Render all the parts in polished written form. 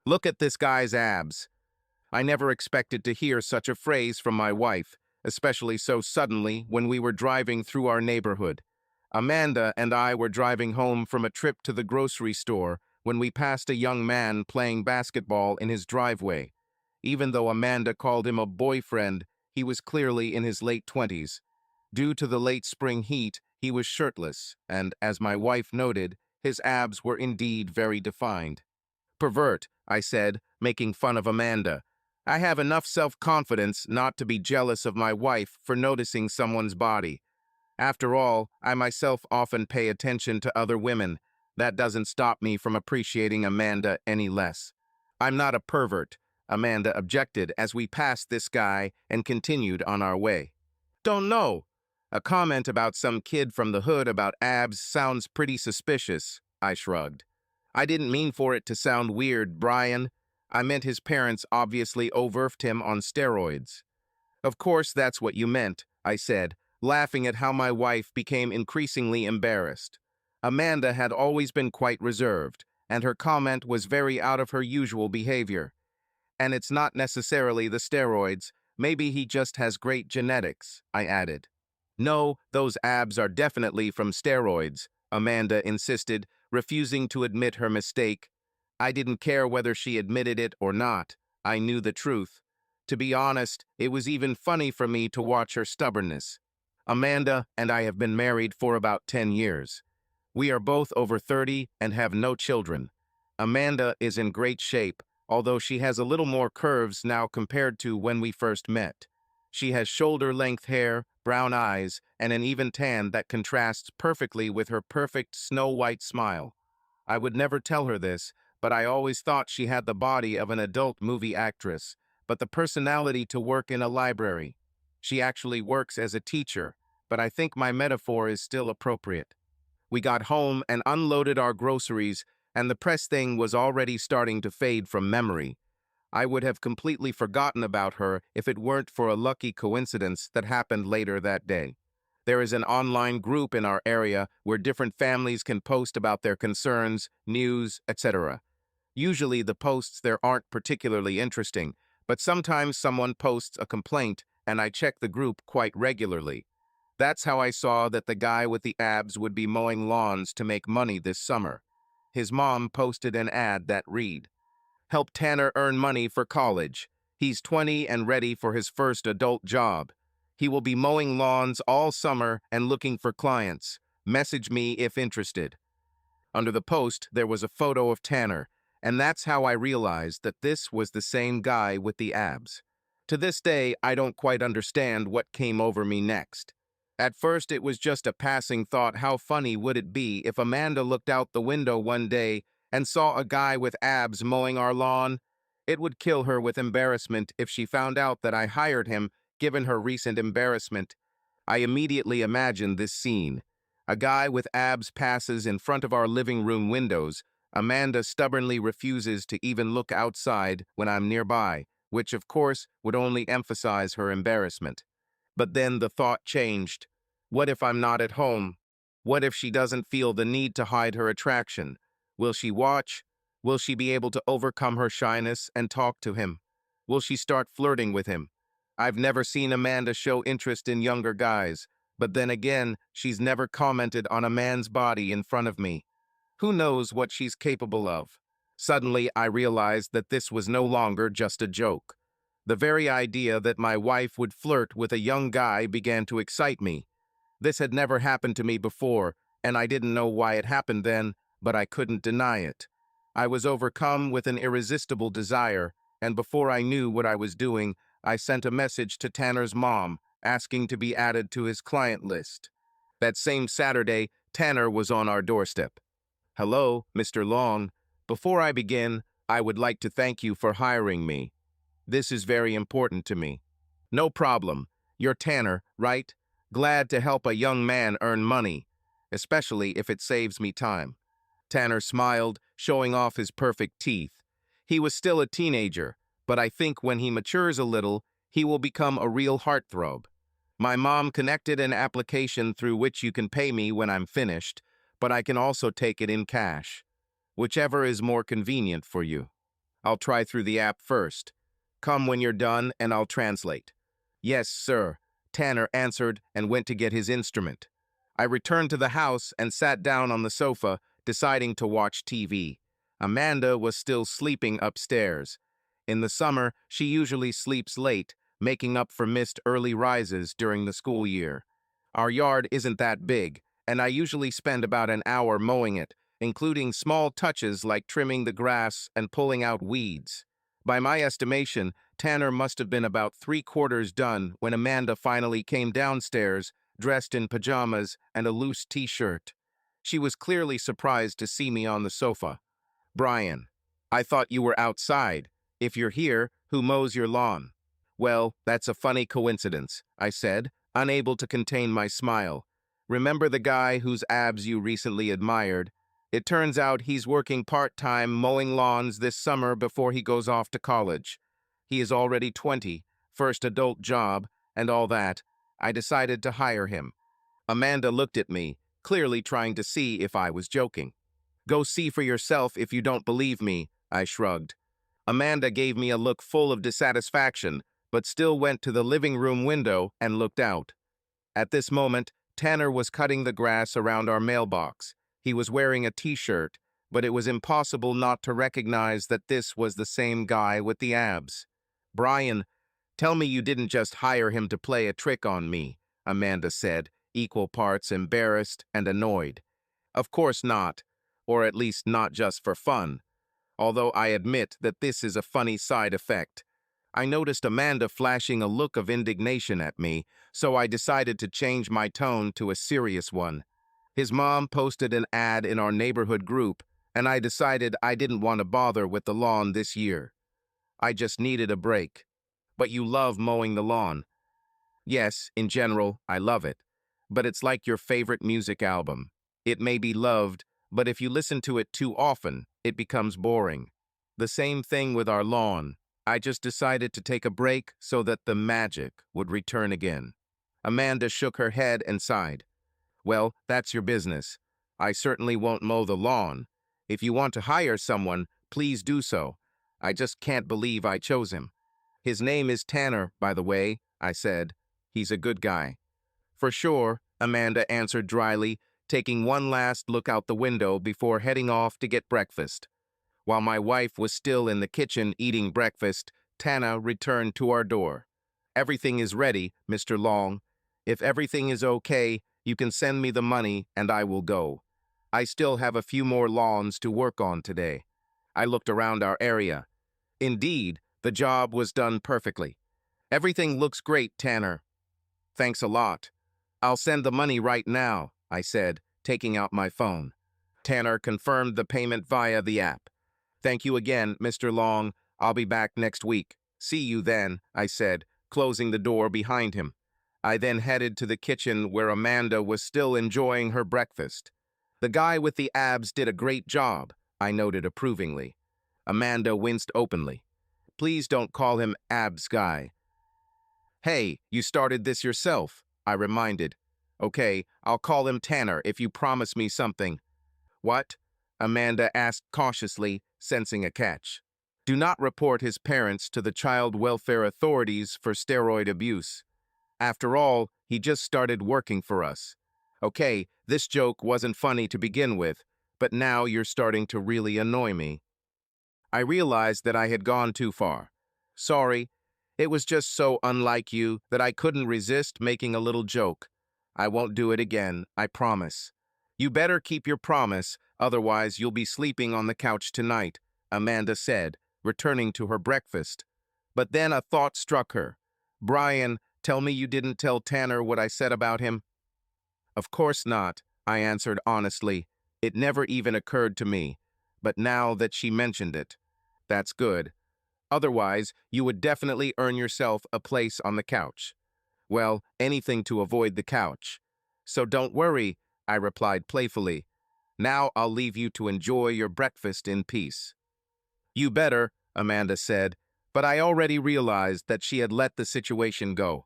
Look at this guy's abs. I never expected to hear such a phrase from my wife, especially so suddenly when we were driving through our neighborhood. Amanda and I were driving home from a trip to the grocery store when we passed a young man playing basketball in his driveway. Even though Amanda called him a boyfriend, he was clearly in his late 20s. Due to the late spring heat, he was shirtless, and, as my wife noted, his abs were indeed very defined. Pervert, I said, making fun of Amanda. I have enough self-confidence not to be jealous of my wife for noticing someone's body. After all, I myself often pay attention to other women. That doesn't stop me from appreciating Amanda any less. I'm not a pervert, Amanda objected as we passed this guy and continued on our way. Don't know. A comment about some kid from the hood about abs sounds pretty suspicious, I shrugged. I didn't mean for it to sound weird, Brian. I meant his parents obviously overfed him on steroids. Of course that's what you meant, I said, laughing at how my wife became increasingly embarrassed. Amanda had always been quite reserved, and her comment was very out of her usual behavior. And it's not necessarily the steroids, maybe he just has great genetics, I added. No, those abs are definitely from steroids, Amanda insisted, refusing to admit her mistake. I didn't care whether she admitted it or not. I knew the truth. To be honest, it was even funny for me to watch her stubbornness. Amanda and I have been married for about 10 years. We are both over 30 and have no children. Amanda is in great shape, although she has a little more curves now compared to when we first met. She has shoulder-length hair, brown eyes, and an even tan that contrasts perfectly with her perfect snow-white smile. I would never tell her this, but I always thought she had the body of an adult movie actress, but the personality to work in a library. She actually works as a teacher, but I think my metaphor is still appropriate. We got home and unloaded our groceries, and the press thing was already starting to fade from memory. I would have completely forgotten about her if it weren't for a lucky coincidence that happened later that day. There is an online group in our area where different families can post about their concerns, news, etc. Usually the posts there aren't particularly interesting, but sometimes someone posts a complaint and I check the group quite regularly. That's how I saw that the guy with the abs would be mowing lawns to make money this summer. His mom posted an ad that read, "Help Tanner earn money for college. He's 20 and ready for his first adult job. He will be mowing lawns all summer and looking for clients. Message me if interested." Under the post, there was a photo of Tanner, and that's how I realized that this was the same guy with the abs. To this day, I don't quite understand what came over me next. At first, it was just a passing thought, how funny would it be if Amanda looked out the window one day and saw a guy with abs mowing our lawn? It would kill her with embarrassment if she found out that I hired him, given her recent embarrassment. I immediately imagined this scene. A guy with abs passes in front of our living room windows. Amanda stubbornly refuses to even look outside when I'm nearby, which of course would only emphasize her embarrassment. But then the thought changed. What if I'm not at home? What if she doesn't feel the need to hide her attraction? Will she watch? Will she be able to overcome her shyness and talk to him? Will she start flirting with him? I've never seen Amanda show interest in younger guys, but then again, she's never commented on a man's body in front of me. Who knows what she's capable of? Suddenly, I realized that this was no longer just a joke. The very idea that my wife would flirt with a young guy began to excite me. This had never happened to me before, and I didn't know why it happened then, but I couldn't deny it. I was overcome with an irresistible desire, and before I knew what I was doing, I sent a message to Tanner's mom, asking to be added to his client list. That same Saturday, Tanner was on our doorstep. "Hello, Mr. Long. Before I begin, I would like to thank you for hiring me. This is very important to me." "No problem. You're Tanner, right? Glad to help a young man earn money, especially if it saves me time." Tanner smiled, showing off his perfect teeth. He was still a teenager, but I think when he matures a little, he will become a real heartthrob. "My mom connected an application through which you can pay me when I'm finished, but I can also take it in cash. Whichever is more convenient for you." I'll try through the app first. Come when you're done and I'll translate. Yes, sir, Tanner answered and went to get his instrument. I returned to the house and sat down on the sofa, deciding to watch TV. Amanda was still sleeping upstairs. In the summer, she usually sleeps late, making up for missed early rises during the school year. Our yard isn't that big, and I usually spend about an hour mowing it, including small touches like trimming the grass and pulling out weeds. By my estimation, Tanner must have been about 3/4 done when Amanda finally came downstairs, dressed in pajamas and a loose t-shirt. She was clearly surprised to see me on the sofa. Brian, I thought you were outside. If you're here, who mows your lawn? Well, that's a funny coincidence, I said, unable to contain my smile. Remember the guy whose abs you recently admired? It turns out he's working part-time mowing lawns this summer before he goes off to college. He is already 20, first adult job, and all that. I decided to hire him. Amanda looked at me, clearly trying to see if I was joking. Go see for yourself if you don't believe me, I shrugged. Amanda gave me a look full of dissatisfaction, but still went to the living room window and looked out. At this moment, Tanner was cutting the grass around our mailbox. He was wearing a t-shirt, but it was impossible not to recognize that this was the same guy with the abs. Brian, tell me you didn't just hire him to play a trick on me, Amanda said, equal parts embarrassed and annoyed. Of course not, or at least not just for fun, although I admit that this is a funny side effect. I noticed Amanda flashing a look of indignation at me, so I decided to change my tone to a serious one. His mom posted an ad in our neighborhood group, and I decided I didn't want to bother with the lawn this year. I just needed a break. But you love mowing the lawn. Yes, in general, I love it. But it's like your favorite music album. It may be loved, but if you listen to it too often, it becomes boring. The same thing with our lawn. I just decided to take a break so that the magic would return again. Amanda shook her head and sighed. Well, that's your business. I certainly won't mow the lawn. If you want to hire someone, please do so. I just can't believe I chose him. His name is Tanner, by the way, I said. He's a good guy. For sure, Amanda answered dryly, taking one last look out the window before heading off to get breakfast. While my wife was still in the kitchen eating breakfast, Tana returned to our door. Everything is ready, Mr. Long. If everything is okay, you can send me the money and I will go. I still have a few more lawns to work on today. I looked around our area. Indeed, the job was done perfectly. Everything looks great, Tanner. Thanks a lot. I'll send the money right now, I said, taking out my phone. Tanner confirmed the payment via the app. Thank you again, Mr. Long. I'll be back next week. See you then, I said, closing the door behind him. I then headed to the kitchen where Amanda was still enjoying her breakfast. The guy with the abs did a great job, I noted approvingly. Amanda winced openly. Please don't call him abs guy. Hey, you started this yourself, I reminded. Okay, I'll call him Tanner if you promise me something. What? Amanda asked cautiously, sensing a catch. Do not report his parents to the child welfare authorities for steroid abuse. After all, he just started working for us. Okay, this joke wasn't funny to begin with, but now you're starting to really annoy me. I realized that I had gone too far. Sorry, it was just so unlike you that I couldn't resist making a little joke. I won't do it again, I promise. You better keep your promise, otherwise you'll be sleeping on the couch tonight, Amanda said, returning to her breakfast. But then a thought struck her. Brian, tell me you didn't tell Tanner what I said about him? Of course not, I answered honestly. It never even occurred to me. But now that she mentioned it, that's good. Otherwise, you would definitely earn yourself a place on the couch. Well, anything to avoid the couch. So don't worry, I replied playfully. Now I'll leave you to enjoy your breakfast in peace. You better, Amanda said, but I already realized that she had let the situation go.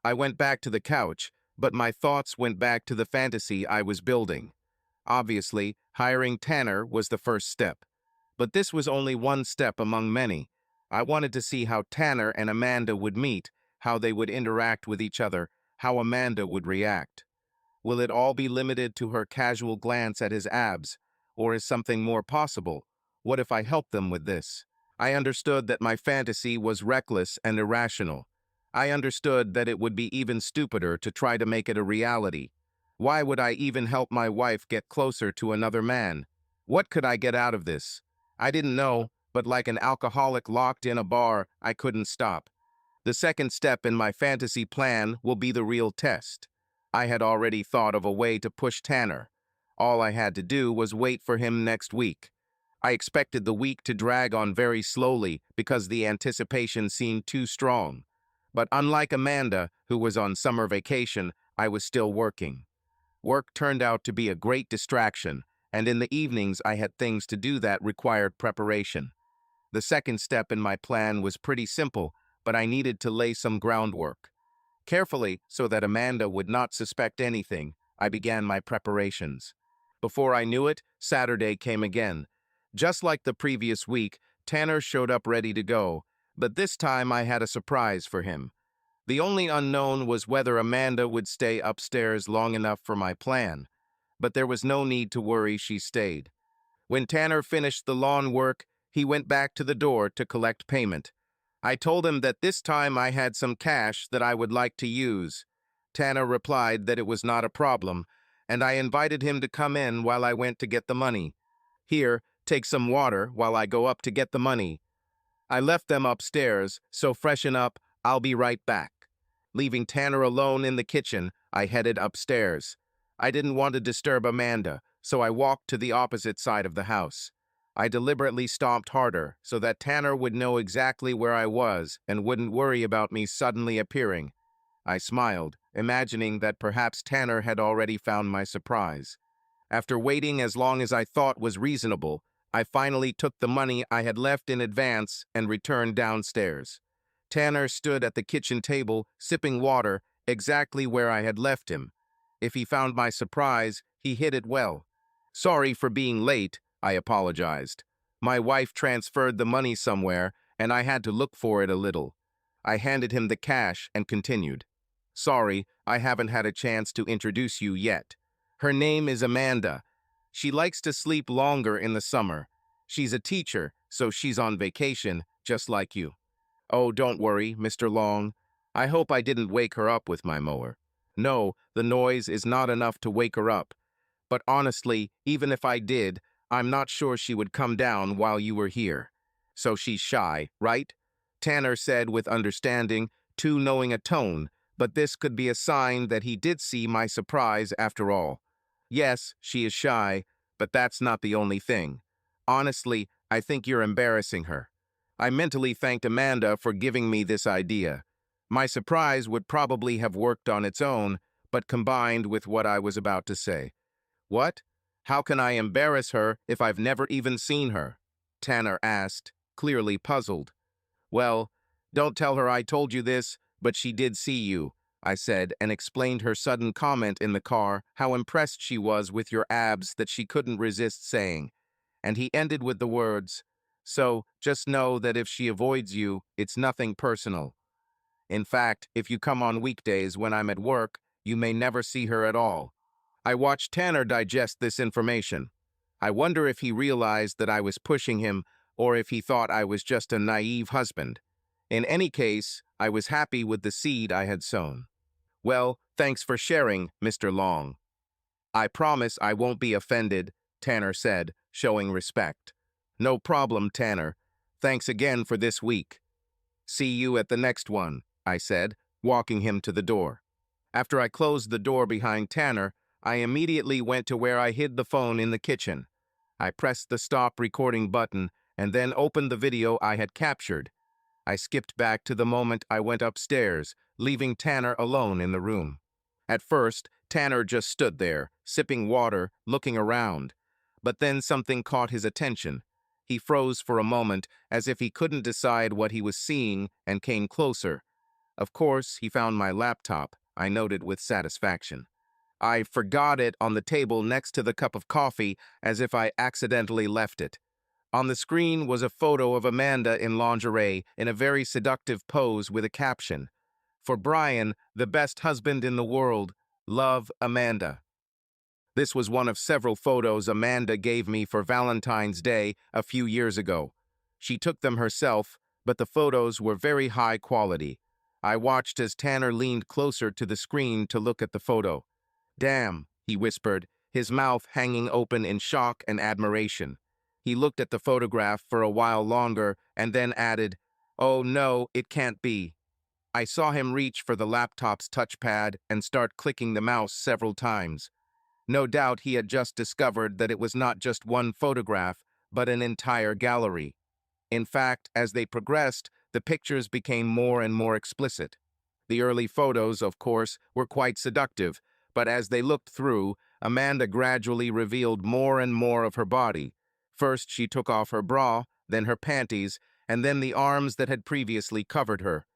I went back to the couch, but my thoughts went back to the fantasy I was building. Obviously, hiring Tanner was the first step. But this was only one step among many. I wanted to see how Tanner and Amanda would meet, how they would interact with each other, how Amanda would react. Will it all be limited to her casual glance at his abs, or is something more possible? What if I help them with this? I understood that my fantasy was reckless and irrational. I understood that it would be even stupider to try to make it a reality. Why would I even help my wife get closer to another man? What could I get out of this? I didn't know, but like an alcoholic locked in a bar, I couldn't stop. The second step in my fantasy plan will be the real test. I had already thought of a way to push Tanner. All I had to do was wait for him next week. I expected the week to drag on very slowly because the anticipation seemed too strong. But unlike Amanda, who was on summer vacation, I was still working. Work turned out to be a great distraction, and in the evenings I had things to do that required preparation. The second step in my plan was pretty simple, but I needed to lay some groundwork. Carefully, so that Amanda would not suspect anything, I began my preparations. Before I knew it, Saturday came again. Just like the previous week, Tanner showed up ready to go, but this time I had a surprise for him. The only unknown was whether Amanda would stay upstairs long enough for my plan, but there was no need to worry, she stayed. When Tanner finished the lawn work, he went back to the door to collect payment. I told him that this time I had some cash that I would like to use. Tanner replied that it was not a problem, and I invited him to come in while I went to get the money. Here, take some water while I go up to get the money. I left them upstairs, so freshen up, I'll be right back. Leaving Tanner alone in the kitchen, I headed upstairs. I didn't want to disturb Amanda, so I walked to the opposite side of the house. I deliberately stomped harder so that Tanner would know exactly where I was and wouldn't worry about me suddenly appearing. I smiled, imagining that perhaps Tanner had already found my surprise. After waiting as long as I thought was reasonable, I finally took the money I had left in advance and returned downstairs. Tanner stood at the kitchen table, sipping water, exactly where I had left him. If he found my surprise, he hid it well. Sorry for being late, I apologized. My wife transferred the money somewhere, and I had to look for it a little. I handed him the cash and continued. Sorry, I haven't had a chance to introduce you yet. Her name is Amanda. She likes to sleep longer in the summer. She's a teacher, so she's on vacation, just like you. Oh, don't worry, Mr. Long. I hope I didn't wake her up with my mower. No, the noise is not enough to wake her up. But honestly, even if I did, I'm not sure she would come down while you were here. So she's shy, right? Tanner said with understanding, too knowing a tone, but this could be a sign that he did see my surprise after all. Yes, she is shy, but that's not the only thing. Honestly, I think you're embarrassing her. I mentally thanked Amanda for giving me this idea. My surprise would probably have worked on its own, but combined with what I was about to say. What? How can I embarrass her if I've never even seen her? Tanner asked, clearly puzzled. Well, don't tell her I told you this, but she did see you, I said, and explained her sudden comment in the car, how impressed she was with your abs that she couldn't resist saying. And he ended with the words, so just know that if she avoids you, it's nothing personal. In fact, if you come on weekdays when I'm at work, you may never see her at all. I watched Tanner digest this information. I wonder if he realized that I was pushing him or if he thought I was just a naive husband. In any case, I was happy with the seed I had sown. Well, thanks for sharing, Mr. Long. I promise I won't be offended, Tanner said, showing respect. No problem, Tanner. Thanks again for this week. See you at the next one, I said, walking him to the door. After I closed the door behind Tanner, I immediately went to where I hid the phone in the kitchen. I pressed the stop recording button and then opened the video I had captured. I skipped back to the moment I went upstairs, leaving Tanner alone in the room. At first, Tanner just stood there, sipping water, looking around. But then something caught his attention. He froze for a moment, as if he couldn't decide what he was seeing, and came closer. Of course, he found my laptop, I noted with satisfaction. I forgot it on the table next to the cup of coffee, as if I accidentally left it. On the screen was a photo of Amanda in lingerie in a very seductive pose with a caption, "For Brian, the best husband in the world, love, Amanda." This was one of several photos Amanda gave me for Valentine's Day a few years ago. She took them herself, but the photos were very high quality. I watched as Tanner leaned closer to the screen to look at the photo. "Damn," he whispered, his mouth hanging open in shock and admiration. He looked at the photograph for a while longer and then added, "Oh no, it can't be." I saw him reach for the laptop's touchpad and start clicking the mouse several times. No doubt he had just discovered that it was not just one photograph, but an entire gallery. In fact, as they progressed, the pictures became more and more explicit. The early photos, of course, were quite seductive, but as they looked through, Amanda gradually revealed more and more of her body. First, she took off her bra, then her panties, and then the arms that had previously covered her.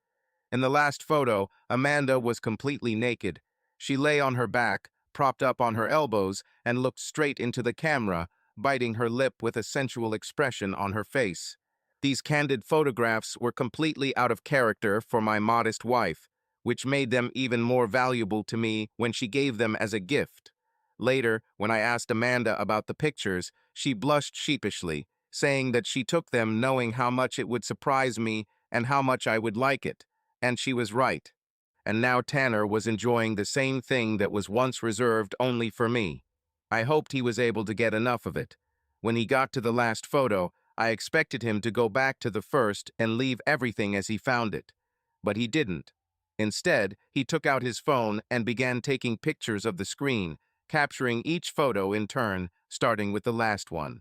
In the last photo, Amanda was completely naked. She lay on her back, propped up on her elbows, and looked straight into the camera, biting her lip with a sensual expression on her face. These candid photographs were completely out of character for my modest wife, which made them even more valuable to me when she gave them as a gift. Later, when I asked Amanda about the pictures, she blushed sheepishly, saying that she took them knowing how much it would surprise me and how much I would like it. And she was right. And now Tanner was enjoying the same thing that was once reserved only for me. I hoped he was able to get enough of it. When he got to the last photo, I expected him to go back to the first and leave everything as he found it. But he didn't. Instead, he took out his phone and began taking pictures of the screen, capturing each photo in turn, starting with the last one.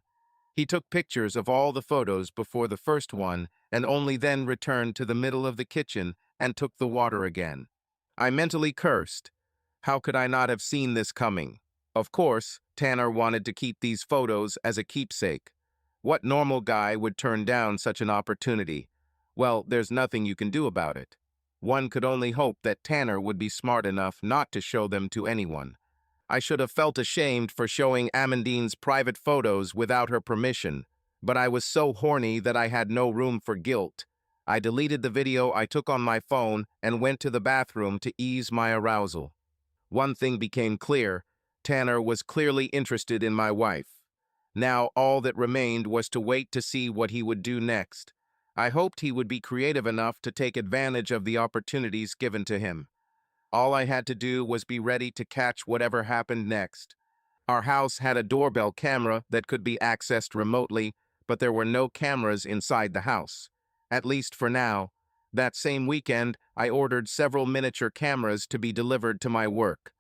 He took pictures of all the photos before the first one and only then returned to the middle of the kitchen and took the water again. I mentally cursed. How could I not have seen this coming? Of course, Tanner wanted to keep these photos as a keepsake. What normal guy would turn down such an opportunity? Well, there's nothing you can do about it. One could only hope that Tanner would be smart enough not to show them to anyone. I should have felt ashamed for showing Amandine's private photos without her permission, but I was so horny that I had no room for guilt. I deleted the video I took on my phone and went to the bathroom to ease my arousal. One thing became clear: Tanner was clearly interested in my wife. Now all that remained was to wait to see what he would do next. I hoped he would be creative enough to take advantage of the opportunities given to him. All I had to do was be ready to catch whatever happened next. Our house had a doorbell camera that could be accessed remotely, but there were no cameras inside the house. At least for now. That same weekend, I ordered several miniature cameras to be delivered to my work.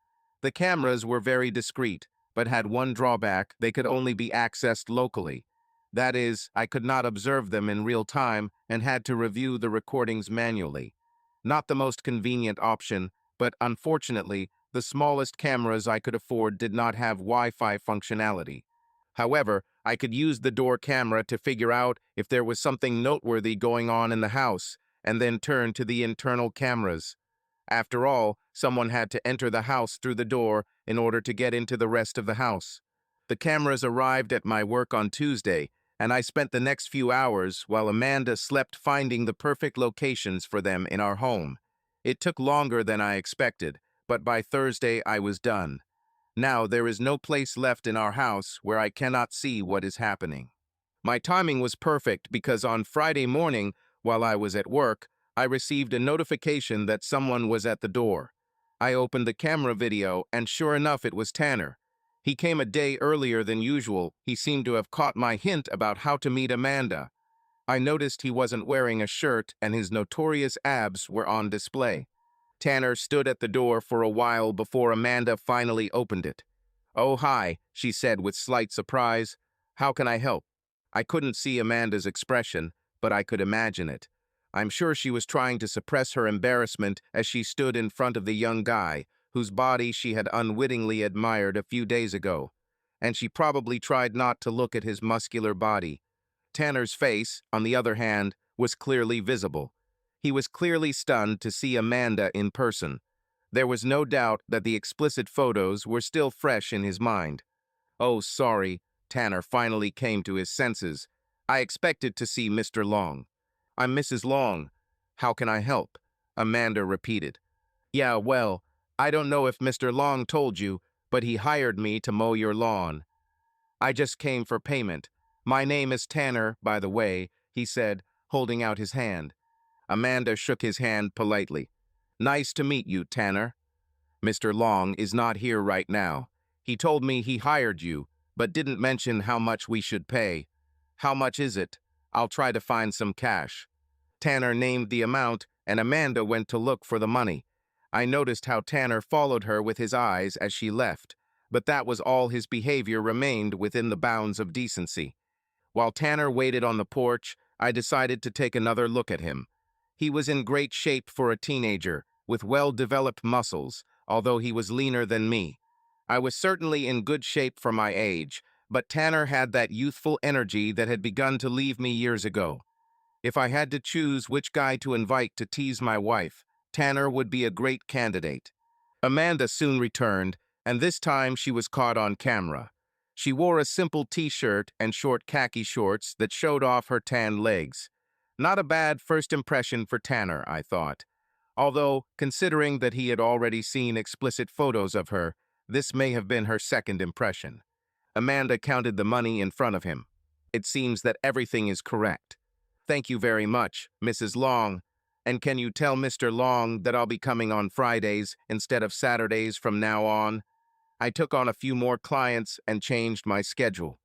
The cameras were very discreet, but had one drawback: they could only be accessed locally. That is, I could not observe them in real time and had to review the recordings manually. Not the most convenient option, but unfortunately, the smallest cameras I could afford did not have Wi-Fi functionality. However, I could use the door camera to figure out if there was something noteworthy going on in the house, and then turn to the internal cameras. After all, someone had to enter the house through the door in order to get into the rest of the house. The cameras arrived at my work on Tuesday, and I spent the next few hours while Amanda slept finding the perfect locations for them in our home. It took longer than I expected, but by Thursday I was done. Now there is no place left in our house where I cannot see what is happening. My timing was perfect because on Friday morning, while I was at work, I received a notification that someone was at the door. I opened the camera video, and sure enough, it was Tanner. He came a day earlier than usual. He seemed to have caught my hint about how to meet Amanda. I noticed he wasn't wearing a shirt and his notorious abs were on display. Tanner stood at the door for a while before Amanda finally opened it. "Oh, hi," she said with slight surprise. "How can I help?" I couldn't see Amanda's expression, but I could imagine it. I'm sure she was trying to suppress her embarrassment as she stood in front of the young guy, whose body she had unwittingly admired a few days ago. And she probably tried not to look at his muscular body. Tanner's face, on the other hand, was clearly visible. He was clearly stunned to see Amanda in person. There was no doubt that the explicit photos were still fresh in his mind. "Oh, sorry," Tanner finally came to his senses. I expected to see Mr. Long. I'm Mrs. Long. How can I help? Amanda repeated. Yeah, well, I don't know if Mr. Long told you, but he hired me to mow your lawn. I just came for payment. My name is Tanner, by the way, he said, holding out his hand. Amanda shook his hand politely. Nice to meet you, Tanner. Mr. Long is not here right now. He told me he hired you, but didn't mention how much we should pay. How much is it? I'll try to find some cash. Tanner named the amount, and Amanda went to look for the money. I noticed how Tanner followed her with his eyes as she left, but that was all. His behavior remained within the bounds of decency. While Tanner waited on the porch, I decided to take another look at him. He was in great shape for a teenager, with well-developed muscles, although he was leaner than me. I was certainly in good shape for my age, but Tanner had that youthful energy that had begun to leave me years ago. If I had to choose which guy to invite to tease my wife, Tanner would be a great candidate. Amanda soon returned, and this time she was caught on camera. She wore a simple t-shirt and short khaki shorts that showed off her tan legs. Not a bad first impression for Tanner, I thought. Although, considering that he had already seen explicit photos of her, this may have been her second impression. Amanda counted the money in front of him. It seems that everything is correct. Thank you very much, Mrs. Long. And can you tell Mr. Long that I'll be coming on Fridays instead of Saturdays from now on? I took on a few more clients and changed my schedule.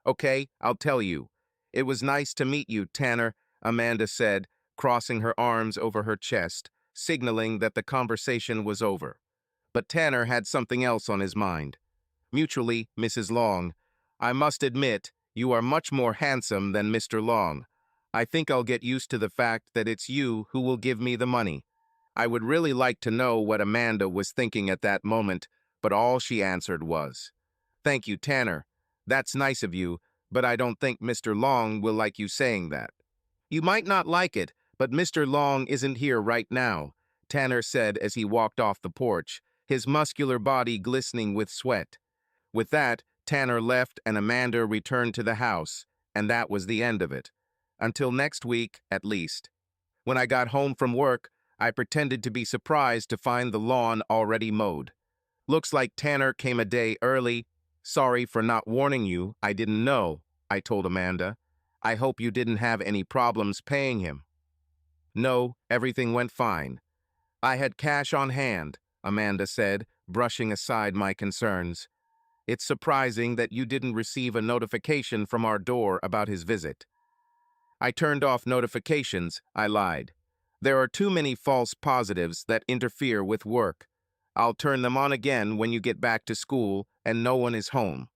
Okay, I'll tell you. It was nice to meet you, Tanner, Amanda said, crossing her arms over her chest, signaling that the conversation was over. But Tanner had something else on his mind. Mutually, Mrs. Long, I must admit, you are much more handsome than Mr. Long. I think I'll get used to the fact that it's you who will give me the money. I would really like to know what Amanda was thinking at that moment, but all she answered was, Thank you, Tanner. That's nice of you, but I don't think Mr. Long will like you saying that. You might not like it, but Mr. Long isn't here right now, Tanner said as he walked off the porch, his muscular body glistening with sweat. With that, Tanner left and Amanda returned to the house, and that was the end of it. Until next week, at least. When I got home from work, I pretended to be surprised to find the lawn already mowed. Looks like Tanner came a day early. Sorry for not warning you, I didn't know, I told Amanda. I hope you didn't have any problems paying him. No, everything went fine. I had cash on hand, Amanda said, brushing aside my concerns. It's surprising that you didn't receive a notification from our door about his visit. I turned off notifications, I lied. There are too many false positives that interfere with work. I'll turn them on again when you get back to school and no one is home.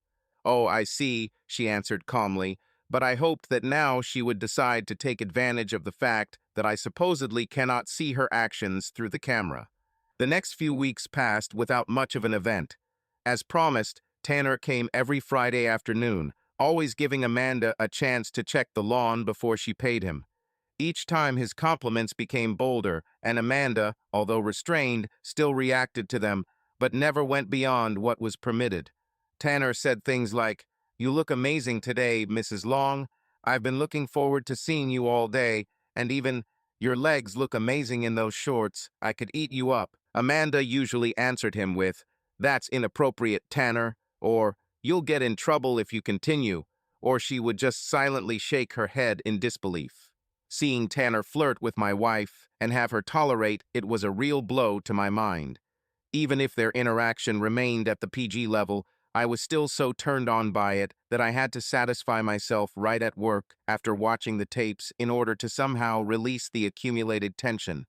Oh, I see, she answered calmly, but I hoped that now she would decide to take advantage of the fact that I supposedly cannot see her actions through the camera. The next few weeks passed without much of an event. As promised, Tanner came every Friday afternoon, always giving Amanda a chance to check the lawn before she paid him. Each time his compliments became bolder, and Amanda, although restrained, still reacted to them, but never went beyond what was permitted. Tanner said things like, You look amazing today, Mrs. Long. I've been looking forward to seeing you all day, and even, your legs look amazing in those shorts. I could eat you up. Amanda usually answered him with, That's inappropriate, Tanner, or You'll get in trouble if you continue, or she would just silently shake her head in disbelief. Seeing Tanner flirt with my wife and have her tolerate it was a real blow to my mind. Even if their interaction remained at the PG level, I was still so turned on by it that I had to satisfy myself right at work after watching the tapes in order to somehow release the accumulated tension.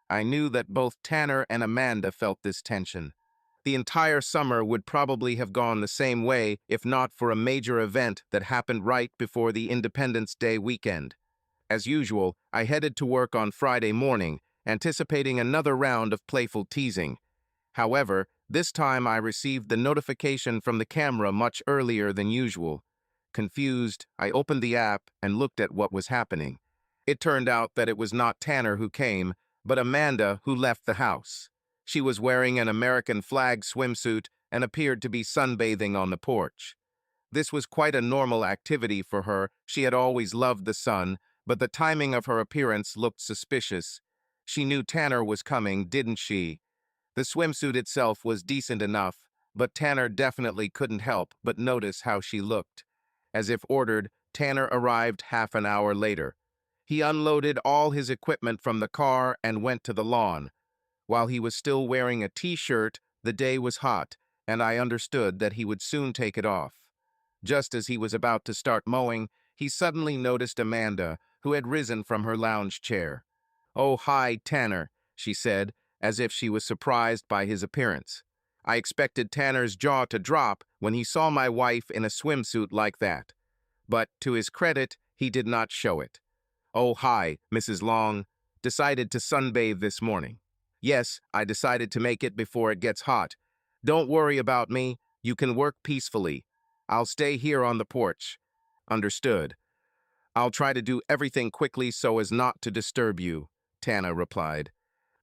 I knew that both Tanner and Amanda felt this tension. The entire summer would probably have gone the same way if not for a major event that happened right before the Independence Day weekend. As usual, I headed to work on Friday morning, anticipating another round of playful teasing. However, this time I received the notification from the camera much earlier than usual. Confused, I opened the app and looked at what was happening. It turned out that it was not Tanner who came, but Amanda who left the house. She was wearing an American flag swimsuit and appeared to be sunbathing on the porch. This was quite a normal activity for her. She had always loved the sun, but the timing of her appearance looked suspicious. She knew Tanner was coming, didn't she? The swimsuit itself was decent enough, but Tanner definitely couldn't help but notice how she looked. As if ordered, Tanner arrived half an hour later. He unloaded all his equipment from the car and went to the lawn. While he was still wearing a t-shirt, the day was hot, and I understood that he would soon take it off. Just as he was about to start mowing, he suddenly noticed Amanda, who had risen from her lounge chair. "Oh, hi, Tanner," she said, as if she was surprised by his appearance. I expected Tanner's jaw to drop when he saw my wife in a swimsuit like that. But, to his credit, he did not show it. "Oh, hi, Mrs. Long. Decided to sunbathe this morning." "Yes, I decided to make it before it gets hot. Don't worry about me. You can work peacefully. I'll stay here on the porch." "Understood. I'll try to do everything quickly so as not to disturb you," Tana replied.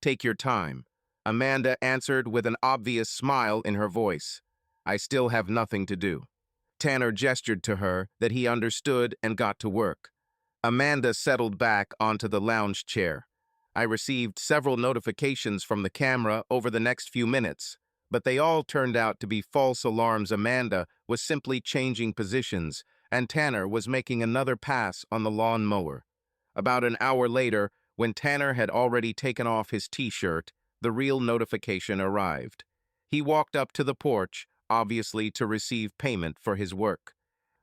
"Take your time," Amanda answered with an obvious smile in her voice. "I still have nothing to do." Tanner gestured to her that he understood and got to work. Amanda settled back onto the lounge chair. I received several notifications from the camera over the next few minutes, but they all turned out to be false alarms. Amanda was simply changing positions, and Tanner was making another pass on the lawn mower. About an hour later, when Tanner had already taken off his t-shirt, the real notification arrived. He walked up to the porch, obviously to receive payment for his work.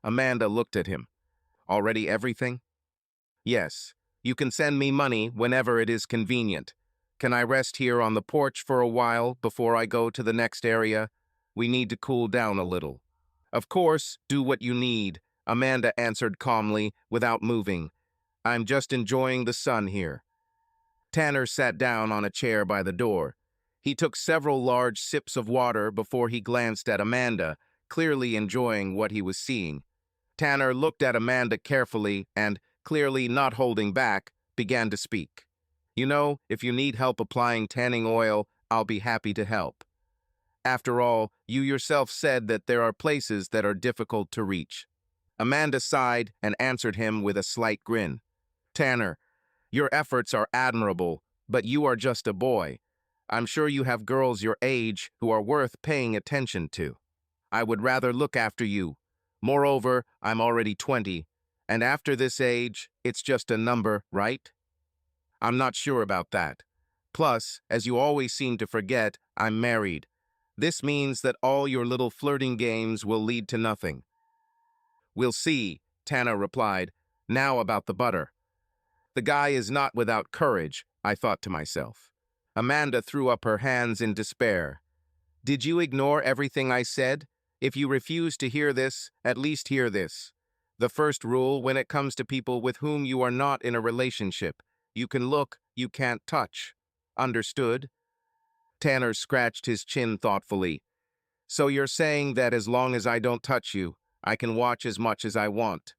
Amanda looked at him. "Already everything?" "Yes. You can send me money whenever it is convenient. Can I rest here on the porch for a while before I go to the next area? We need to cool down a little." "Of course, do what you need," Amanda answered calmly, without moving. "I'm just enjoying the sun here." Tanner sat down on a chair by the door. He took several large sips of water before he glanced at Amanda, clearly enjoying what he was seeing. Tanner looked at Amanda carefully and, clearly not holding back, began to speak. "You know, if you need help applying tanning oil, I'll be happy to help. After all, you yourself said that there are places that are difficult to reach." Amanda sighed and answered him with a slight grin. "Tanner, your efforts are admirable, but you are just a boy. I'm sure you have girls your age who are worth paying attention to. I would rather look after you. Moreover, I'm already 20, and after this age, it's just a number, right?" "I'm not sure about that. Plus, as you always seem to forget, I'm married. This means that all your little flirting games will lead to nothing." "We'll see," Tana replied. "Now about the butter." The guy is not without courage, I thought to myself. Amanda threw up her hands in despair. "Did you ignore everything I said? If you refuse to hear this, at least hear this. The first rule when it comes to people with whom you are not in a relationship: you can look, you can't touch. Understood?" Tanner scratched his chin thoughtfully. "So you're saying that as long as I don't touch you, I can watch as much as I want?"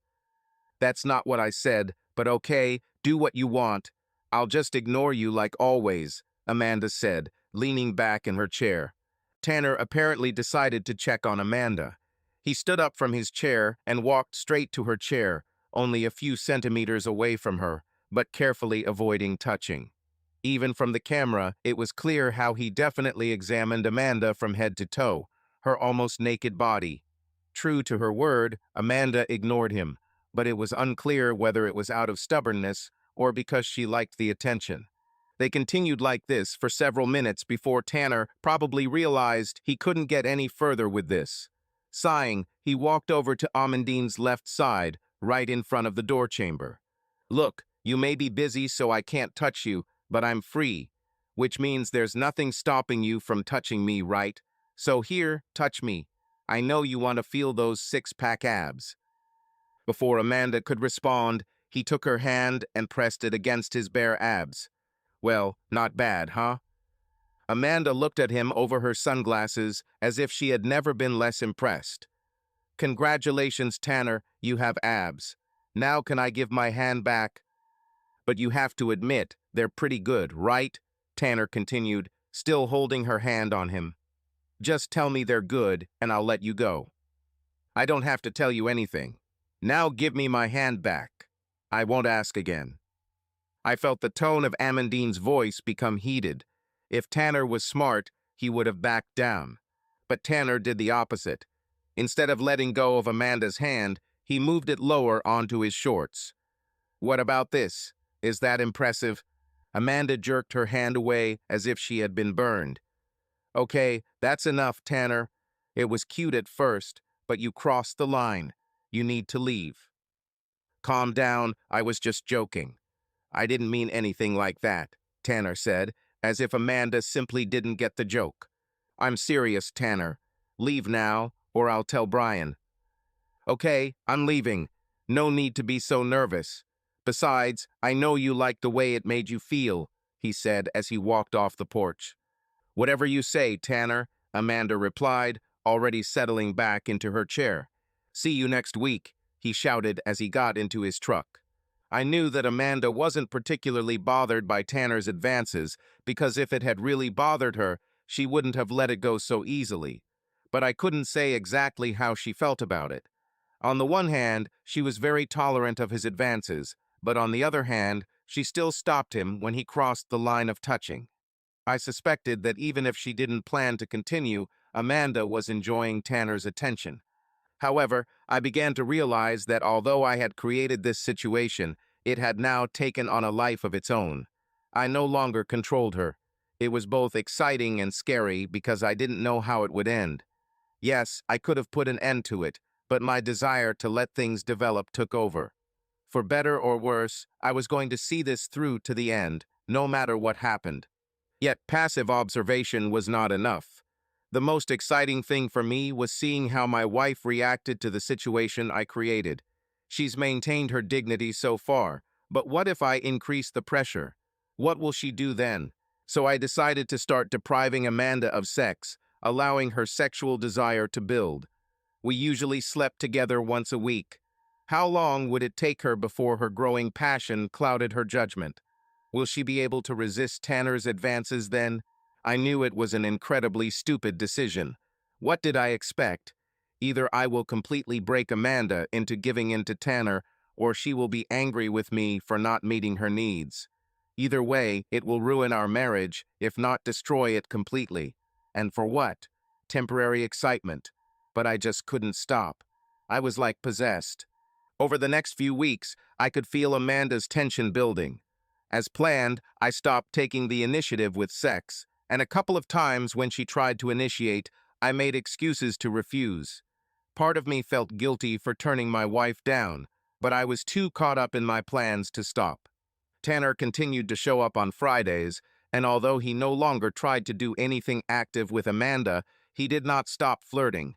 "That's not what I said, but okay, do what you want. I'll just ignore you like always," Amanda said, leaning back in her chair. Tanner apparently decided to check on Amanda. He stood up from his chair and walked straight to her chair, only a few centimeters away from her, but carefully avoiding touching. Even from the camera, it was clear how he definitely examined Amanda from head to toe, her almost naked body. True to her word, Amanda ignored him, but it was unclear whether it was out of stubbornness or because she liked the attention. They continued like this for several minutes before Tanner probably realized he couldn't get any further with this. Sighing, he walked over to Amandine's left side, right in front of the door chamber. "Look, you may be busy so I can't touch you, but I'm free, which means there's nothing stopping you from touching me, right? So here, touch me. I know you want to feel those six-pack abs." Before Amanda could respond, he took her hand and pressed it against his bare abs. "Well, not bad, huh?" Amanda looked at him over her sunglasses as if she had never been less impressed. "Congratulations, Tanner, you have abs. Now can I give my hand back?" "But you have to admit, they're pretty good, right?" Tanner continued, still holding her hand on him. "Just tell me they're good, and I'll let you go." I don't have to tell you anything. Now give me my hand back. I won't ask again. I felt the tone of Amandine's voice become heated. If Tanner was smart, he would have backed down. But Tanner did the opposite. Instead of letting go of Amanda's hand, he moved it lower onto his shorts. What about this? Is that impressive? Amanda jerked her hand away as if she had been burned. Okay, that's enough, Tanner. It was cute at first, but you crossed the line. You need to leave. Calm down, I was just joking. I didn't mean anything like that, Tanner said, as if Amanda simply didn't get the joke. I'm serious, Tanner. Leave now, or I'll tell Brian. Okay, I'm leaving. No need to be so nervous. Besides, I know you liked the way it made you feel, he said as he walked off the porch. Whatever you say, Tanner, Amanda replied, already settling back into her chair. See you next week, he shouted as he got into his truck. I knew that Amanda wasn't particularly bothered by Tanner's advances, because if it had really bothered her, she wouldn't have let it go so easily. But I couldn't say exactly how she felt about it. On the one hand, she was very tolerant of his advances, but on the other hand, she still stopped him when he crossed the line of touching. I suspected that even if she didn't plan to continue, Amanda was enjoying Tanner's attention. However, I began to realize that although I had created this situation, it had now taken on a life of its own. I no longer controlled her. It was both exciting and scary because I didn't know how it would end. Yes, I could have put an end to it, but my desire to let things develop took over. For better or worse, I was going to see this through to the end, no matter what happened. Yet passive observation was not enough. The most exciting thing for me was seeing how my wife reacted to the situation I created. She's maintained her dignity so far, but what if I increase the pressure? What will she do then? So I decided to start depriving Amanda of sex, allowing her sexual desire to build. We usually slept together once a week. How long would it take her before her growing passion clouded her judgment? Will she be able to resist Tanner's advances then? I knew it was an incredibly stupid decision. What did I expect? Either I will completely break Amanda into giving in to Tanner, or she will be angry with me for not meeting her needs. Either way, it will ruin our marriage, if not destroy it completely. And for what? Temporary excitement. But I just couldn't stop. I was like possessed. Over the next few weeks, I could feel Amanda's tension building. As planned, I stopped taking the initiative with sex, and a couple of times when she tried to initiate, I made excuses to refuse. Part of me felt guilty for turning my wife down, but I was too caught up in my plans to stop. Tanner continued to show up on Fridays, and although he no longer tried to do anything active with Amanda, he did not stop flirting.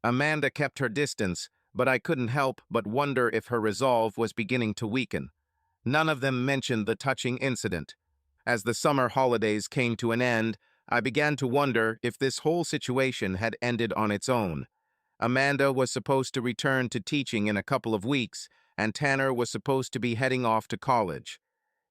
Amanda kept her distance, but I couldn't help but wonder if her resolve was beginning to weaken. None of them mentioned the touching incident. As the summer holidays came to an end, I began to wonder if this whole situation had ended on its own. Amanda was supposed to return to teaching in a couple of weeks, and Tanner was supposed to be heading off to college.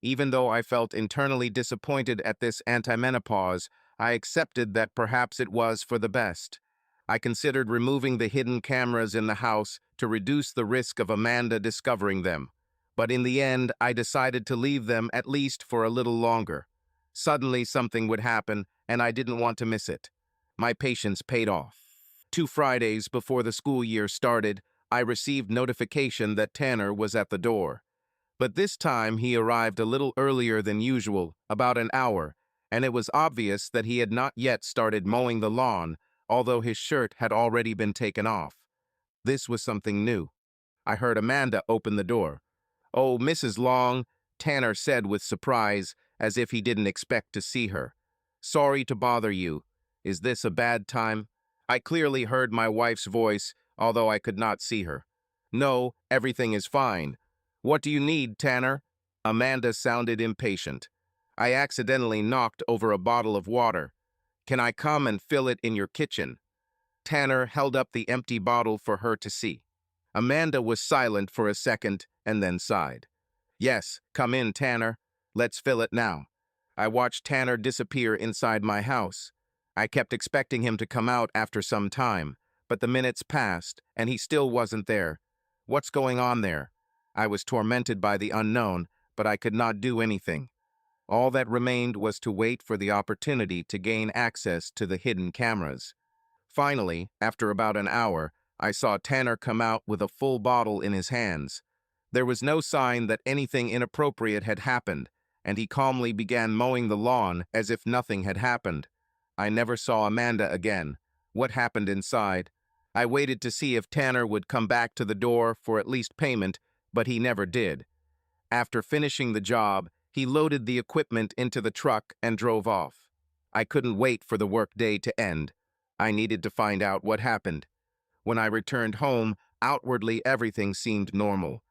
Even though I felt internally disappointed at this anti-menopause, I accepted that perhaps it was for the best. I considered removing the hidden cameras in the house to reduce the risk of Amanda discovering them. But in the end, I decided to leave them at least for a little longer. Suddenly something would happen, and I didn't want to miss it. My patience paid off. 2 Fridays before the school year started, I received notification that Tanner was at the door. But this time he arrived a little earlier than usual, about an hour, and it was obvious that he had not yet started mowing the lawn, although his shirt had already been taken off. This was something new. I heard Amanda open the door. "Oh, Mrs. Long," Tanner said with surprise, as if he didn't expect to see her. "Sorry to bother you. Is this a bad time?" I clearly heard my wife's voice, although I could not see her. "No, everything is fine. What do you need, Tanner?" Amanda sounded impatient. "I accidentally knocked over a bottle of water. Can I come and fill it in your kitchen?" Tanner held up the empty bottle for her to see. Amanda was silent for a second and then sighed. "Yes, come in, Tanner. Let's fill it now." I watched Tanner disappear inside my house. I kept expecting him to come out after some time, but the minutes passed, and he still wasn't there. What's going on there? I was tormented by the unknown, but I could not do anything. All that remained was to wait for the opportunity to gain access to the hidden cameras. Finally, after about an hour, I saw Tanner come out with a full bottle in his hands. There was no sign that anything inappropriate had happened, and he calmly began mowing the lawn as if nothing had happened. I never saw Amanda again. What happened inside? I waited to see if Tanner would come back to the door for at least payment, but he never did. After finishing the job, he loaded the equipment into the truck and drove off. I couldn't wait for the workday to end. I needed to find out what happened. When I returned home, outwardly everything seemed normal.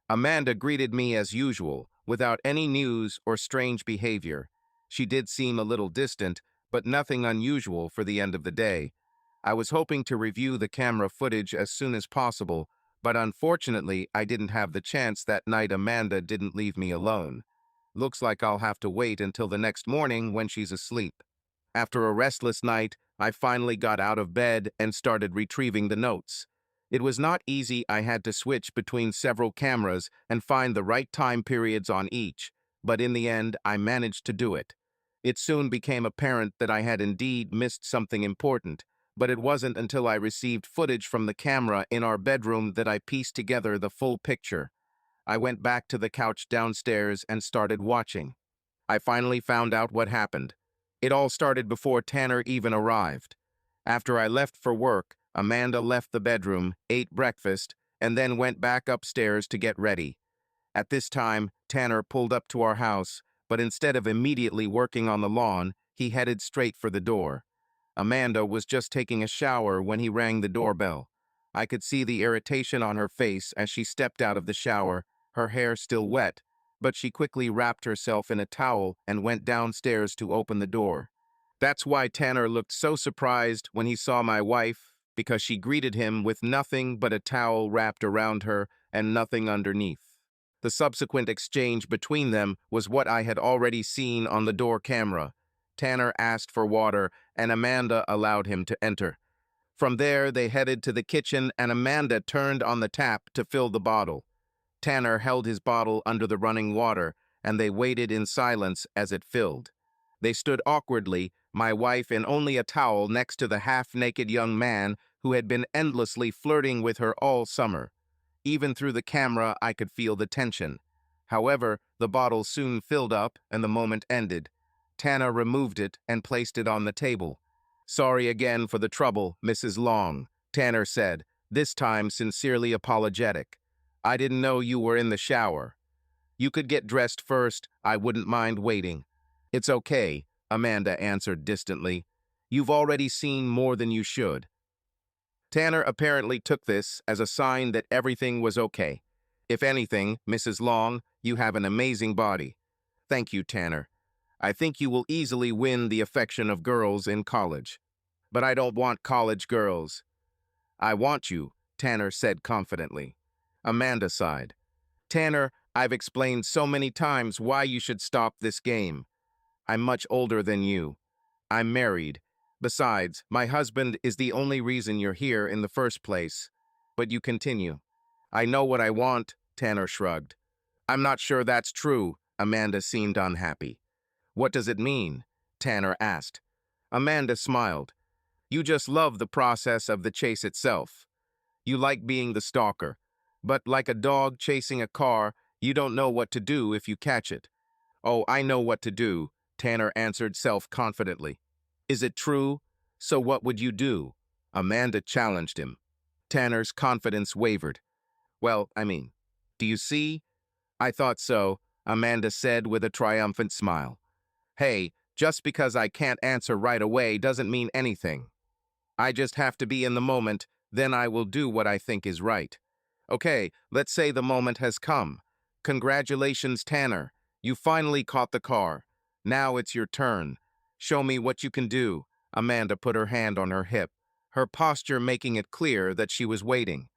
Amanda greeted me as usual, without any news or strange behavior. She did seem a little distant, but nothing unusual for the end of the day. I was hoping to review the camera footage as soon as possible, but unfortunately I didn't have the chance that night. Amanda didn't leave me alone. Looks like I'll have to wait until the next morning when she's asleep. After a restless night, I finally got out of bed and started retrieving the notes. It was not easy. I had to switch between several cameras and find the right time periods on each, but in the end, I managed to do it. It soon became apparent that I had indeed missed something important, but it wasn't until I received footage from the camera in our bedroom that I pieced together the full picture. I went back to the couch downstairs and started watching. I finally found out what happened. It all started before Tanner even arrived. After I left for work, Amanda left the bedroom, ate breakfast, and then went back upstairs to get ready. At this time, Tanner pulled up to our house, but instead of immediately working on the lawn, he headed straight for the door. Amanda was just taking a shower when he rang the doorbell. I could see the irritation on her face as she stepped out of the shower, her hair still wet, but she quickly wrapped herself in a towel and went downstairs to open the door. That's why Tanner looked so surprised when he saw my wife, because she greeted him with nothing but a towel wrapped around her and nothing underneath. The subsequent exchange between them was what I had already seen on the door camera. Tanner asked for water, and Amanda allowed him to enter. From there, they headed to the kitchen, and Amanda turned on the tap to fill the bottle. Tanner held his bottle under the running water, and they waited in silence as it filled. They stood awkwardly, my wife in only a towel next to the half-naked young man who had been endlessly flirting with her all summer. Even through the camera, I could feel the tension. However, the bottle soon filled up, and the moment ended. Tanner removed it and placed it on the table. "Sorry again for the trouble, Mrs. Long," Tanner said, this time sincerely apologetic. "I didn't know you were in the shower. You could get dressed first. I wouldn't mind waiting." "It's okay," Amanda answered distantly. "You've already seen more than you should." Tanner apparently took this as a sign that everything was okay. "If anything, Mrs. Long, you have an amazing body." "Thank you, Tanner. I think you will easily win the affection of girls in college." "But I don't want college girls." "I want you," Tanner said confidently. Amanda sighed. "Tanner, I've explained so many times why you should stop this game. I'm much older than you. I'm married. Besides, my husband is the only reason you're here in the first place." "But you continue." "I know what I want," Tanner shrugged. "I'm not sure that's true." Amanda seemed unhappy. "What does it mean?" Tanner asked. Amanda smiled. "You just love the process of the chase itself. You like being the stalker. But like a dog chasing a car, you don't know what to do if you catch it." "Oh, I know what to do," Tanner answered self-confidently. "Is it true? So what would you do?" Amanda challenged him. Tanner's confidence wavered. "Well, do you see?" "I thought so," Amanda said with a triumphant smile. "Hey, just because I can't answer right away doesn't mean anything. I just have to be in the moment, then I will do what I think is right. Okay, let's say the moment has come. Congratulations, Tanner. You finally caught the car. Now it's your turn. Show me what you can do." Amanda put her hand on her hip, her posture making it clear that she was waiting.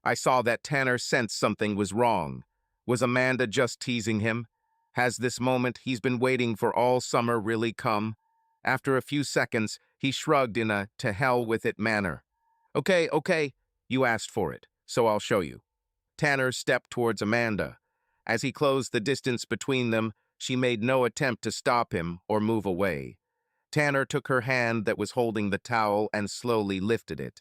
I saw that Tanner sensed something was wrong. Was Amanda just teasing him? Has this moment he's been waiting for all summer really come? After a few seconds, he shrugged in a to hell with it manner. Okay, okay, you asked for it, so I'll show you. Tanner stepped towards Amanda. As he closed the distance between them, she made no attempt to stop him or move away. Tanner took her hand that was holding the towel and slowly lifted it.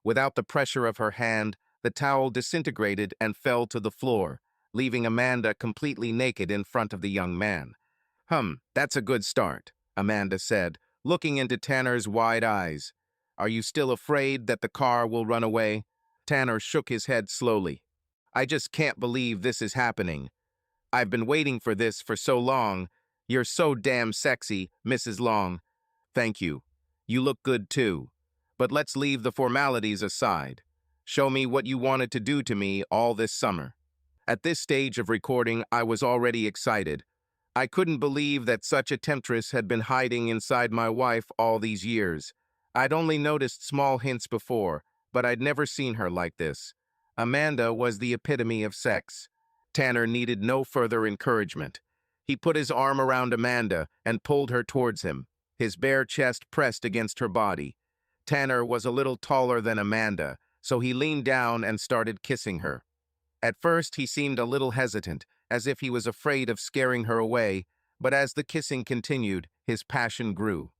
Without the pressure of her hand, the towel disintegrated and fell to the floor, leaving Amanda completely naked in front of the young man. That's a good start, Amanda said, looking into Tanner's wide eyes. Are you still afraid that the car will run away? Tanner shook his head slowly. I just can't believe this is happening. I've been waiting for this for so long. You're so damn sexy, Mrs. Long. Thank you. You look good too. But let's leave the formalities aside. Show me what you wanted to do to me all this summer. At this stage of recording, I was already excited. I couldn't believe that such a temptress had been hiding inside my wife all these years. I'd only noticed small hints before, but I'd never seen her like this. Amanda was the epitome of sex. Tanner needed no further encouragement. He put his arm around Amanda and pulled her towards him, his bare chest pressed against her body. Tanner was a little taller than Amanda, so he leaned down and started kissing her. At first, he seemed a little hesitant, as if he was afraid of scaring her away, but as the kissing continued, his passion grew.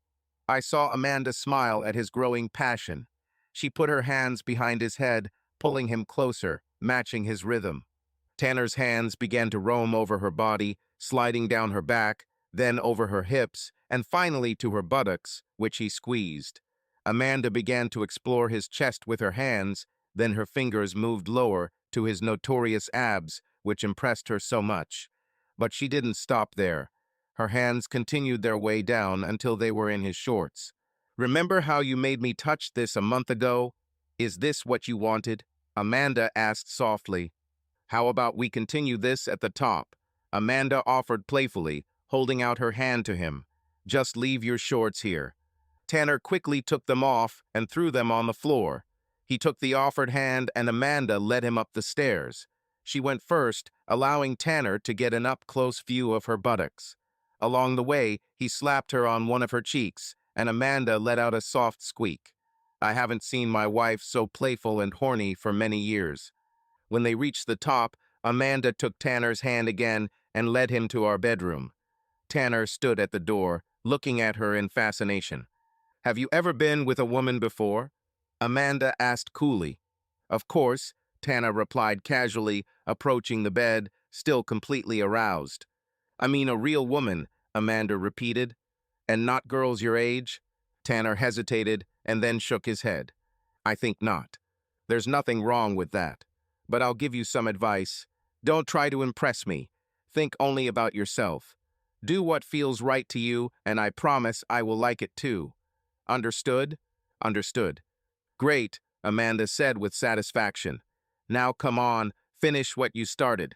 I saw Amanda smile at his growing passion. She put her hands behind his head, pulling him closer, matching his rhythm. Tanner's hands began to roam over her body, sliding down her back, then over her hips, and finally to her buttocks, which he squeezed. Amanda began to explore his chest with her hands, then her fingers moved lower to his notorious abs, which impressed her so much. But she didn't stop there. Her hands continued their way down until they were in his shorts. Remember how you made me touch this a month ago? Is this what you wanted? Amanda asked softly. How about we continue this at the top? Amanda offered playfully, holding out her hand to him. Just leave your shorts here. Tanner quickly took them off and threw them on the floor. He took the offered hand and Amanda led him up the stairs. She went first, allowing Tanner to get an up-close view of her buttocks. Along the way, he slapped her on one of her cheeks, and Amanda let out a soft squeak. I haven't seen my wife so playful and horny for many years. When they reached the top, Amanda took Tanner's hand again and led him to our bedroom. Tanner stood at the door, looking at her in fascination. Have you ever been with a woman before? Amanda asked coolly. Of course, Tanner replied casually, approaching the bed, still completely aroused. I mean a real woman, Amanda repeated. And not girls your age? Tanner hesitated and then shook his head. I think not. There's nothing wrong with that. But I'll give you some advice. Don't try to impress me. Think only about yourself. Do what feels right to you, and I promise I will like it too. Understood? Understood. Great, Amanda said with satisfaction. Now come on, finish what you started.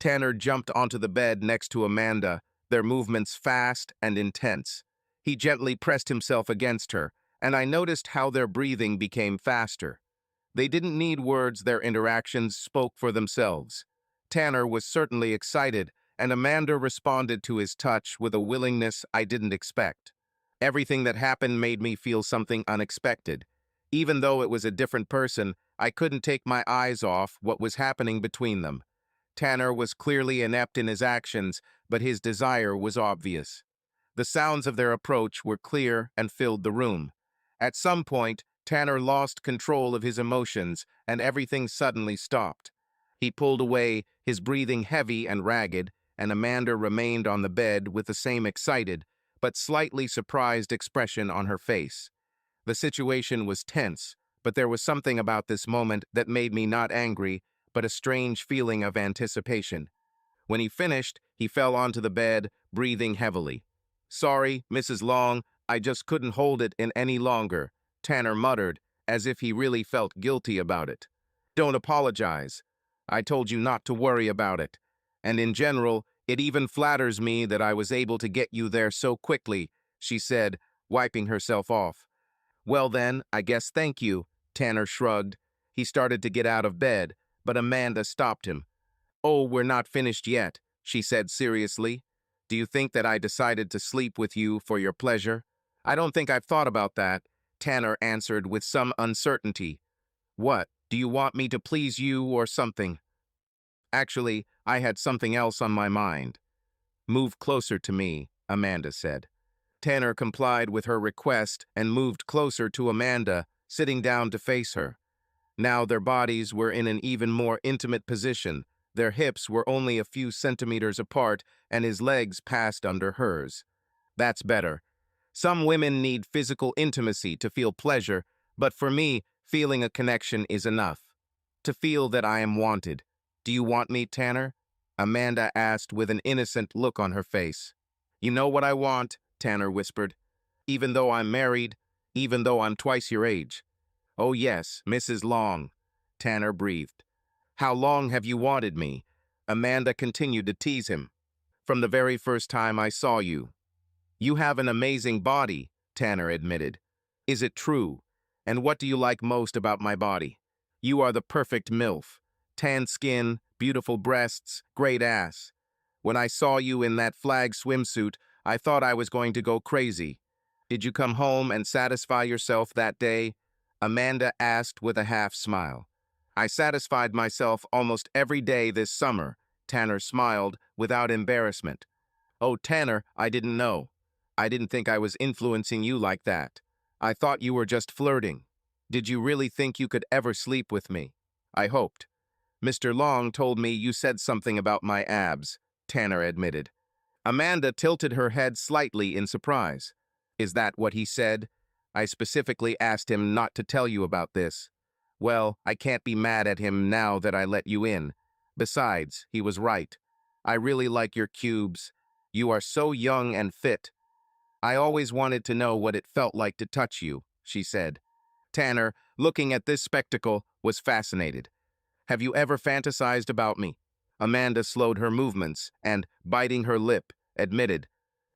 Tanner jumped onto the bed next to Amanda, their movements fast and intense. He gently pressed himself against her, and I noticed how their breathing became faster. They didn't need words, their interactions spoke for themselves. Tanner was certainly excited, and Amanda responded to his touch with a willingness I didn't expect. Everything that happened made me feel something unexpected. Even though it was a different person, I couldn't take my eyes off what was happening between them. Tanner was clearly inept in his actions, but his desire was obvious. The sounds of their approach were clear and filled the room. At some point, Tanner lost control of his emotions, and everything suddenly stopped. He pulled away, his breathing heavy and ragged, and Amanda remained on the bed with the same excited, but slightly surprised expression on her face. The situation was tense, but there was something about this moment that made me not angry, but a strange feeling of anticipation. When he finished, he fell onto the bed, breathing heavily. Sorry, Mrs. Long, I just couldn't hold it in any longer, Tanner muttered, as if he really felt guilty about it. Don't apologize. I told you not to worry about it. And in general, it even flatters me that I was able to get you there so quickly, she said, wiping herself off. Well then, I guess thank you, Tanner shrugged. He started to get out of bed, but Amanda stopped him. Oh, we're not finished yet, she said seriously. Do you think that I decided to sleep with you for your pleasure? I don't think I've thought about that, Tanner answered with some uncertainty. What? Do you want me to please you or something? Actually, I had something else on my mind. Move closer to me, Amanda said. Tanner complied with her request and moved closer to Amanda, sitting down to face her. Now their bodies were in an even more intimate position. Their hips were only a few centimeters apart, and his legs passed under hers. That's better. Some women need physical intimacy to feel pleasure, but for me, feeling a connection is enough. To feel that I am wanted. Do you want me, Tanner? Amanda asked with an innocent look on her face. You know what I want, Tanner whispered. Even though I'm married, even though I'm twice your age. Oh yes, Mrs. Long, Tanner breathed. How long have you wanted me? Amanda continued to tease him. From the very first time I saw you. You have an amazing body, Tanner admitted. Is it true? And what do you like most about my body? You are the perfect MILF. Tan skin, beautiful breasts, great ass. When I saw you in that flag swimsuit, I thought I was going to go crazy. Did you come home and satisfy yourself that day? Amanda asked with a half smile. I satisfied myself almost every day this summer, Tanner smiled without embarrassment. Oh, Tanner, I didn't know. I didn't think I was influencing you like that. I thought you were just flirting. Did you really think you could ever sleep with me? I hoped. Mr. Long told me you said something about my abs, Tanner admitted. Amanda tilted her head slightly in surprise. Is that what he said? I specifically asked him not to tell you about this. Well, I can't be mad at him now that I let you in. Besides, he was right. I really like your cubes. You are so young and fit. I always wanted to know what it felt like to touch you, she said. Tanner, looking at this spectacle, was fascinated. Have you ever fantasized about me? Amanda slowed her movements and, biting her lip, admitted.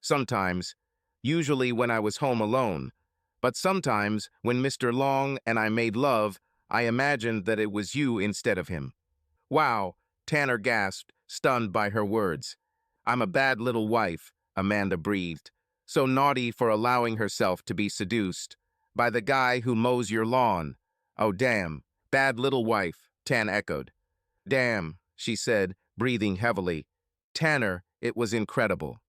Sometimes, usually when I was home alone. But sometimes, when Mr. Long and I made love, I imagined that it was you instead of him. Wow, Tanner gasped, stunned by her words. I'm a bad little wife, Amanda breathed. So naughty for allowing herself to be seduced. By the guy who mows your lawn. Oh, damn. Bad little wife, Tan echoed. Damn, she said, breathing heavily. Tanner, it was incredible.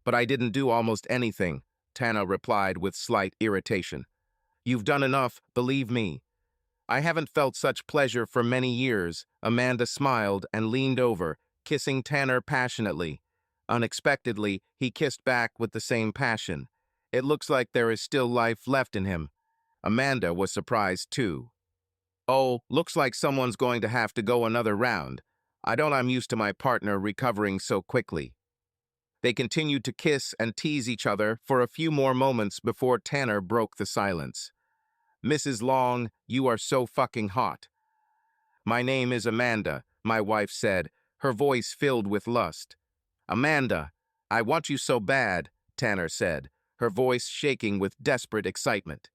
But I didn't do almost anything, Tanner replied with slight irritation. You've done enough, believe me. I haven't felt such pleasure for many years, Amanda smiled and leaned over, kissing Tanner passionately. Unexpectedly, he kissed back with the same passion. It looks like there is still life left in him. Amanda was surprised too. Oh, looks like someone's going to have to go another round. I'm used to my partner recovering so quickly. They continued to kiss and tease each other for a few more moments before Tanner broke the silence. Mrs. Long, you are so fucking hot. My name is Amanda, my wife said, her voice filled with lust. Amanda, I want you so bad, Tanner said, her voice shaking with desperate excitement.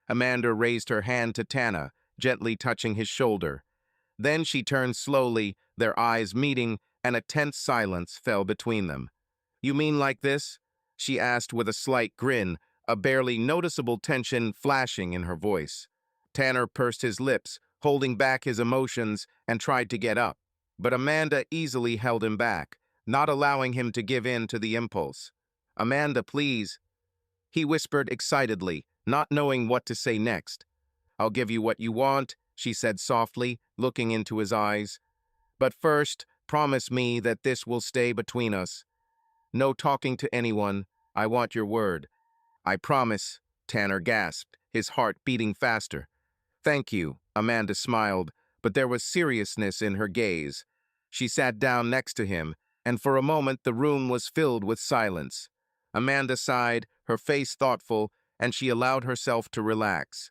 Amanda raised her hand to Tanner, gently touching his shoulder. Then she turned slowly, their eyes meeting, and a tense silence fell between them. You mean like this? She asked with a slight grin, a barely noticeable tension flashing in her voice. Tanner pursed his lips, holding back his emotions, and tried to get up. But Amanda easily held him back, not allowing him to give in to the impulse. Amanda, please, he whispered excitedly, not knowing what to say next. I'll give you what you want, she said softly, looking into his eyes. But first, promise me that this will stay between us. No talking to anyone. I want your word. I promise, Tanner gasped, his heart beating faster. Thank you, Amanda smiled, but there was seriousness in her gaze. She sat down next to him, and for a moment the room was filled with silence. Amanda sighed, her face thoughtful, and she allowed herself to relax.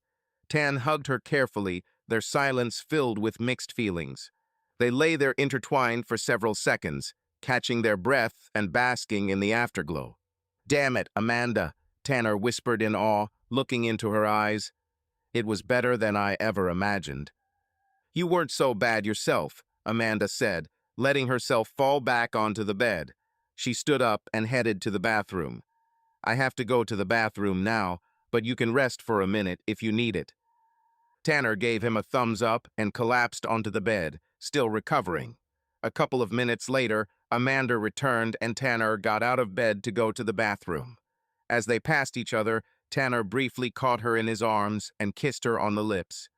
Tan hugged her carefully, their silence filled with mixed feelings. They lay there intertwined for several seconds, catching their breath and basking in the afterglow. Damn it, Amanda, Tanner whispered in awe, looking into her eyes. It was better than I ever imagined. You weren't so bad yourself, Amanda said, letting herself fall back onto the bed. She stood up and headed to the bathroom. I have to go to the bathroom now, but you can rest for a minute if you need it. Tanner gave him a thumbs up and collapsed onto the bed, still recovering. A couple of minutes later, Amanda returned and Tanner got out of bed to go to the bathroom. As they passed each other, Tanner briefly caught her in his arms and kissed her on the lips.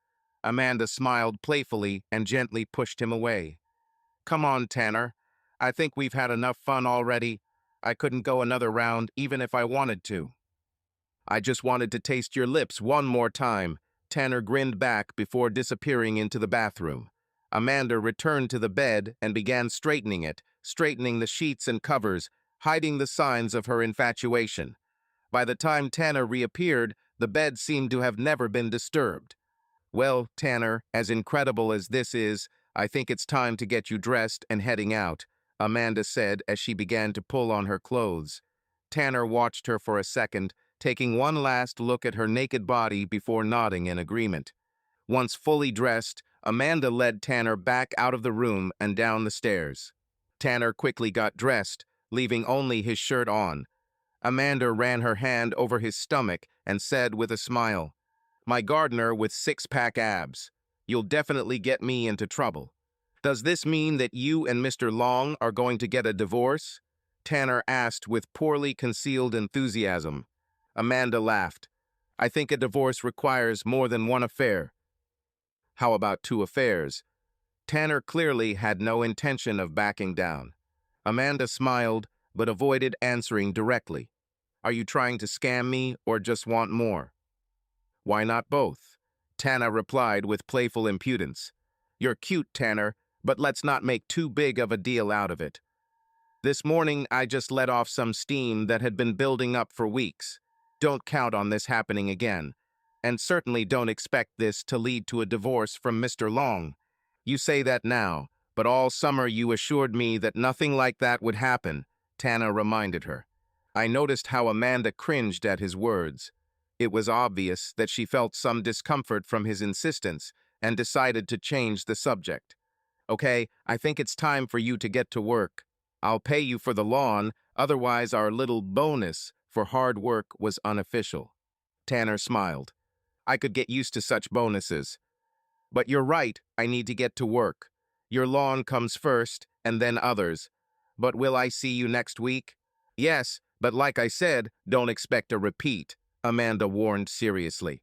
Amanda smiled playfully and gently pushed him away. "Come on, Tanner. I think we've had enough fun already. I couldn't go another round even if I wanted to." "I just wanted to taste your lips one more time." Tanner grinned back before disappearing into the bathroom. Amanda returned to the bed and began straightening it, straightening the sheets and covers, hiding the signs of her infatuation. By the time Tanner reappeared, the bed seemed to have never been disturbed. "Well, Tanner, as incredible as this is, I think it's time to get you dressed and heading out," Amanda said as she began to pull on her clothes. Tanner watched her for a second, taking one last look at her naked body before nodding in agreement. Once fully dressed, Amanda led Tanner back out of the room and down the stairs. Tanner quickly got dressed, leaving only his shirt on. Amanda ran her hand over his stomach and said with a smile, "My gardener with six-pack abs. You'll definitely get me into trouble." "Does this mean that you and Mr. Long are going to get a divorce?" Tanner asked with poorly concealed enthusiasm. Amanda laughed. "I think a divorce requires more than one affair." "How about two affairs?" Tanner clearly had no intention of backing down. Amanda smiled, but avoided answering directly. "Are you trying to scam me or just want more?" "Why not both?" Tanner replied with playful impudence. "You're cute, Tanner, but let's not make too big of a deal out of it. This morning, I just let off some steam that had been building up for weeks. Don't count on this happening again. And certainly don't expect this to lead to a divorce from Mr. Long. You say that now, but all summer you assured me that nothing like that would happen," Tanner reminded her. I noticed how Amanda cringed at his words. It was obvious that she felt some discomfort from his insistence and decided to change the subject. "Okay, I think it's time for you to get to work. I'll pay you for the lawn, otherwise our little bonus for hard work was unofficial." Tanner smiled. "I could get used to such bonuses. But you're right, I need to get to work. Your lawn comes first, and then others. But will I see you next week?" "Yes, but like I said, don't expect a repeat," Amanda warned seriously.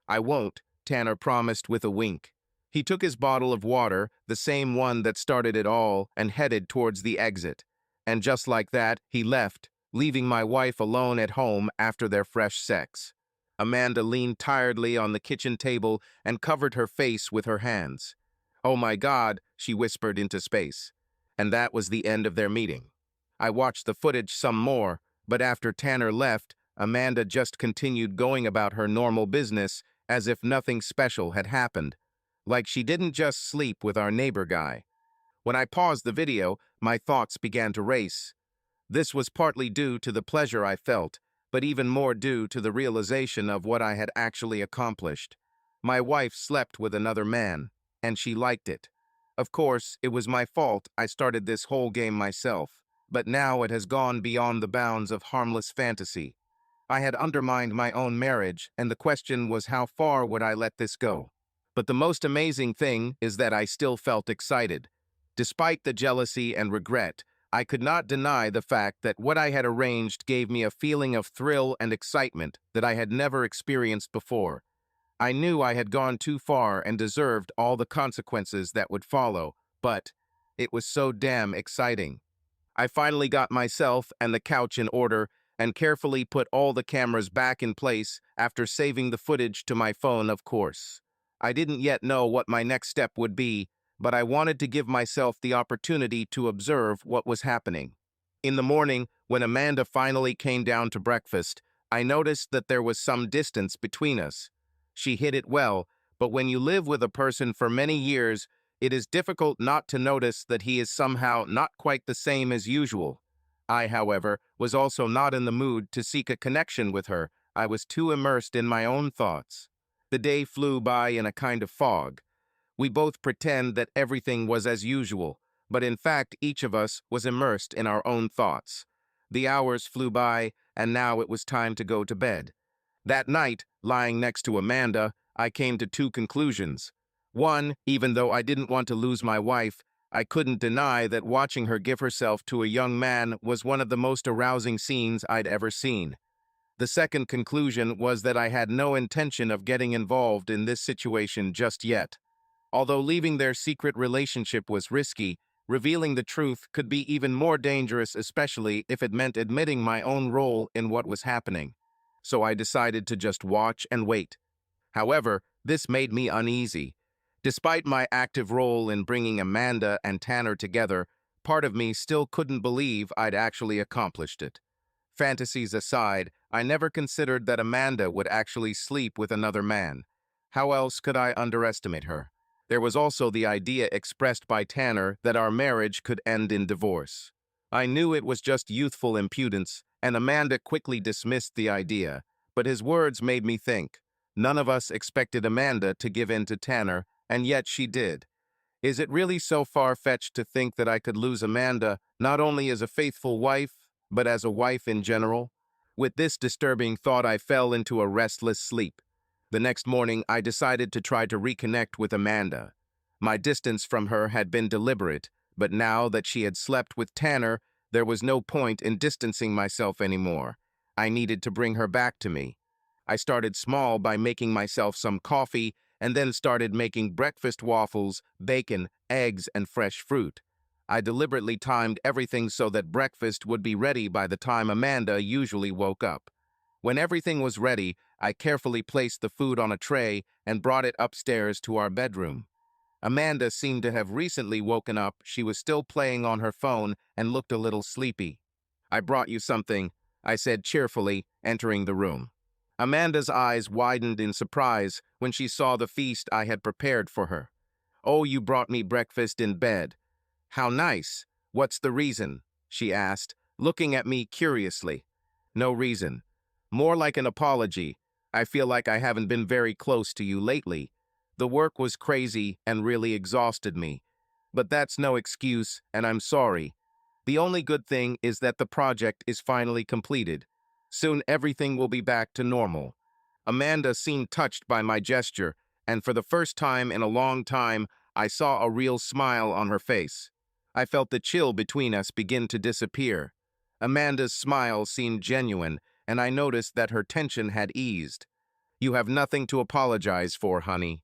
"I won't," Tanner promised with a wink. He took his bottle of water, the same one that started it all, and headed towards the exit. And just like that, he left, leaving my wife alone at home after their fresh sex. Amanda leaned tiredly on the kitchen table and covered her face with her hands. "Oh my God," she whispered into space. And that was the end of their meeting. I watched the footage some more, but after Tanner left, Amanda just continued going about her normal business as if nothing special had happened. Like she didn't just sleep with our neighbor guy. When I paused the video, my thoughts began to race. This was partly due to the pleasure I felt, but even more due to the realization of what I had actually accomplished. My wife slept with another man, and she liked it. Of course, it was my fault I started this whole game myself, but now it has gone beyond the bounds of harmless fantasy. I had undermined my own marriage, and the question was how far would I let this go? But the most amazing thing is that I still felt excited. Despite the jealousy and regret, I could not deny the fact that what I had arranged gave me a feeling of thrill and excitement that I had never experienced before. I knew I had gone too far and deserved all the consequences that would follow, but it was so damn exciting. I finally got myself and the couch in order and carefully put all the cameras back in place after saving the footage to my phone, of course. I didn't yet know what my next step would be, but I wanted to give myself the opportunity to observe what was happening. In the morning, when Amanda finally came down to breakfast, I noticed that there was some distance between us. She hid it well, but when you live with a person for many years, it is difficult not to notice that he is somehow not quite the same as usual. I, however, was also not in the mood to seek a connection with her. I was too immersed in my own thoughts. The day flew by in a kind of fog. We both pretend that everything was as usual, but in fact each of us was immersed in our own thoughts. The hours flew by, and now it was time to go to bed. That night, lying next to Amanda, I came to two conclusions. One, even though I didn't want to lose my wife, I couldn't deny that watching her give herself to a young man was one of the most arousing scenes I'd ever seen. The second conclusion was that I had no intention of getting involved in this situation just yet. Although leaving their secret relationship was risky, revealing the truth could be even more dangerous, especially if it meant admitting my own role in what was happening. So I decided to just watch and wait. However, this made me uneasy. Despite my active role in bringing Amanda and Tanner together, part of me still couldn't believe I'd actually accomplished it. Fantasies aside, I never considered that Amanda would actually sleep with another man. How else could I underestimate her? There was also the idea expressed by Tanner that our marriage could end in divorce. I knew it was just youthful impudence, and Amanda quickly dismissed the idea, but his words made me think. None of us expected Amanda to give in to Tanner, and yet she did. Is it really so far-fetched to think that I could lose Amanda not only as a faithful wife, but as a wife in general? With this disturbing thought, I fell into a restless sleep. The next morning, I decided to try to reconnect with Amanda. My distance from her had been deliberate, but now that she had slept with Tanner, there was no point in distancing myself anymore. I needed to bring her back to me. I started small by making myself some coffee and then started making breakfast waffles, bacon, eggs, and fresh fruit. I deliberately timed everything so that breakfast would be ready by the time Amanda usually woke up. When everything was ready, I carefully placed the food on a tray and brought it upstairs to our bedroom. Amanda seemed to have recently woken up. She was still playing on her phone and looked a little sleepy. "I brought you something," I said cheerfully, entering the room. Amanda's eyes widened in surprise when she saw the feast I had prepared for her. "Oh, you brought me breakfast in bed. How nice. What's the reason?" she asked, looking at me curiously. "No reason. More like an apology. I feel like I haven't been very close to you lately. The work was crazy and really exhausted me. But that's no excuse, and I'm sorry. The only good thing is that the project is finally completed. Soon everything will be back to normal." Amanda seemed touched by my gesture, and for the first time in a long time, I saw a real smile on her face. I felt the chill between us begin to disappear. Amanda's smile seemed genuine, and I noticed that her tension had eased. "You have nothing to apologize for, honey.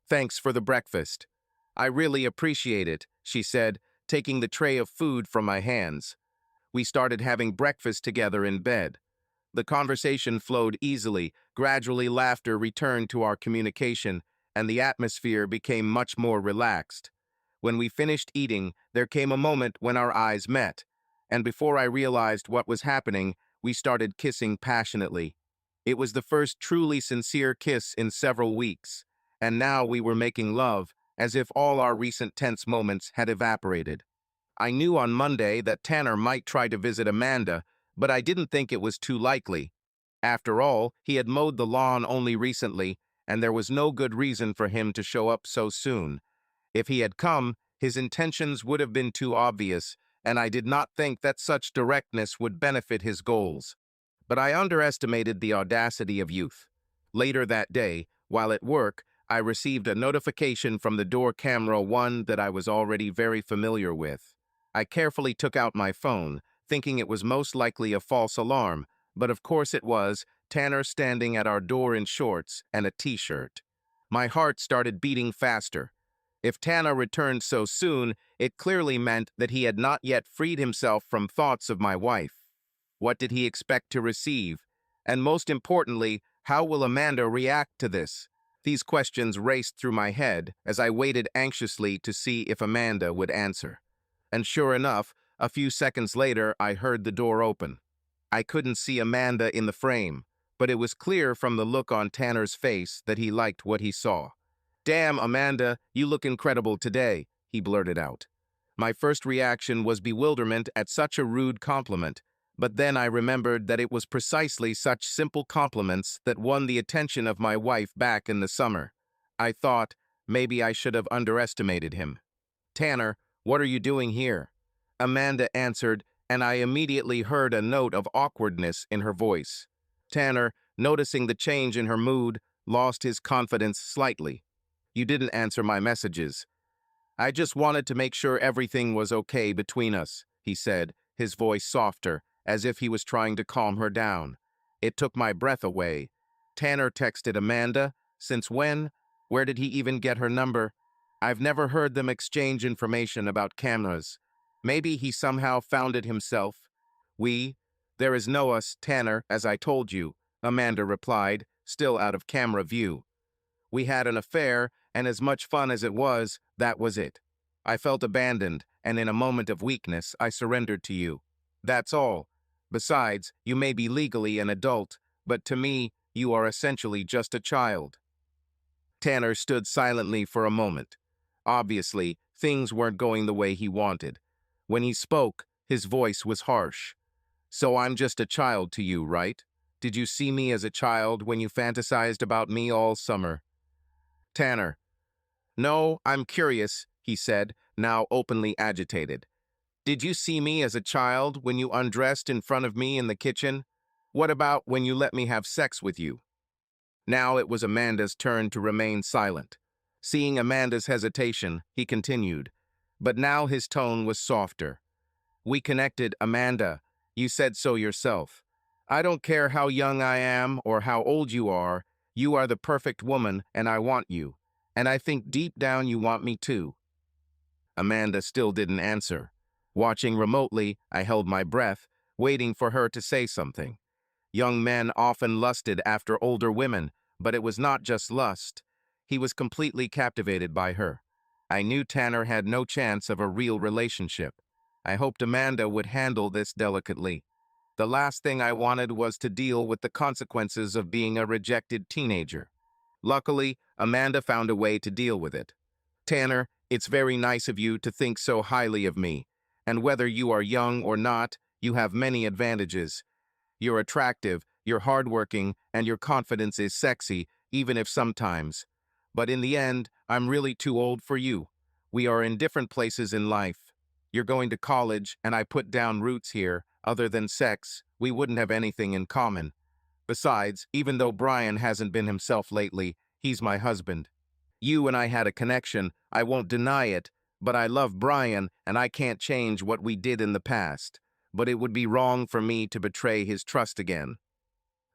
Thanks for the breakfast. I really appreciate it," she said, taking the tray of food from my hands. We started having breakfast together in bed. The conversation flowed easily. Gradually, laughter returned to our communication, and the atmosphere became much more relaxed. When we finished eating, there came a moment when our eyes met, and before I realized what was happening, we started kissing passionately. It was the first truly sincere kiss in several weeks, and now we were making love, as if all our recent tense moments had evaporated. I knew on Monday that Tanner might try to visit Amanda, but I didn't think it was too likely. After all, he had mowed the lawn only recently, and there was no good reason for him to show up so soon. If he had come, his intentions would have been too obvious, and I did not think that such directness would benefit his goals. But I underestimated the audacity of youth. Later that day, while at work, I received a notification from the door camera, one that I was already very familiar with. I carefully took out my phone, thinking it was most likely a false alarm, but of course it was, Tanner standing at our door in shorts and a t-shirt. My heart started beating faster. If Tanner returned so soon, it clearly meant that he had not yet freed himself from thoughts of my wife. What did he expect to receive? And most importantly, how will Amanda react to this? These questions raced through my head as I waited anxiously to see if Amanda would answer. And sure enough, a few seconds later, I heard the door open. I couldn't see Amanda in the frame, but it was clear from the look on Tanner's face that he liked what he saw. "Damn, Amanda, you look incredible today," he blurted out. My first reaction was bewilderment at such a rude compliment, but then I remembered that it was precisely such simple compliments that won the attention of my wife back in the summer. I thought, maybe I should have underestimated him. "Tanner, what are you doing here?" Amanda answered, and I immediately heard a note of awkwardness in her voice. Tanner, noticing the change in her mood, lost his confidence slightly. "You didn't answer my messages." "I just wanted to make sure everything was okay between us," he said, his voice softer, as if he was trying to calm her down. It took my breath away. Tanner texted Amanda. Since when? Where did he even get her number? I've never heard them exchange information about cameras. Maybe he somehow found it himself. There is no us, Tanner, as I told you, Amanda replied, still out of camera view. We had an affair, and as much fun as it was, that was it. I felt abandoned, and in a moment of weakness, I surrendered to you. That's all. Besides, you may be legally an adult, but to me, you are essentially just a child. Tanner stood silently for a moment. Obviously, things weren't going the way he wanted. When he spoke, his voice was harsh. "So I'm just a child to you, right? Did you see me as a child when you fantasized about me all summer?" Tanner. "No, I'm curious," he said, now openly agitated. "Did you see me as a child when you undressed in front of me in the kitchen? What about when you let me have sex with you?" Now it was Amanda's turn to remain silent. Seeing Amanda's hesitation, he continued. But now his tone was softer. "We connected, Amanda. You said so yourself. I don't care how young I am or how old you are. You are the perfect woman, and I want you. And I think deep down you want me too." Amanda still didn't answer. Watching remotely, I held my breath, waiting for her to say something. Young men often lusted after older women, but it was not just lust. He was completely captivated by her. I knew Tanner had no chance of a real relationship. I hoped Amanda would handle this delicately. The last thing I wanted was to deal with the consequences of being a rejected teenager. Luckily, Amanda found a way to deal with it. "Tanner, it's very nice of you to think so highly of me. And whether you are young or not, you have many advantages. You're attractive, you're hardworking, and your confidence is sexy, even if sometimes. But in the end, I'm really too old for you. We are in different places in life. You're going to college, and I put down roots here. Other than sex, we wouldn't have anything in common. Besides, even though Brian hasn't been himself lately, he's my husband. You and I had a connection, I won't deny it, but I love Brian, and I can't change what we did in the past. But it would be wrong for me to betray his trust again."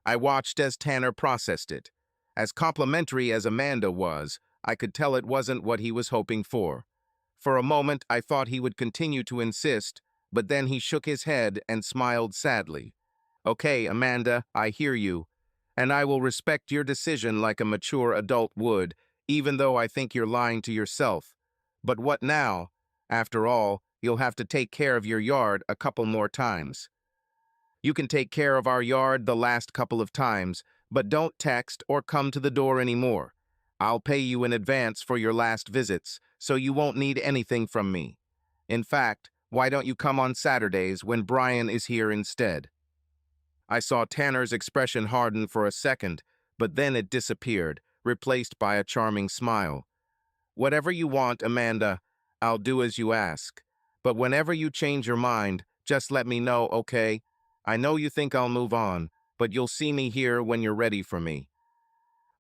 I watched as Tanner processed it. As complimentary as Amanda was, I could tell it wasn't what he was hoping for. For a moment, I thought he would continue to insist, but then he shook his head and smiled sadly. "Okay, Amanda, I hear you. And I will respect your decision like a mature adult would, even though I think you're lying to yourself. But what now? After all, you'll have to take care of your yard a couple more times." "You can take care of our yard the last couple of times, but don't text or come to the door anymore. I'll pay you in advance for your last visits, so you won't need anything from me. In fact, why don't you come on Saturdays when Brian is here instead?" I saw Tanner's expression harden for a second, but then it disappeared, replaced by a charming smile. "Whatever you want, Amanda, I'll do as you ask. But whenever you change your mind, just let me know, okay? I know you think I'll move on, but you'll see me here when you're ready for me."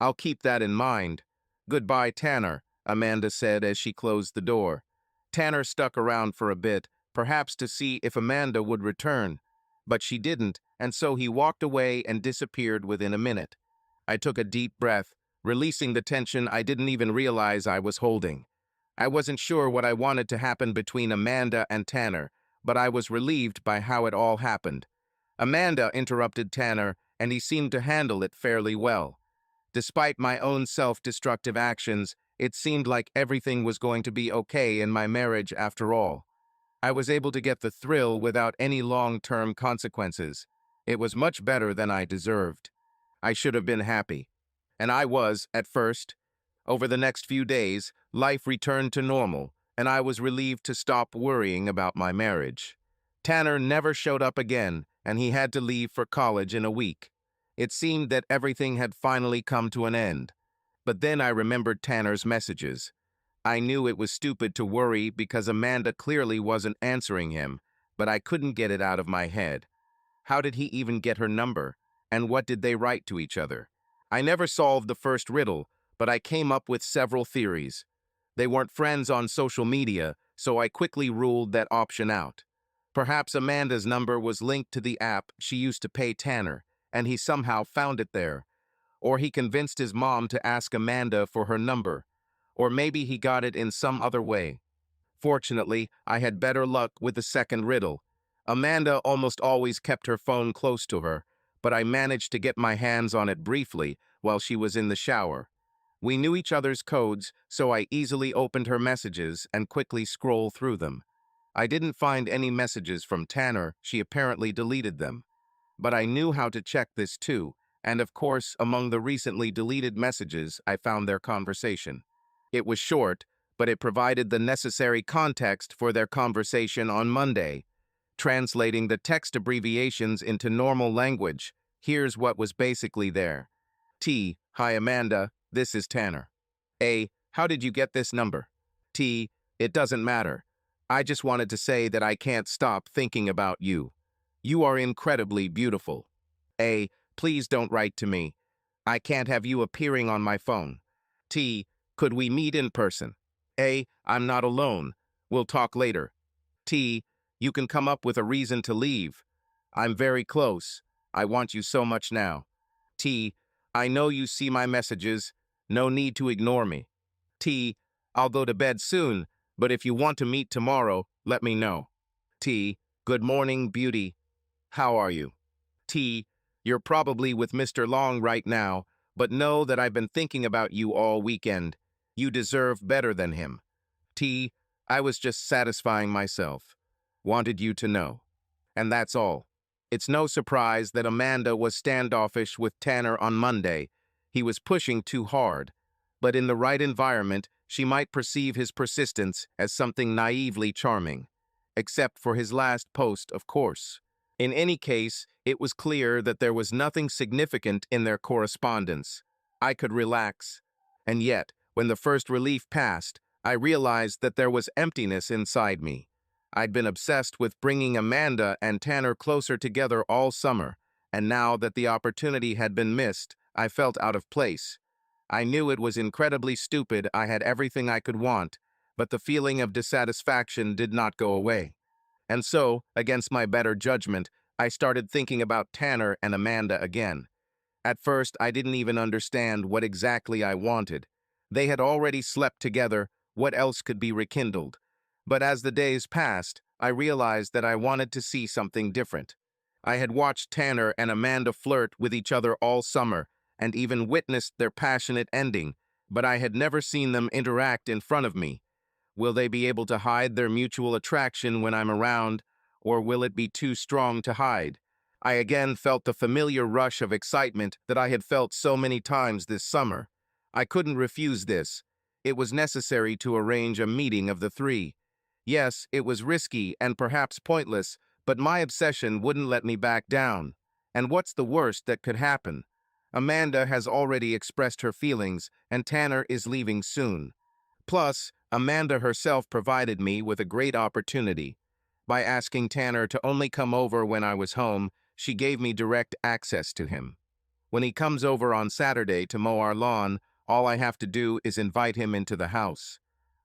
"I'll keep that in mind. Goodbye, Tanner," Amanda said as she closed the door. Tanner stuck around for a bit, perhaps to see if Amanda would return. But she didn't, and so he walked away and disappeared within a minute. I took a deep breath, releasing the tension I didn't even realize I was holding. I wasn't sure what I wanted to happen between Amanda and Tanner, but I was relieved by how it all happened. Amanda interrupted Tanner, and he seemed to handle it fairly well. Despite my own self-destructive actions, it seemed like everything was going to be okay in my marriage after all. I was able to get the thrill without any long-term consequences. It was much better than I deserved. I should have been happy. And I was, at first. Over the next few days, life returned to normal, and I was relieved to stop worrying about my marriage. Tanner never showed up again, and he had to leave for college in a week. It seemed that everything had finally come to an end. But then I remembered Tanner's messages. I knew it was stupid to worry because Amanda clearly wasn't answering him, but I couldn't get it out of my head. How did he even get her number? And what did they write to each other? I never solved the first riddle, but I came up with several theories. They weren't friends on social media, so I quickly ruled that option out. Perhaps Amanda's number was linked to the app she used to pay Tanner, and he somehow found it there. Or he convinced his mom to ask Amanda for her number. Or maybe he got it in some other way. Fortunately, I had better luck with the second riddle. Amanda almost always kept her phone close to her, but I managed to get my hands on it briefly while she was in the shower. We knew each other's codes, so I easily opened her messages and quickly scrolled through them. I didn't find any messages from Tanner, she apparently deleted them. But I knew how to check this too, and of course, among the recently deleted messages, I found their conversation. It was short, but it provided the necessary context for their conversation on Monday. Translating the text abbreviations into normal language, here's what was basically there. T. Hi Amanda, this is Tanner. A. How did you get this number? T. It doesn't matter. I just wanted to say that I can't stop thinking about you. You are incredibly beautiful. A. Please don't write to me. I can't have you appearing on my phone. T. Could we meet in person? A. I'm not alone. We'll talk later. T. You can come up with a reason to leave. I'm very close. I want you so much now. T. I know you see my messages. No need to ignore me. T. I'll go to bed soon, but if you want to meet tomorrow, let me know. T. Good morning, beauty. How are you? T. You're probably with Mr. Long right now, but know that I've been thinking about you all weekend. You deserve better than him. T. I was just satisfying myself. Wanted you to know. And that's all. It's no surprise that Amanda was standoffish with Tanner on Monday. He was pushing too hard. But in the right environment, she might perceive his persistence as something naively charming. Except for his last post, of course. In any case, it was clear that there was nothing significant in their correspondence. I could relax. And yet, when the first relief passed, I realized that there was emptiness inside me. I'd been obsessed with bringing Amanda and Tanner closer together all summer, and now that the opportunity had been missed, I felt out of place. I knew it was incredibly stupid. I had everything I could want, but the feeling of dissatisfaction did not go away. And so, against my better judgment, I started thinking about Tanner and Amanda again. At first, I didn't even understand what exactly I wanted. They had already slept together. What else could be rekindled? But as the days passed, I realized that I wanted to see something different. I had watched Tanner and Amanda flirt with each other all summer, and even witnessed their passionate ending, but I had never seen them interact in front of me. Will they be able to hide their mutual attraction when I'm around, or will it be too strong to hide? I again felt the familiar rush of excitement that I had felt so many times this summer. I couldn't refuse this. It was necessary to arrange a meeting of the three. Yes, it was risky and perhaps pointless, but my obsession wouldn't let me back down. And what's the worst that could happen? Amanda has already expressed her feelings, and Tanner is leaving soon. Plus, Amanda herself provided me with a great opportunity. By asking Tanner to only come over when I was home, she gave me direct access to him. When he comes over on Saturday to mow our lawn, all I have to do is invite him into the house,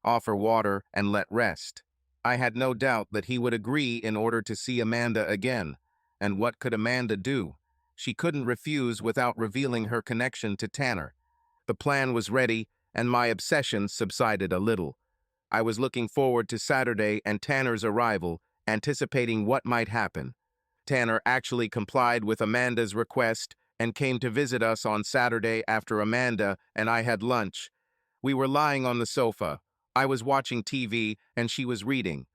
offer water, and let rest. I had no doubt that he would agree in order to see Amanda again. And what could Amanda do? She couldn't refuse without revealing her connection to Tanner. The plan was ready, and my obsession subsided a little. I was looking forward to Saturday and Tanner's arrival, anticipating what might happen. Tanner actually complied with Amanda's request and came to visit us on Saturday after Amanda and I had lunch. We were lying on the sofa. I was watching TV and she was reading.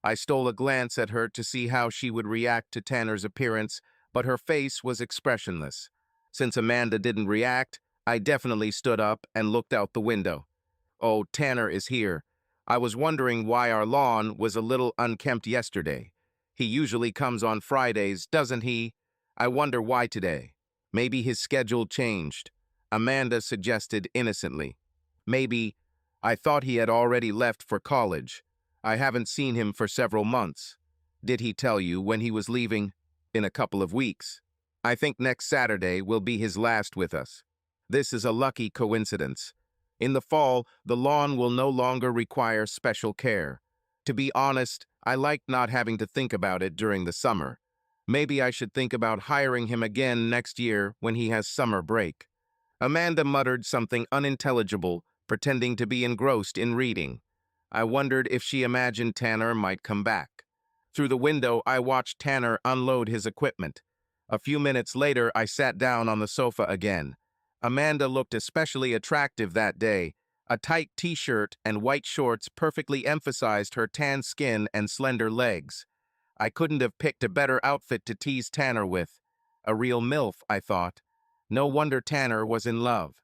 I stole a glance at her to see how she would react to Tanner's appearance, but her face was expressionless. Since Amanda didn't react, I definitely stood up and looked out the window. Oh, Tanner is here. I was wondering why our lawn was a little unkempt yesterday. He usually comes on Fridays, doesn't he? I wonder why today. Maybe his schedule changed. Amanda suggested innocently. Maybe. I thought he had already left for college. I haven't seen him for several months. Did he tell you when he was leaving? In a couple of weeks. I think next Saturday will be his last with us. This is a lucky coincidence. In the fall, the lawn will no longer require special care. To be honest, I like not having to think about it during the summer. Maybe I should think about hiring him again next year when he has summer break. Amanda muttered something unintelligible, pretending to be engrossed in reading. I wondered if she imagined Tanner might come back. Through the window, I watched Tanner unload his equipment. A few minutes later, I sat down on the sofa again. Amanda looked especially attractive that day. A tight t-shirt and white shorts perfectly emphasized her tan skin and slender legs. I couldn't have picked a better outfit to tease Tanner with. A real MILF, I thought. No wonder Tanner was in love.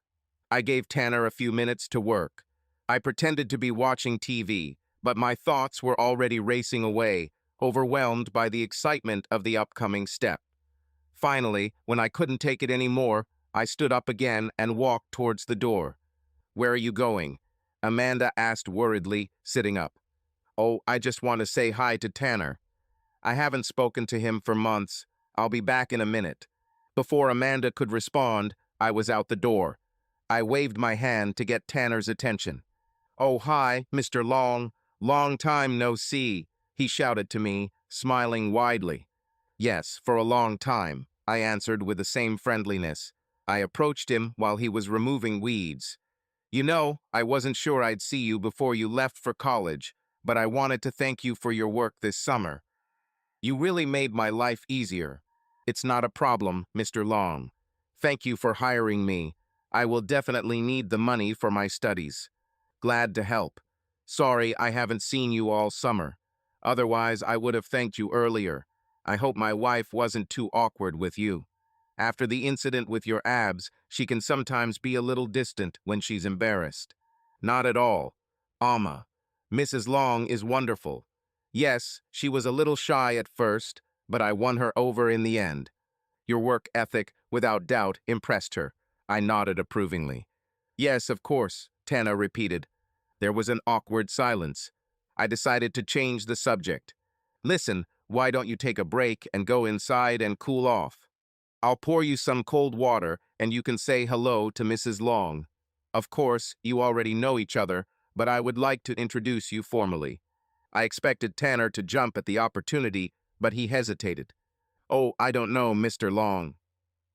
I gave Tanner a few minutes to work. I pretended to be watching TV, but my thoughts were already racing away, overwhelmed by the excitement of the upcoming step. Finally, when I couldn't take it anymore, I stood up again and walked towards the door. "Where are you going?" Amanda asked worriedly, sitting up. "Oh, I just want to say hi to Tanner. I haven't spoken to him for months. I'll be back in a minute." Before Amanda could respond, I was out the door. I waved my hand to get Tanner's attention. "Oh, hi, Mr. Long. Long time no see," he shouted to me, smiling widely. "Yes, for a long time," I answered with the same friendliness. I approached him while he was removing weeds. "You know, I wasn't sure I'd see you before you left for college, but I wanted to thank you for your work this summer. You really made my life easier." "It's not a problem, Mr. Long. Thank you for hiring me. I will definitely need the money for my studies." "Glad to help. Sorry I haven't seen you all summer. Otherwise, I would have thanked you earlier. I hope my wife wasn't too awkward with you. After the incident with your abs, she can sometimes be a little distant when she's embarrassed." "Not at all. Alma. Mrs. Long is wonderful. Yes, she was a little shy at first, but I won her over in the end. Your work ethic, without doubt, impressed her." I nodded approvingly. "Yes, of course," Tana repeated. There was an awkward silence. I decided to change the subject. "Listen, why don't you take a break and go inside and cool off? I'll pour you some cold water and you can say hello to Mrs. Long. Of course, you already know each other, but I would like to introduce you formally." I expected Tanner to jump at the opportunity, but he hesitated. "Oh, I don't know, Mr. Long.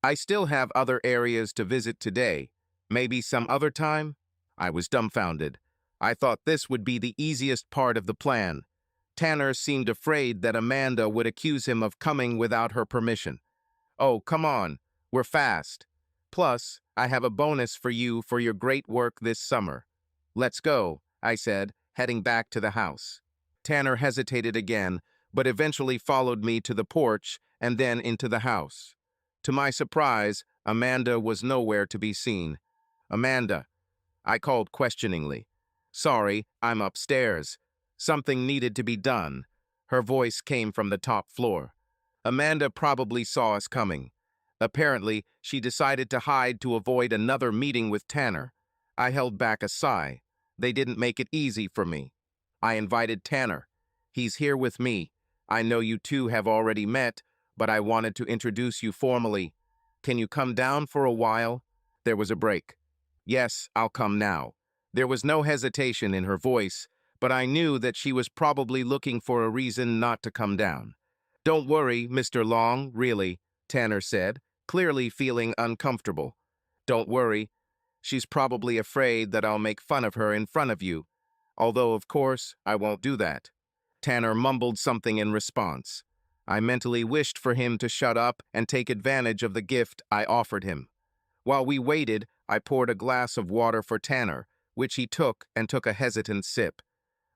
I still have other areas to visit today. Maybe some other time?" I was dumbfounded. I thought this would be the easiest part of the plan. Tanner seemed afraid that Amanda would accuse him of coming without her permission. "Oh, come on. We're fast. Plus, I have a bonus for you for your great work this summer." "Let's go," I said, heading back to the house. Tanner hesitated again, but eventually followed me to the porch and then into the house. To my surprise, Amanda was nowhere to be seen. "Amanda," I called questioningly. "Sorry, I'm upstairs. Something needed to be done." Her voice came from the top floor. Amanda probably saw us coming. Apparently, she decided to hide to avoid another meeting with Tanner. I held back a sigh. They didn't make it easy for me. I invited Tanner. "He's here with me. I know you two have already met, but I wanted to introduce you formally. Can you come down for a while?" There was a break. "Yes, I'll come now." There was no hesitation in her voice, but I knew that she was probably looking for a reason not to come down. "Don't worry, Mr. Long, really," Tanner said, clearly feeling uncomfortable. "Don't worry. She's probably afraid that I'll make fun of her in front of you. Although, of course, I won't do that." Tanner mumbled something in response. I mentally wished for him to shut up and take advantage of the gift I offered him. While we waited, I poured a glass of water for Tanner, which he took and took a hesitant sip.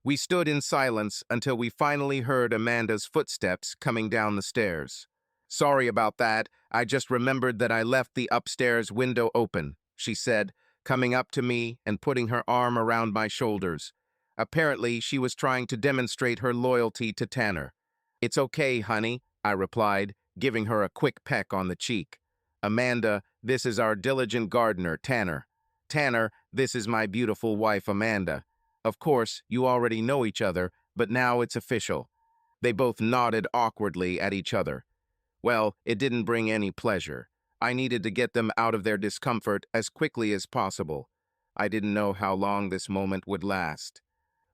We stood in silence until we finally heard Amanda's footsteps coming down the stairs. "Sorry about that. I just remembered that I left the upstairs window open," she said, coming up to me and putting her arm around my shoulders. Apparently, she was trying to demonstrate her loyalty to Tanner. "It's okay, honey," I replied, giving her a quick peck on the cheek. "Amanda, this is our diligent gardener, Tanner. Tanner, this is my beautiful wife, Amanda. Of course, you already know each other, but now it's official." They both nodded awkwardly at each other. Well, it didn't bring any pleasure. I needed to get them out of their discomfort as quickly as possible. I didn't know how long this moment would last.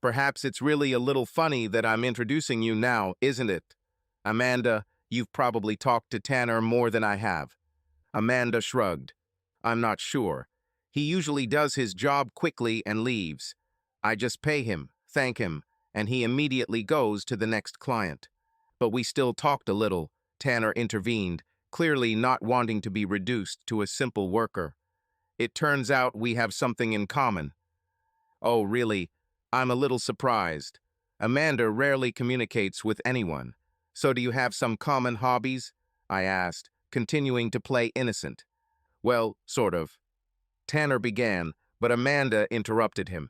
Perhaps it's really a little funny that I'm introducing you now, isn't it? Amanda, you've probably talked to Tanner more than I have. Amanda shrugged. I'm not sure. He usually does his job quickly and leaves. I just pay him, thank him, and he immediately goes to the next client. But we still talked a little. Tanner intervened, clearly not wanting to be reduced to a simple worker. It turns out we have something in common. Oh, really? I'm a little surprised. Amanda rarely communicates with anyone. So do you have some common hobbies? I asked, continuing to play innocent. Well, sort of. Tanner began, but Amanda interrupted him.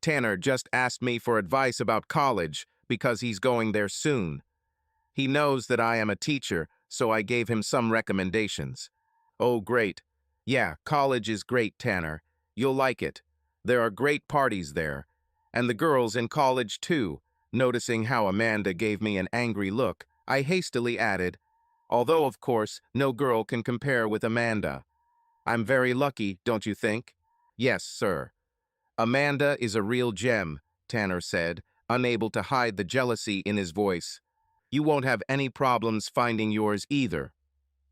Tanner just asked me for advice about college because he's going there soon. He knows that I am a teacher, so I gave him some recommendations. Oh, great. Yeah, college is great, Tanner. You'll like it. There are great parties there. And the girls in college, too. Noticing how Amanda gave me an angry look, I hastily added, although, of course, no girl can compare with Amanda. I'm very lucky, don't you think? Yes, sir. Amanda is a real gem, Tanner said, unable to hide the jealousy in his voice. You won't have any problems finding yours either.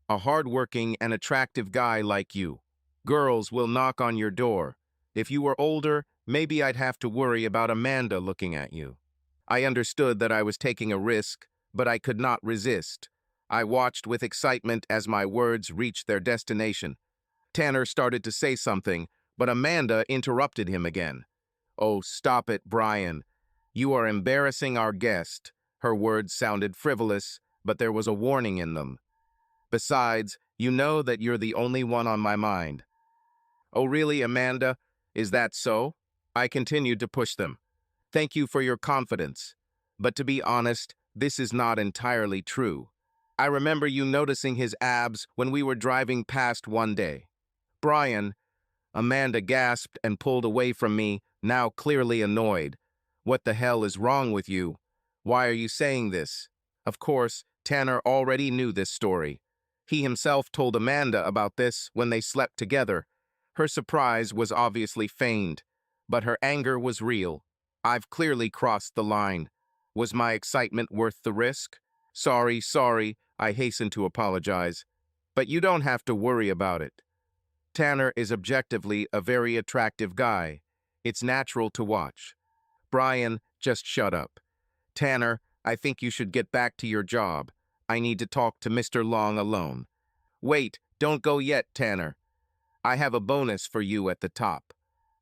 A hard-working and attractive guy like you. Girls will knock on your door. If you were older, maybe I'd have to worry about Amanda looking at you. I understood that I was taking a risk, but I could not resist. I watched with excitement as my words reached their destination. Tanner started to say something, but Amanda interrupted him again. Oh, stop it, Brian. You are embarrassing our guest. Her words sounded frivolous, but there was a warning in them. Besides, you know that you're the only one on my mind. Oh, really, Amanda? Is that so? I continued to push them. Thank you for your confidence. But to be honest, this is not entirely true. I remember you noticing his abs when we were driving past one day. Brian, Amanda gasped and pulled away from me, now clearly annoyed. What the hell is wrong with you? Why are you saying this? Of course, Tanner already knew this story. He himself told Amanda about this when they slept together. Her surprise was obviously feigned, but her anger was real. I've clearly crossed the line. Was my excitement worth the risk? Sorry, I hastened to apologize. But you don't have to worry about it. Tanner is objectively a very attractive guy. It's natural to watch. Brian, just shut up. Tanner, I think you should get back to your job. I need to talk to Mr. Long alone. Wait, don't go yet, Tanner. I have a bonus for you at the top.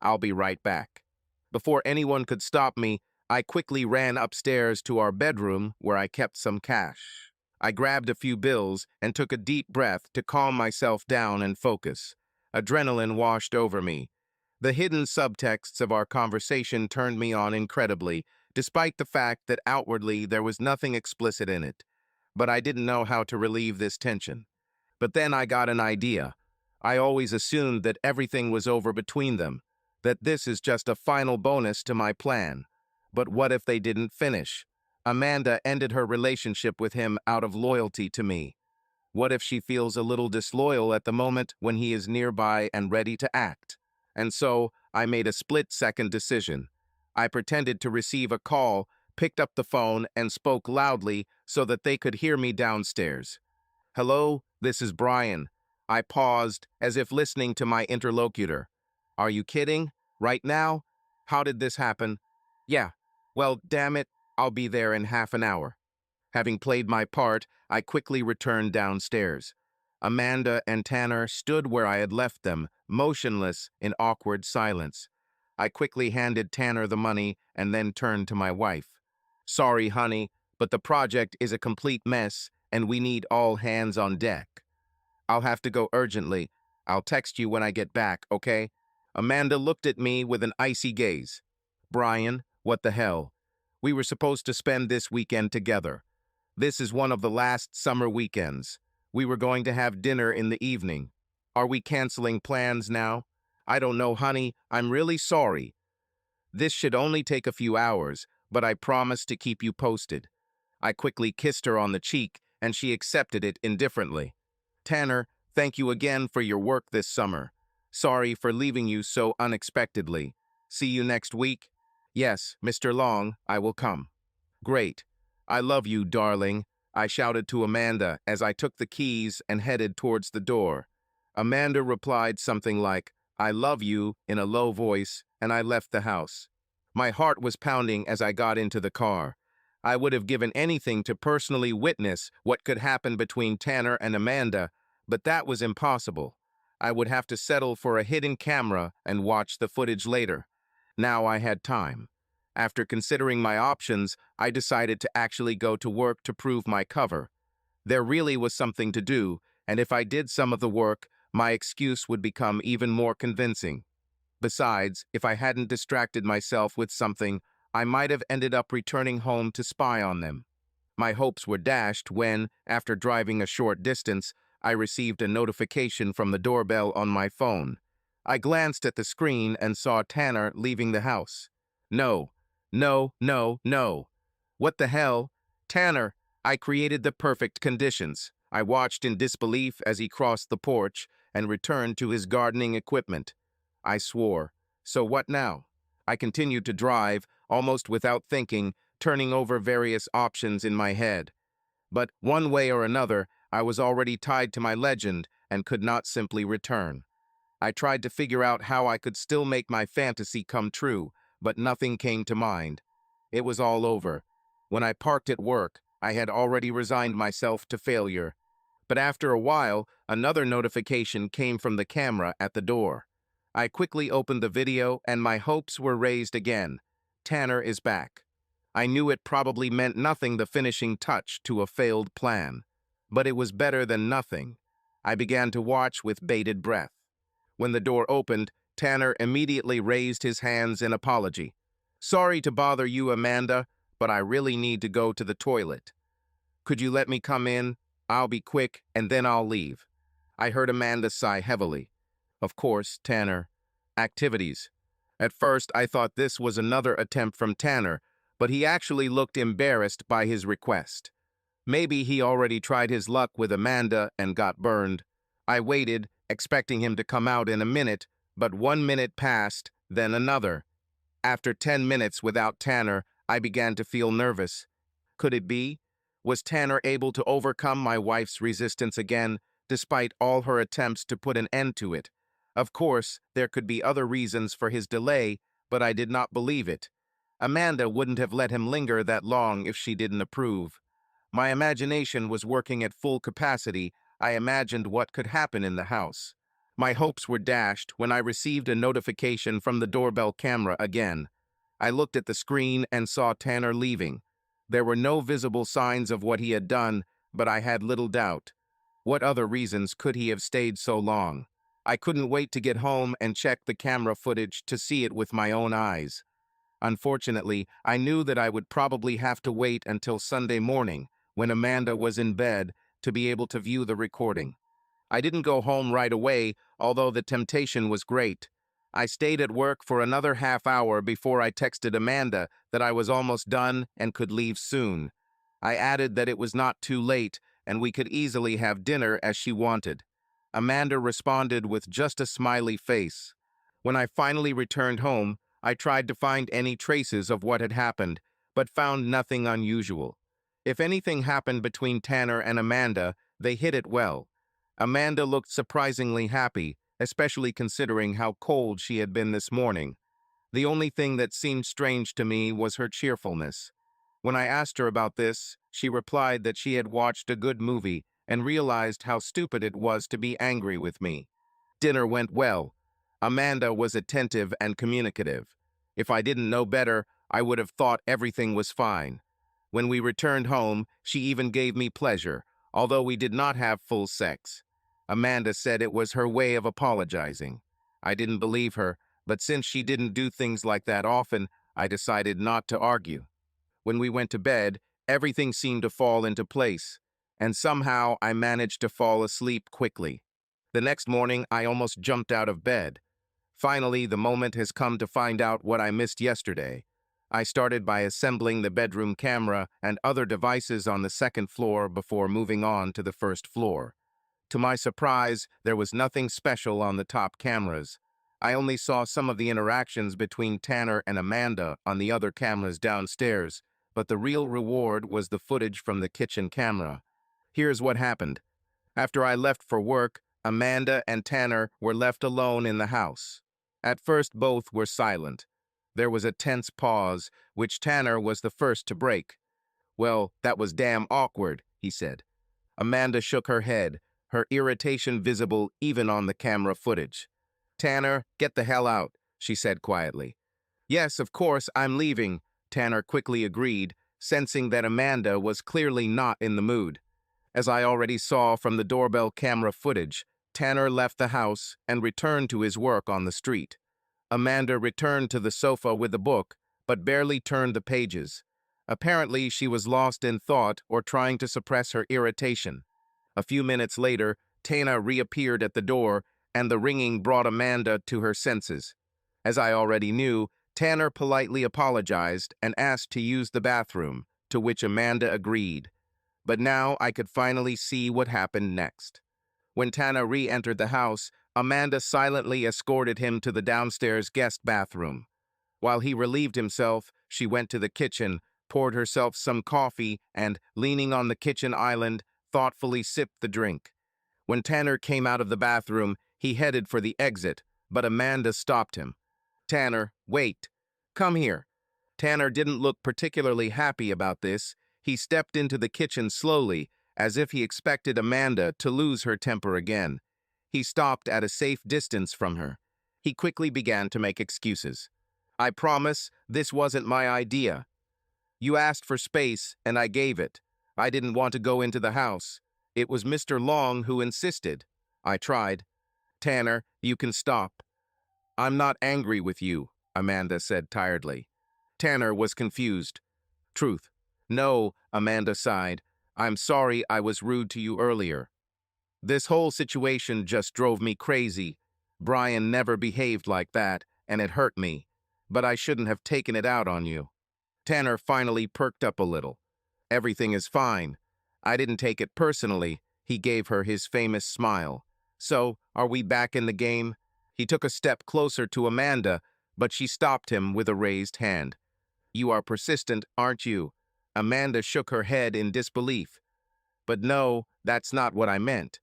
I'll be right back. Before anyone could stop me, I quickly ran upstairs to our bedroom where I kept some cash. I grabbed a few bills and took a deep breath to calm myself down and focus. Adrenaline washed over me. The hidden subtexts of our conversation turned me on incredibly, despite the fact that outwardly there was nothing explicit in it. But I didn't know how to relieve this tension. But then I got an idea. I always assumed that everything was over between them, that this is just a final bonus to my plan. But what if they didn't finish? Amanda ended her relationship with him out of loyalty to me. What if she feels a little disloyal at the moment when he is nearby and ready to act? And so, I made a split-second decision. I pretended to receive a call, picked up the phone, and spoke loudly so that they could hear me downstairs. Hello, this is Brian. I paused, as if listening to my interlocutor. Are you kidding? Right now? How did this happen? Yeah. Well, damn it, I'll be there in half an hour. Having played my part, I quickly returned downstairs. Amanda and Tanner stood where I had left them, motionless in awkward silence. I quickly handed Tanner the money and then turned to my wife. Sorry, honey, but the project is a complete mess and we need all hands on deck. I'll have to go urgently. I'll text you when I get back, okay? Amanda looked at me with an icy gaze. Brian, what the hell? We were supposed to spend this weekend together. This is one of the last summer weekends. We were going to have dinner in the evening. Are we canceling plans now? I don't know, honey. I'm really sorry. This should only take a few hours, but I promise to keep you posted. I quickly kissed her on the cheek, and she accepted it indifferently. Tanner, Thank you again for your work this summer. Sorry for leaving you so unexpectedly. See you next week? Yes, Mr. Long, I will come. Great. I love you, darling, I shouted to Amanda as I took the keys and headed towards the door. Amanda replied something like, I love you, in a low voice, and I left the house. My heart was pounding as I got into the car. I would have given anything to personally witness what could happen between Tanner and Amanda, but that was impossible. I would have to settle for a hidden camera and watch the footage later. Now I had time. After considering my options, I decided to actually go to work to prove my cover. There really was something to do, and if I did some of the work, my excuse would become even more convincing. Besides, if I hadn't distracted myself with something, I might have ended up returning home to spy on them. My hopes were dashed when, after driving a short distance, I received a notification from the doorbell on my phone. I glanced at the screen and saw Tanner leaving the house. No, no, no, no. What the hell? Tanner, I created the perfect conditions. I watched in disbelief as he crossed the porch and returned to his gardening equipment. I swore. So what now? I continued to drive, almost without thinking, turning over various options in my head. But one way or another, I was already tied to my legend and could not simply return. I tried to figure out how I could still make my fantasy come true, but nothing came to mind. It was all over. When I parked at work, I had already resigned myself to failure. But after a while, another notification came from the camera at the door. I quickly opened the video and my hopes were raised again. Tanner is back. I knew it probably meant nothing, the finishing touch to a failed plan. But it was better than nothing. I began to watch with bated breath. When the door opened, Tanner immediately raised his hands in apology. Sorry to bother you, Amanda, but I really need to go to the toilet. Could you let me come in? I'll be quick, and then I'll leave. I heard Amanda sigh heavily. Of course, Tanner. Activities. At first, I thought this was another attempt from Tanner, but he actually looked embarrassed by his request. Maybe he already tried his luck with Amanda and got burned. I waited, expecting him to come out in a minute, but 1 minute passed, then another. After 10 minutes without Tanner, I began to feel nervous. Could it be? Was Tanner able to overcome my wife's resistance again, despite all her attempts to put an end to it? Of course, there could be other reasons for his delay, but I did not believe it. Amanda wouldn't have let him linger that long if she didn't approve. My imagination was working at full capacity. I imagined what could happen in the house. My hopes were dashed when I received a notification from the doorbell camera again. I looked at the screen and saw Tanner leaving. There were no visible signs of what he had done, but I had little doubt. What other reasons could he have stayed so long? I couldn't wait to get home and check the camera footage to see it with my own eyes. Unfortunately, I knew that I would probably have to wait until Sunday morning, when Amanda was in bed, to be able to view the recording. I didn't go home right away, although the temptation was great. I stayed at work for another half hour before I texted Amanda that I was almost done and could leave soon. I added that it was not too late and we could easily have dinner as she wanted. Amanda responded with just a smiley face. When I finally returned home, I tried to find any traces of what had happened, but found nothing unusual. If anything happened between Tanner and Amanda, they hid it well. Amanda looked surprisingly happy, especially considering how cold she had been this morning. The only thing that seemed strange to me was her cheerfulness. When I asked her about this, she replied that she had watched a good movie and realized how stupid it was to be angry with me. Dinner went well. Amanda was attentive and communicative. If I didn't know better, I would have thought everything was fine. When we returned home, she even gave me pleasure, although we did not have full sex. Amanda said it was her way of apologizing. I didn't believe her, but since she didn't do things like that often, I decided not to argue. When we went to bed, everything seemed to fall into place, and somehow I managed to fall asleep quickly. The next morning, I almost jumped out of bed. Finally, the moment has come to find out what I missed yesterday. I started by assembling the bedroom camera and other devices on the second floor before moving on to the first floor. To my surprise, there was nothing special on the top cameras. I only saw some of the interactions between Tanner and Amanda on the other cameras downstairs, but the real reward was the footage from the kitchen camera. Here's what happened. After I left for work, Amanda and Tanner were left alone in the house. At first, both were silent. There was a tense pause, which Tanner was the first to break. "Well, that was damn awkward," he said. Amanda shook her head, her irritation visible even on the camera footage. "Tanner, get the hell out," she said quietly. "Yes, of course, I'm leaving," Tanner quickly agreed, sensing that Amanda was clearly not in the mood. As I already saw from the doorbell camera footage, Tanner left the house and returned to his work on the street. Amanda returned to the sofa with a book, but barely turned the pages. Apparently, she was lost in thought or trying to suppress her irritation. A few minutes later, Tanner reappeared at the door, and the ringing brought Amanda to her senses. As I already knew, Tanner politely apologized and asked to use the bathroom, to which Amanda agreed. But now I could finally see what happened next. When Tanner re-entered the house, Amanda silently escorted him to the downstairs guest bathroom. While he relieved himself, she went to the kitchen, poured herself some coffee, and, leaning on the kitchen island, thoughtfully sipped the drink. When Tanner came out of the bathroom, he headed for the exit, but Amanda stopped him. "Tanner, wait. Come here." Tanner didn't look particularly happy about this. He stepped into the kitchen slowly, as if he expected Amanda to lose her temper again. He stopped at a safe distance from her. He quickly began to make excuses. "I promise, this wasn't my idea. You asked for space, and I gave it. I didn't want to go into the house. It was Mr. Long who insisted. I tried." "Tanner, you can stop." "I'm not angry with you," Amanda said tiredly. Tanner was confused. "Truth." "No," Amanda sighed. "I'm sorry I was rude to you earlier. This whole situation just drove me crazy. Brian never behaved like that, and it hurt me. But I shouldn't have taken it out on you." Tanner finally perked up a little. "Everything is fine. I didn't take it personally." He gave her his famous smile. "So, are we back in the game?" He took a step closer to Amanda, but she stopped him with a raised hand. "You are persistent, aren't you?" Amanda shook her head in disbelief. "But no, that's not what I meant.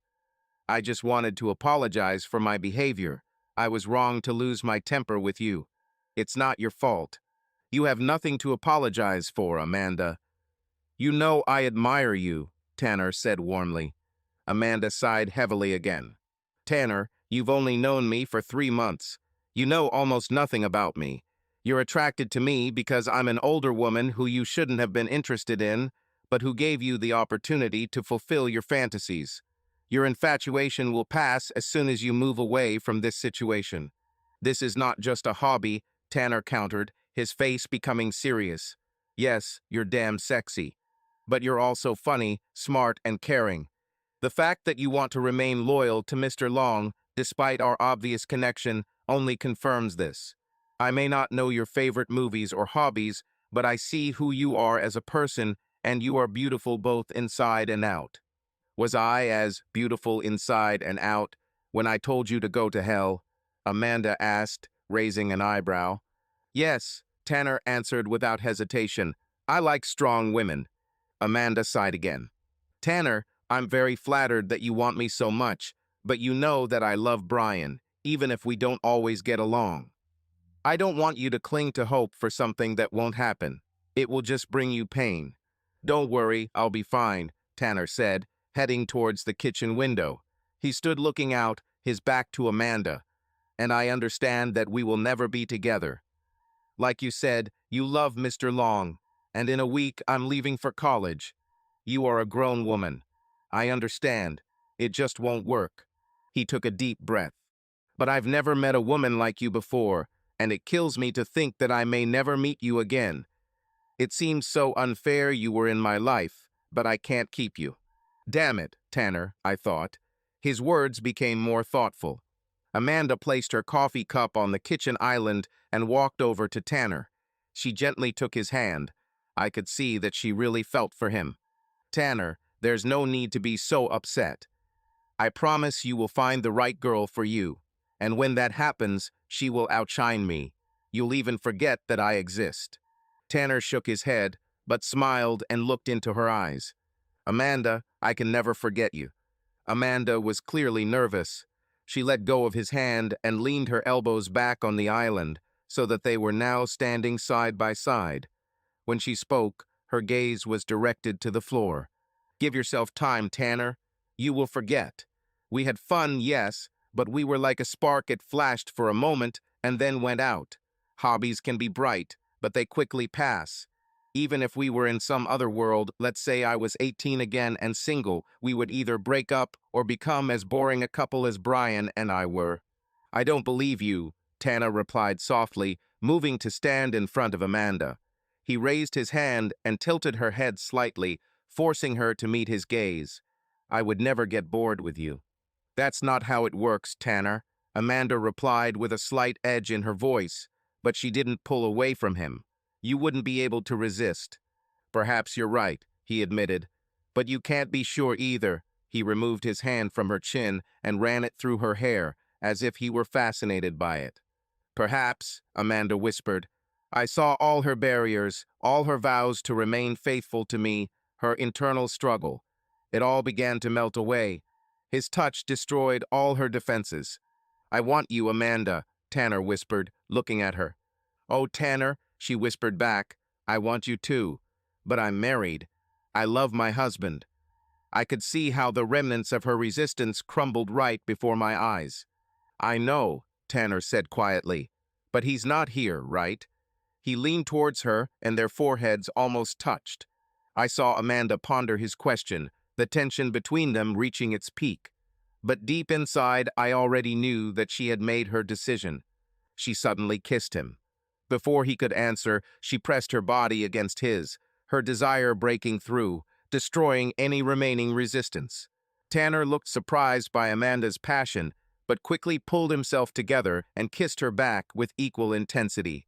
I just wanted to apologize for my behavior. I was wrong to lose my temper with you. It's not your fault. You have nothing to apologize for, Amanda." "You know I admire you," Tanner said warmly. Amanda sighed heavily again. "Tanner, you've only known me for 3 months. You know almost nothing about me. You're attracted to me because I'm an older woman who you shouldn't have been interested in, but who gave you the opportunity to fulfill your fantasies. Your infatuation will pass as soon as you move away from this situation. This is not just a hobby," Tanner countered, his face becoming serious. "Yes, you're damn sexy. But you're also funny, smart, and caring. The fact that you want to remain loyal to Mr. Long, despite our obvious connection, only confirms this. I may not know your favorite movies or hobbies, but I see who you are as a person, and you are beautiful both inside and out." "Was I as beautiful inside and out when I told you to go to hell?" Amanda asked, raising an eyebrow. "Yes," Tanner answered without hesitation. "I like strong women." Amanda sighed again. "Tanner, I'm very flattered that you want me so much, but you know that I love Brian, even if we don't always get along. I don't want you to cling to hope for something that won't happen. It will just bring you pain." "Don't worry, I'll be fine," Tanner said, heading towards the kitchen window. He stood looking out, his back to Amanda. "And I understand that we will never be together. Like you said, you love Mr. Long, and in a week I'm leaving for college. You are a grown woman. I understand. It just won't work." He took a deep breath. "But I've never met a woman like you before, and it kills me to think that I may never meet you again. It seems so unfair you were in my life, but I can't keep you." "Damn it, Tanner," I thought. His words became more thoughtful. Amanda placed her coffee cup on the kitchen island and walked over to Tanner. She gently took his hand. I could see that she really felt for him. "Tanner, there's no need to be so upset. I promise you will find the right girl for you. And when that happens, she will outshine me. You'll even forget that I exist." Tanner shook his head, but smiled and looked into her eyes. "Amanda, I can never forget you." Amanda was clearly nervous. She let go of his hand and leaned her elbows back on the island so that they were now standing side by side. When she spoke, her gaze was directed to the floor. "Give yourself time, Tanner. You will forget. We had fun, yes, but we were like a spark. It flashed for a moment and then went out. Hobbies can be bright, but they quickly pass. Even if we were in some other world, let's say I was 18 again and single, we would either break up or become as boring a couple as Brian and I were." "I don't believe you," Tana replied softly, moving to stand in front of Amanda. He raised his hand and tilted her head slightly, forcing her to meet his gaze. "I would never get bored with you." "That's not how it works, Tanner," Amanda replied with a slight edge in her voice, but she didn't pull away from him. "You wouldn't be able to resist." "Perhaps you're right," he admitted. "But you can't be sure either." He removed his hand from her chin and ran it through her hair, as if he were fascinated by it. "Perhaps," Amanda whispered. I saw all her barriers, all her vows to remain faithful to me, her internal struggle. It all began to melt away. His touch destroyed all her defenses. "I want you, Amanda," Tanner whispered, looking at her. "Oh, Tanner," she whispered back, "I want you too. But I'm married. I love my husband." I could see how the remnants of her resistance crumbled right before my eyes. "I know," Tanner said quietly, "but he's not here, right?" He leaned towards her, and their foreheads almost touched. I saw Amanda ponder his question, the tension between them reaching its peak. But deep inside, I already knew that she had made her decision. She suddenly kissed him. Before he could answer, she pressed her body against his, her desire breaking through, destroying any remaining resistance. Tanner looked surprised by Amanda's passion, but quickly pulled himself together and kissed her back with equal intensity.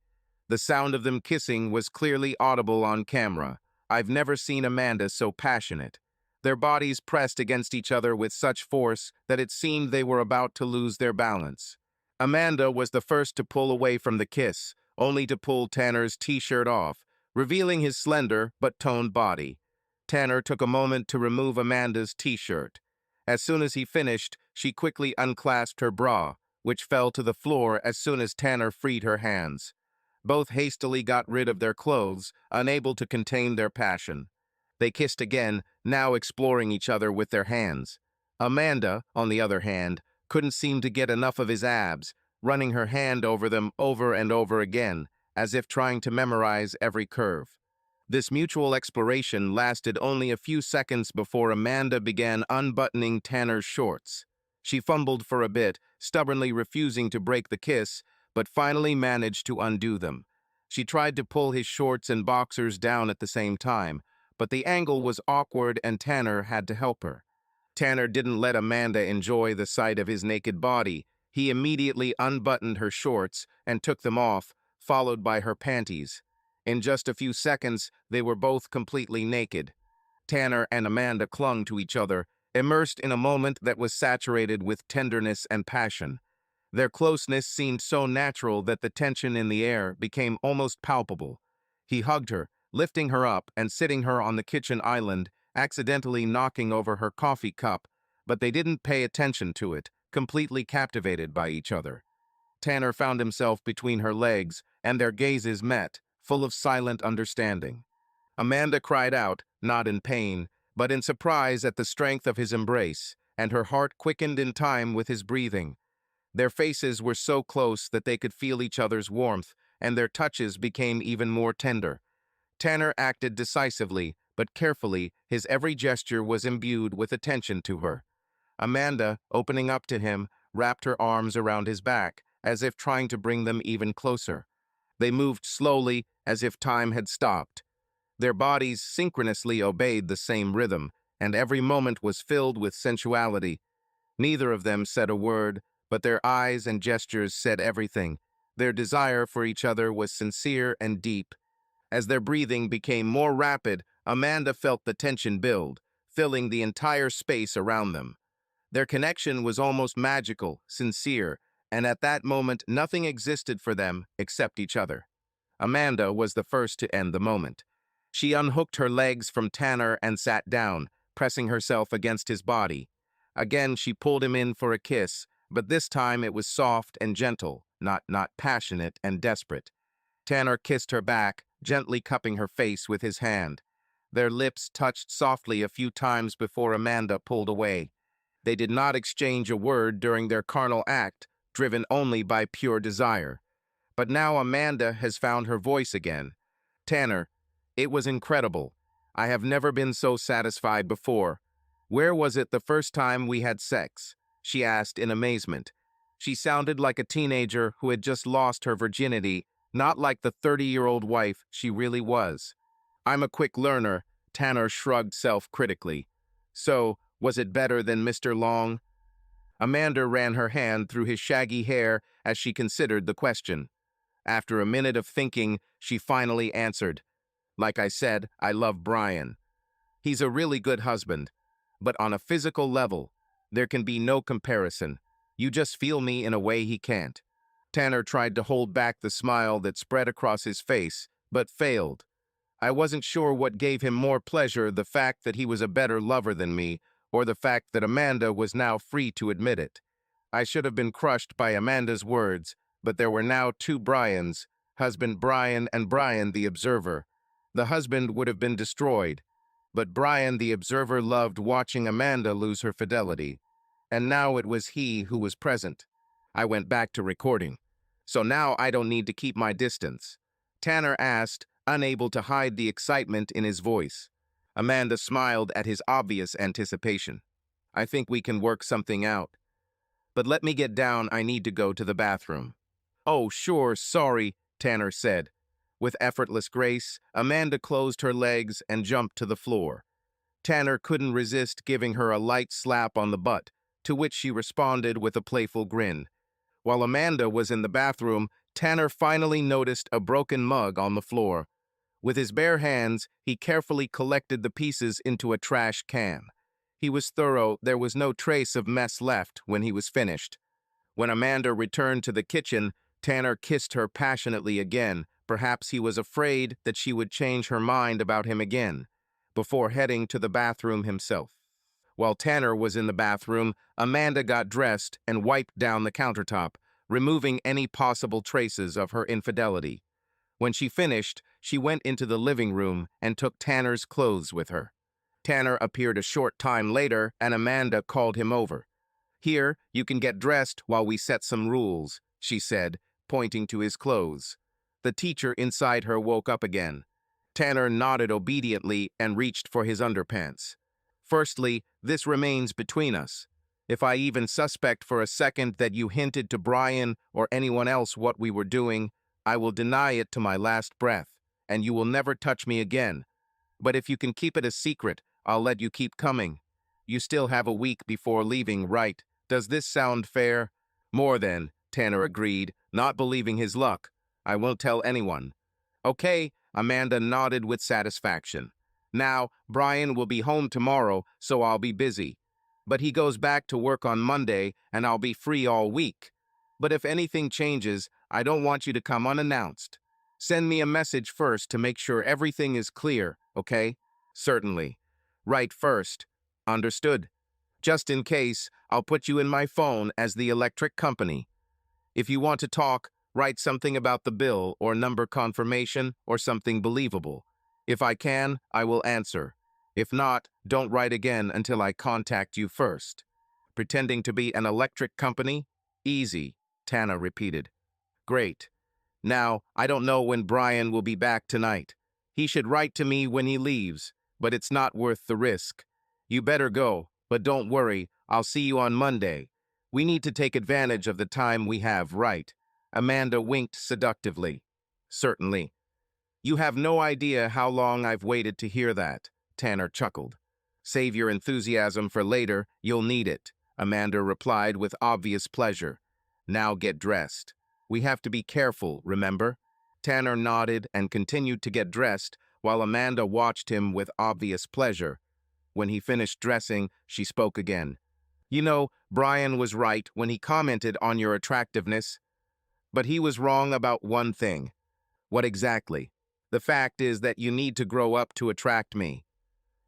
The sound of them kissing was clearly audible on camera. I've never seen Amanda so passionate. Their bodies pressed against each other with such force that it seemed they were about to lose their balance. Amanda was the first to pull away from the kiss, only to pull Tanner's t-shirt off, revealing his slender but toned body. Tanner took a moment to remove Amanda's t-shirt. As soon as he finished, she quickly unclasped her bra, which fell to the floor as soon as Tanner freed her hands. Both hastily got rid of their clothes, unable to contain their passion. They kissed again, now exploring each other with their hands. Amanda, on the other hand, couldn't seem to get enough of his abs, running her hand over them over and over again, as if trying to memorize every curve. This mutual exploration lasted only a few seconds before Amanda began unbuttoning Tanner's shorts. She fumbled for a bit, stubbornly refusing to break the kiss, but finally managed to undo them. She tried to pull his shorts and boxers down at the same time, but the angle was awkward and Tanner had to help her. Tanner didn't let Amanda enjoy the sight of his naked body. He immediately unbuttoned her shorts and took them off, followed by her panties. In just a few seconds, they were both completely naked. Tanner and Amanda clung to each other, immersed in a moment that was saturated with tenderness and passion. Their closeness seemed so natural that the tension in the air became almost palpable. He hugged her, lifting her up and sitting her on the kitchen island, accidentally knocking over her coffee cup, but they didn't pay attention to it, completely captivated by each other. Tanner found himself between her legs, and their gazes met, full of silent understanding. Amanda cried out, not in pain, but in surprise at the strength of his embrace, and her heart quickened in time with his breathing. Their faces were so close that they could feel each other's warmth, and their touches became even more tender. Tanner acted decisively, but carefully. His every gesture was imbued with attention to her. Amanda, opening up to him, wrapped her arms around his back, as if trying to bring them even closer. They moved slowly, as if time had stopped. Their bodies synchronously obeyed the same rhythm, and every moment was filled with sensuality. Neither of them said a word, but their eyes and gestures said everything. Their desire for each other was sincere and deep. As their breathing became more rapid, Amanda felt the tension build, filling the entire space around them. Their connection was almost magical, sincere, and at that moment nothing existed for them except each other. Amanda was the first to end the moment. She unhooked her legs from Tanner and sat down, pressing herself against his body. Again, she pulled him in for a kiss, but this time it was soft and gentle, not passionate and desperate. Tanner kissed her back, gently cupping her face with his hand. Their lips touched softly a few times before Amanda pulled away. They did not exchange a word during their carnal act, driven only by pure desire. But now Amanda has found her voice again. Tanner, it was incredible. I have never been so satisfied before. Where was it the first time we had sex? She asked in amazement. She sounded like a teenager who had just lost her virginity, not like the 30-year-old wife she really was. I'm a quick learner, Tanner shrugged self-critically. So, was it better than Mr. Long? Amanda ran her hand through his shaggy hair as she considered the question. After a minute of thinking, she finally answered, like I said, I love Brian. He's a really good husband. But on a physical level, there can be no comparison. You just feel me in a way he can't. Tanner tried to hold back the smile that spread across his face, but failed. I wasn't sure what gave him more pleasure, the fact that he was a better lover than me, or the fact that Amanda was now free to admit it. I should have been crushed by Amanda's words, but there were now two Brians, husband Brian and Brian the observer. The husband would have been destroyed, but Brian the observer loved watching Amanda lose her fidelity. And now it was he who was present. I went back to recording. So now I don't need to keep my distance. Tanner asked, unable to hide the excitement in his voice. Amanda smiled at his obvious anticipation. I think we can work something out. But let me get down, I need to go to the bathroom. Oh, sure, sorry, Tanner said. With effortless grace, Amanda closed her legs and jumped to the floor. Tanner couldn't resist giving her a light slap on the butt, to which she responded with a playful grin. While Amanda was in the bathroom, Tanner finally noticed a broken mug on the floor. With his bare hands, he carefully collected the pieces into a trash can. He was thorough, there was no trace of mess left when he was finished. When Amanda returned to the kitchen, Tanner kissed her passionately again. Perhaps he was afraid that she would change her mind about him again, before heading to the bathroom himself. While Tanner was in the bathroom, Amanda got dressed and wiped down the countertop, removing any possible traces of her infidelity. When she finished, she went into the living room and took Tanner's clothes with her. Tanner appeared a short time later, and Amanda called him over. Here, you can get dressed while we set some rules, she said, pointing to his clothes. The teacher inside her woke up again. Tanner nodded obediently and reached for his underpants. Firstly, this remains between us. If I even suspect for a second that you hinted to Brian or anyone else what we were doing, I will deny it to my last breath, and you will never touch me again. But if you can keep it a secret, I'll let you keep coming. You still have a week before leaving, right? Does this sound fair? More than, Tanner agreed, not believing his luck. I won't tell anyone. Okay, Amanda nodded with satisfaction. Now, Brian will be home tomorrow, so I'll be busy. But he goes back to work on Monday, and I'll be free all week. But if anything changes, I don't want you to come unannounced. Send me a message first to make sure everything is clear, okay? Certainly. Right first. Understood. Just in case, I'll put you in my phone as the electric company. If you want to talk, write something about the bill or number confirmation or something believable. If I can, I will answer. If not, don't write again until I contact you first. Pretending to be an electric company? Easy, Tanner repeated. Great. Now, I don't know when Brian will be back tonight. He should write to me when he leaves, but it's not worth the risk. You better go, but don't worry, I'll see you on Monday. We need to take advantage of the time we have, right? Amanda winked seductively. Certainly. You have no idea how long I've waited to hear that, Tanner chuckled. Save your enthusiasm for later, you'll need it, Amanda replied with obvious pleasure. Now get dressed. We have to be careful, remember? Tanner nodded and continued to get dressed, while Amanda watched him with obvious pleasure. When he finished dressing, she spoke again. You know, Brian was right when he commented on your attractiveness, but he was wrong about one thing. What exactly? The fact is that you need to grow up to attract me.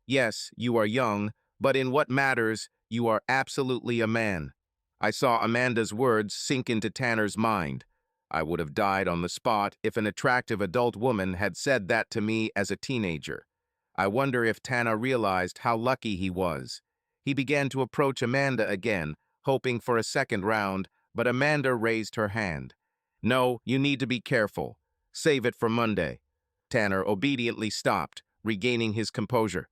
Yes, you are young, but in what matters, you are absolutely a man. I saw Amanda's words sink into Tanner's mind. I would have died on the spot if an attractive adult woman had said that to me as a teenager. I wonder if Tanner realized how lucky he was. He began to approach Amanda again, hoping for a second round, but Amanda raised her hand. No, you need to be careful. Save it for Monday. Tanner obediently stopped, regaining his composure.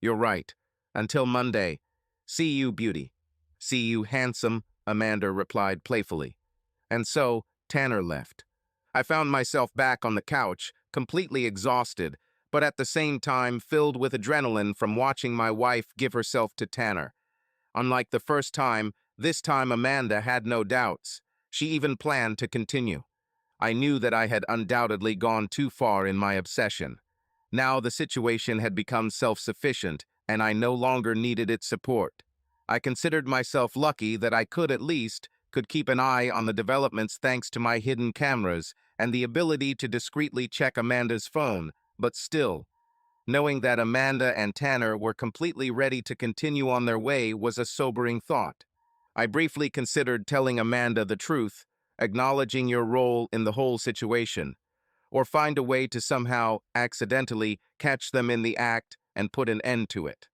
You're right. Until Monday. See you, beauty. See you, handsome, Amanda replied playfully. And so, Tanner left. I found myself back on the couch, completely exhausted, but at the same time filled with adrenaline from watching my wife give herself to Tanner. Unlike the first time, this time Amanda had no doubts. She even planned to continue. I knew that I had undoubtedly gone too far in my obsession. Now the situation had become self-sufficient, and I no longer needed its support. I considered myself lucky that I could keep an eye on the developments thanks to my hidden cameras and the ability to discreetly check Amanda's phone, but still, knowing that Amanda and Tanner were completely ready to continue on their way was a sobering thought. I briefly considered telling Amanda the truth, acknowledging your role in the whole situation, or find a way to somehow, accidentally, catch them in the act and put an end to it.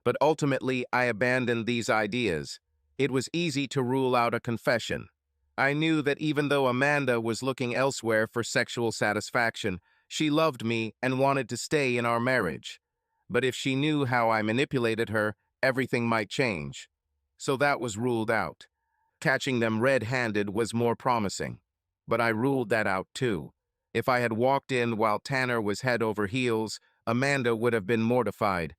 But ultimately, I abandoned these ideas. It was easy to rule out a confession. I knew that even though Amanda was looking elsewhere for sexual satisfaction, she loved me and wanted to stay in our marriage. But if she knew how I manipulated her, everything might change. So that was ruled out. Catching them red-handed was more promising. But I ruled that out too. If I had walked in while Tanner was head over heels, Amanda would have been mortified.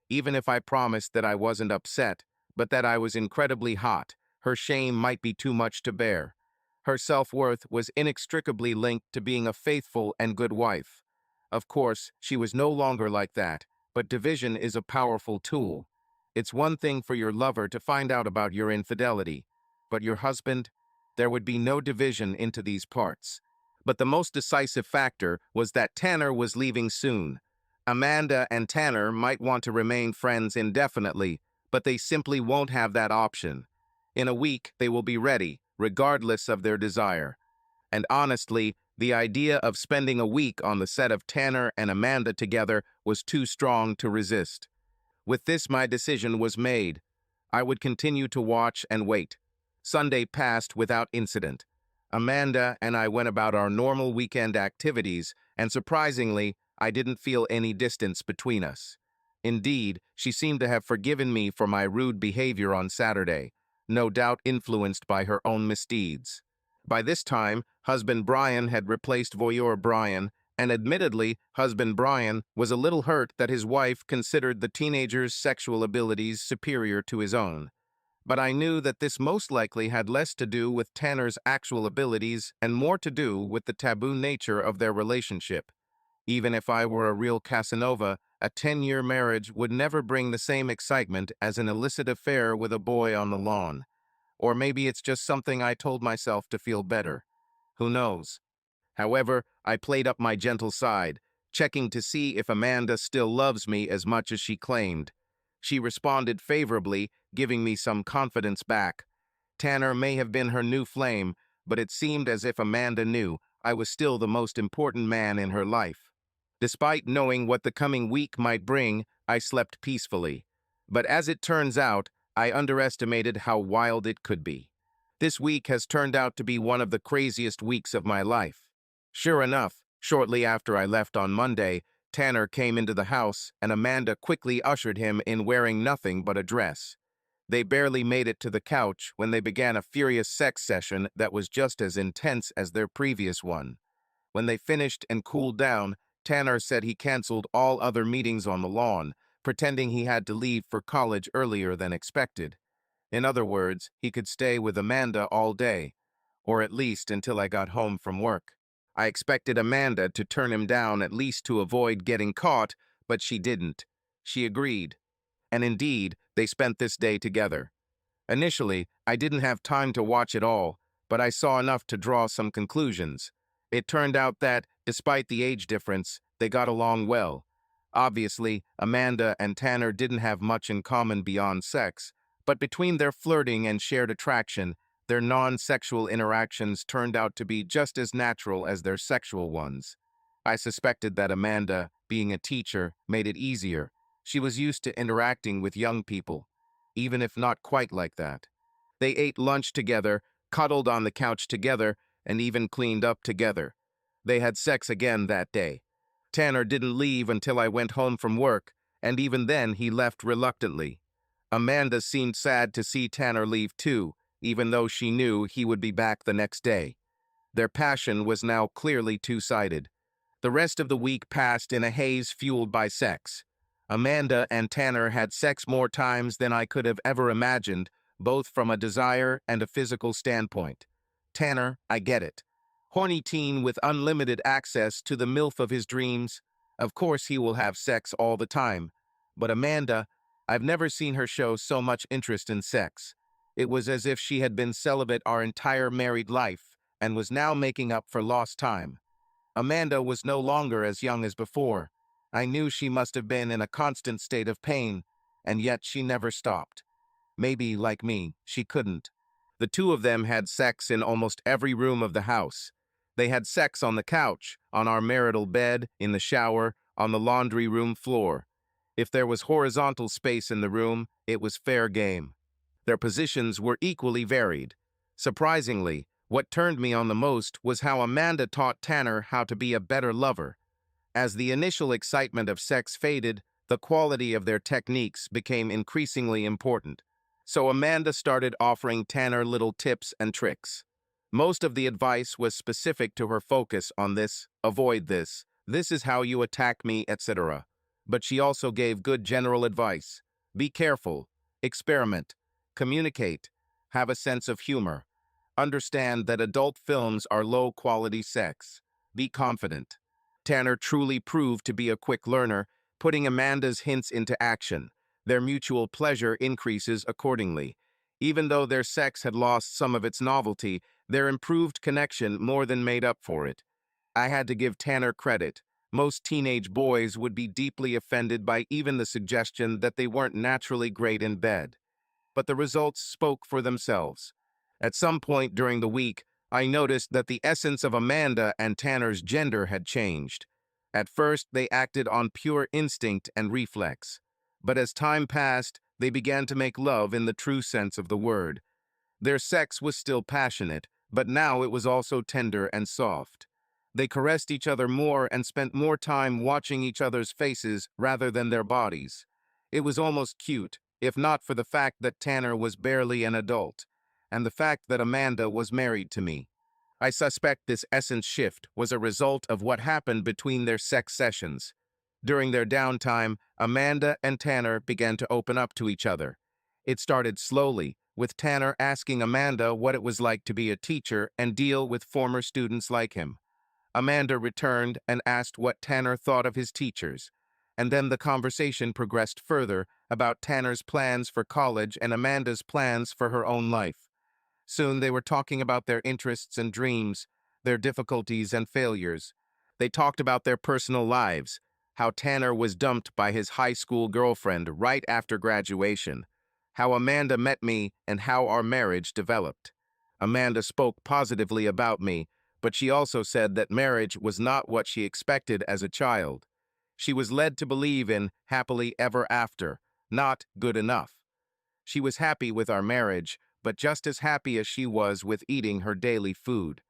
Even if I promised that I wasn't upset, but that I was incredibly hot, her shame might be too much to bear. Her self-worth was inextricably linked to being a faithful and good wife. Of course, she was no longer like that, but division is a powerful tool. It's one thing for your lover to find out about your infidelity, but your husband, there would be no division into these parts. But the most decisive factor was that Tanner was leaving soon. Amanda and Tanner might want to remain friends indefinitely, but they simply won't have that option. In a week, they will be ready, regardless of their desire. And honestly, the idea of spending a week on the set of Tanner and Amanda together was too strong to resist. With this, my decision was made. I would continue to watch and wait. Sunday passed without incident. Amanda and I went about our normal weekend activities, and surprisingly, I didn't feel any distance between us. Indeed, she seemed to have forgiven me for my rude behavior on Saturday, no doubt influenced by her own misdeeds. By this time, husband Brian had replaced voyeur Brian, and admittedly, husband Brian was a little hurt that his wife considered the teenager's sexual abilities superior to his own. But I knew that this most likely had less to do with Tanner's actual abilities and more to do with the taboo nature of their relationship. Even if I were a real Casanova, a 10-year marriage would never bring the same excitement as an illicit affair with a boy on the lawn. Or maybe it's just something I told myself to feel better. Who knows? However, I played up my gentle side, checking to see if Amanda still loves me as much as she claimed. She responded favorably, giving me some confidence back. Tanner may have been her new flame, but it seemed as if Amanda knew I was still the most important man in her life. Despite knowing what the coming week might bring, I slept peacefully. But as it turns out, I underestimated how wild it could be. This week has turned out to be one of the craziest weeks of my life. Sure enough, shortly after I left on Monday, Tanner came into the house and Amanda quickly ushered him in wearing nothing but a dress. They barely made it to the couch when they began a furious sex session that was just as intense as their previous one. When they finished and cooled down, Tanner said he canceled all other meetings on the lawn, pretending he had to leave for college earlier than expected. In other words, he could stay with Amanda all day, or at least until I got home from work. I expected Amanda to turn him down at least to avoid getting caught, but she didn't. She agreed. And indeed, they spent this day together. Initially, I didn't have time to watch it all, but I saw enough to draw some conclusions. It turned out that, despite the age difference, they got along well. Obviously, Amanda and Tanner didn't have much in common beyond sex, but between their flirting and shared attraction, their non-sexual interactions turned out to be just as natural as their sexual ones. I suspected that Amanda, being a teacher, made it easier. She was used to interacting with young people, even if not quite like that. They ate lunch together, cuddled on the couch together, and even cleaned up together. They had sex again that day. Tanner didn't leave until I went home from work, and even then he left reluctantly. Amanda seemed sad to see Tanner leave too, even though she knew he would be back the next day. Their passion was now clearly two-sided. The rest of the week passed in a haze fueled by sex. Amanda and Tanner had sex more times than I could have ever imagined, both from a desire and a physical standpoint. Tanner, I get it. Horny teen with unlimited access to the MILF of his dreams. Of course he will have sex all the time. But Amanda, I've never seen her show so much interest in sex. It was as if she had been celibate our entire married life and was now making up for lost time. Amanda was no longer as young as before. I knew she must have been in a constant state of pain, and yet she never stopped. Maybe, like me, she couldn't. The two of them had sex in almost every room of the house. They had sex on the couch, on our marital bed, in the shower, on the laundry room floor. If there was horizontal space in the room, it was fair game. Their positions were equally varied. Surprisingly, what turned me on the most was how Amanda taught Tanner how to be a better lover. As the initial excitement of sex faded, the quality of their techniques became increasingly important. So Amanda started offering Tanner little tips and tricks. Most of the advice was specific to her focus on this, avoid this is how you attack me, etc. But she also gave good general advice. Be careful, experiment, communicate, have a sense of humor. Understand that adult films are low-quality sex. Be confident. Tanner truly proved to be a quick learner, putting Amanda's hints into action. Their mutual pleasure increases accordingly. Even though their sex had lost some of its novelty, their improved connection more than made up for it. I had to give Tanner credit. Most teenage boys would be deeply offended by even the suggestion that they weren't naturally great in bed. But the results spoke for themselves. At some point during the week, I noticed that the essence of Amanda and Tanner's gender had changed. At first, they acted on pure instinct and reflex. But as time passed, they began to make love in the true sense of the word. Their sex was still passionate, but now it was also tender and soft. They caressed each other more and spent more time watching each other's faces rather than their bodies. It was almost cute, if not for the fact that Tanner was barely an adult, and the fact that Amanda was married to me. I suspect this essence shift was a result of what happened between their sex sessions. During their downtime, Amanda and Tanner began to open up to each other. It started slowly, with Tanner asking Amanda what it was like to be a teacher and deal with former students like him. Amanda returned and asked what Tanner thought of his teachers, and then the conversation progressed further about Tanner's plans for college and Amanda's plans for her own life. Soon they were talking about their interests and dreams, their difficulties and failures. They talked about their personal lives, how Tanner was dumped by his high school girlfriend right after graduation, how Amanda met me, and how our marriage developed. Amanda spoke positively about me, but she also said that marriage was not what she expected as a child. She was led to believe in happily ever after, not good enough. She was happy with our marriage, but just as happy as she was with eating her daily food.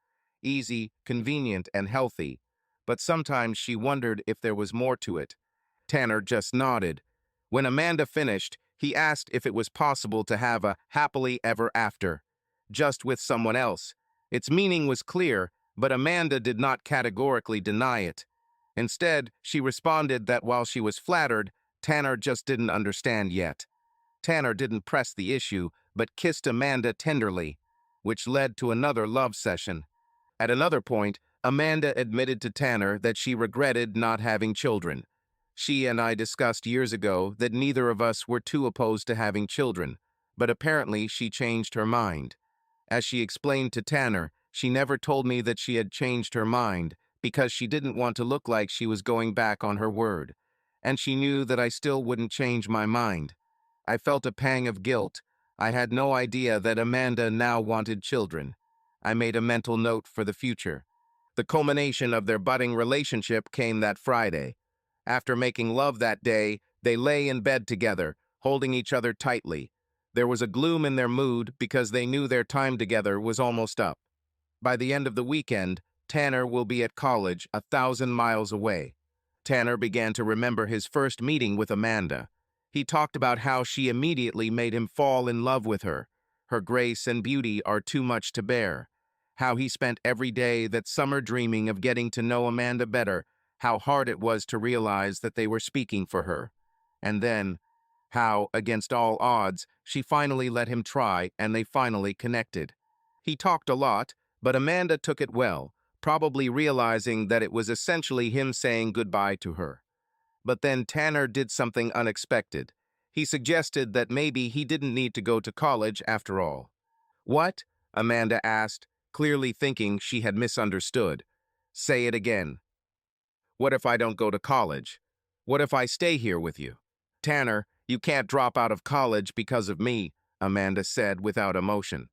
Easy, convenient, and healthy. But sometimes she wondered if there was more to it. Tanner just nodded. When Amanda finished, he asked if it was possible to have a happily ever after, just with someone else. Its meaning was clear, but Amanda did not categorically deny it. Instead, she responded that while she was flattered, Tanner just didn't understand yet. Tanner didn't press the issue, but kissed Amanda tenderly, which led to another love session. At another point, Amanda admitted to Tanner that she regretted not having children. She and I discussed years ago that neither of us were too opposed to having children, but apparently she changed her mind. As she explained to Tanner, she never told me that she had changed her mind because she didn't want to look like she was going back on her word. And she knew that I still wouldn't change my mind. I felt a pang of guilt. I had no idea that Amanda now wanted children. I made a mental note for the future. The culmination of their budding relationship came that Friday. After making love that day, they lay in bed together, holding each other tightly. There was a gloom in their mood because they knew their time together was almost up. By the end of the weekend, Tanner will be at college 1,000 miles away. Tanner began to remember his first meeting with Amanda. He talked about how she immediately made him fall in love with her. Her grace and beauty are too much to bear. How he spent every day that summer dreaming of getting to know Amanda better, how hard it was to realize that they were speaking for her. And then, how, against all odds, she finally let him try and they finally connected. He talked a lot, but Amanda took it well, probably realizing that it was essentially him saying goodbye to her. But then Tanner did something unexpected. He suggested that maybe he didn't need to go to college after all. "What?" Amanda asked, clearly thinking she had misunderstood. "Say it again." "What if I don't go to college? What if I stay here with you?" "Tanner, you can't drop out of college because of me," Amanda said without emotion.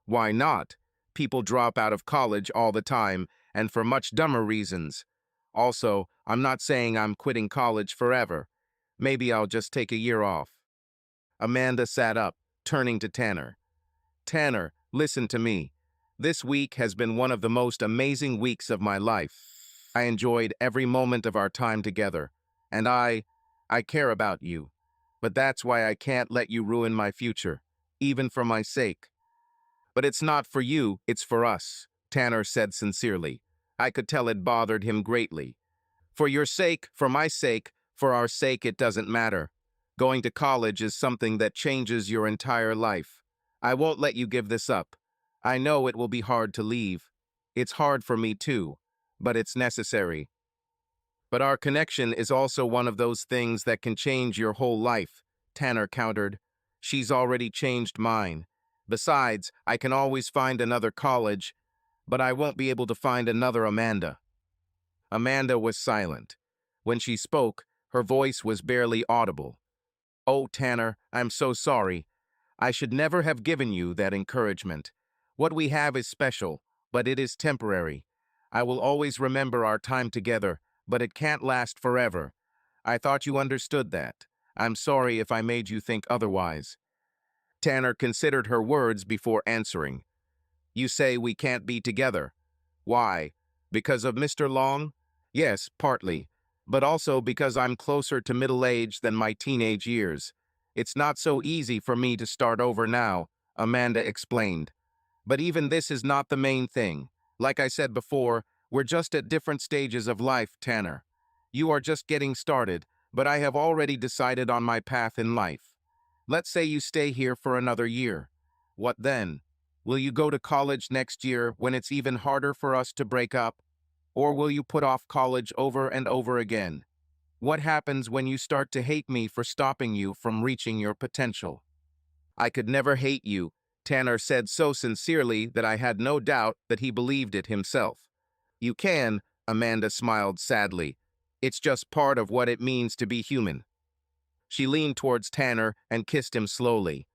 "Why not? People drop out of college all the time, and for much dumber reasons. Also, I'm not saying I'm quitting college forever. Maybe I'll just take a year off." Amanda sat up, turning to Tanner. "Tanner, listen to me. This week has been one of the most amazing weeks of my life. I enjoyed every moment of our time together, and I care about you. But that's why I can't let you ruin my future, even for my sake." "But it's not for you, it's for us," Tanner said sincerely. I could tell it bothered him greatly. "For your sake, for my sake, for our sake, it doesn't matter. Going to college is something that changes your entire life. I won't let you give this up. I know it will be hard to leave. It's hard for me too, but it's necessary. But our connection is also one of those things that can change your whole life," Tanner countered. "She's already changed mine. Besides, I can always find another college, but I won't be able to find another Amanda." Amanda was silent. When she spoke, her voice was barely audible. "Oh, Tanner, I'm so sorry. I should never have given you that encouragement. What we have is special, but it is temporary. I will always remember our time together, but it can't last forever. I thought you understood that. I'm sorry if I made you think otherwise." Tanner considered her words before answering. "You say we can't be together. Why? Because of Mr. Long?" "Yes, partly, but also because I'm closer to middle age than my teenage years. It's not so easy for me to start over now," Amanda explained. "But even this is not the main thing. Like I said before, we're just at different stages of life, Tanner. You are just getting started, but I have already decided on my path in life. Let's say you stay here for another year. What then? Will you go to college next year when it's even harder for us to break up? Or will you put off college over and over again? What happens when you start to hate me for stopping you from reaching your potential?" "I could never hate you," Tanner said so sincerely that I had no doubt that he believed it himself. "You can," Amanda smiled sadly. "It's just part of what it means to be human." She leaned towards Tanner and kissed him slowly.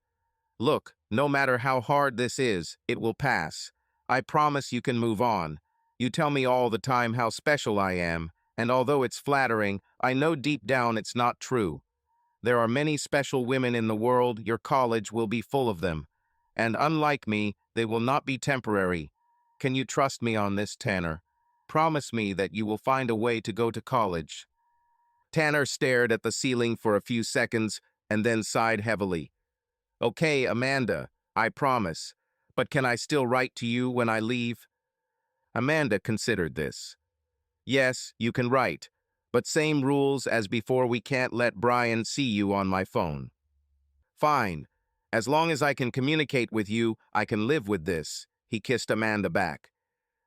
"Look, no matter how hard this is, it will pass. I promise you can move on. You tell me all the time how special I am, and although it's flattering, I know deep down it's not true. There are many special women in the world, your college will be full of them. And unlike me, they will not be temporary. Can you trust me on this, Tanner? Promise me that you will find a way to go to college." Tanner stared at the ceiling for a few seconds and then sighed heavily. "Okay, Amanda, I promise. But can I still write to you when I leave?" Amanda considered this. "Yes, you can write, but same rules as before, we can't let Brian see you on my phone." "Fine. As long as I can communicate with you, I can live with this," he kissed Amanda back.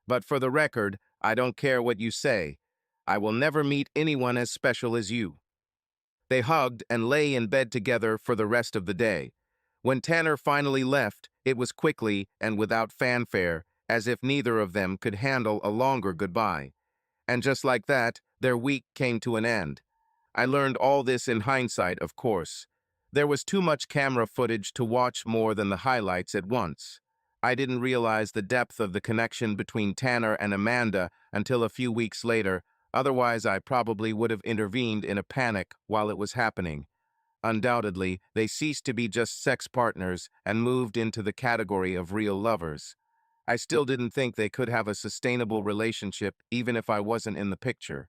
"But for the record, I don't care what you say. I will never meet anyone as special as you." They hugged and lay in bed together for the rest of the day. When Tanner finally left, it was quickly and without fanfare, as if neither of them could handle a longer goodbye. And just like that, their week came to an end. I learned all this in hindsight, of course. There was too much camera footage to watch more than the highlights at once. I didn't realize the depth of the connection between Tanner and Amanda until a few weeks later, otherwise I probably would have intervened in a panic while it was happening. Undoubtedly, they ceased to be just sex partners and moved into the category of real lovers. I still didn't think they could have a sustainable relationship even if I wasn't in the picture,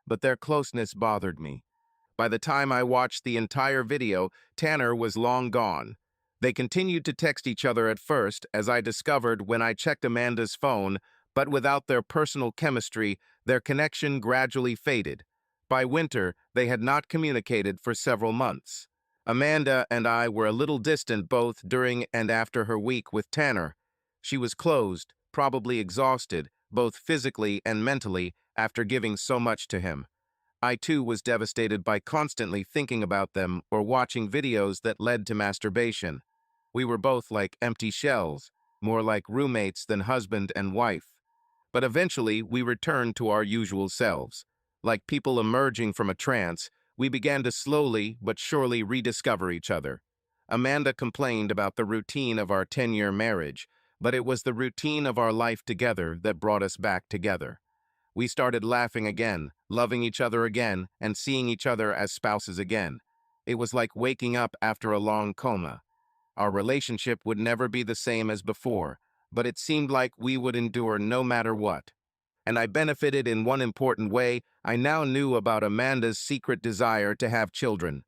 but their closeness bothered me. By the time I watched the entire video, Tanner was long gone. They continued to text each other at first, as I discovered when I checked Amanda's phone, but without their personal chemistry, their connection gradually faded. By winter, they had not communicated for several months. Amanda and I were a little distant both during and after her week with Tanner. She was closed, probably exhausted, both physically and mentally, after giving so much to him. I too was devastated by constantly thinking about them or watching videos that led to masturbation. We were both like empty shells, more like roommates than husband and wife. But eventually we returned to our usual selves. Like people emerging from a trance, we began to slowly but surely rediscover each other. Amanda complained about the routine of our 10-year marriage, but it was the routine of our life together that brought us back together. We started laughing again, loving each other again, and seeing each other as spouses again. It was like waking up after a long coma. Our relationship would never be the same as before, but it seemed like we would endure no matter what. And I benefited in one important way. I now knew about Amanda's secret desire to have children.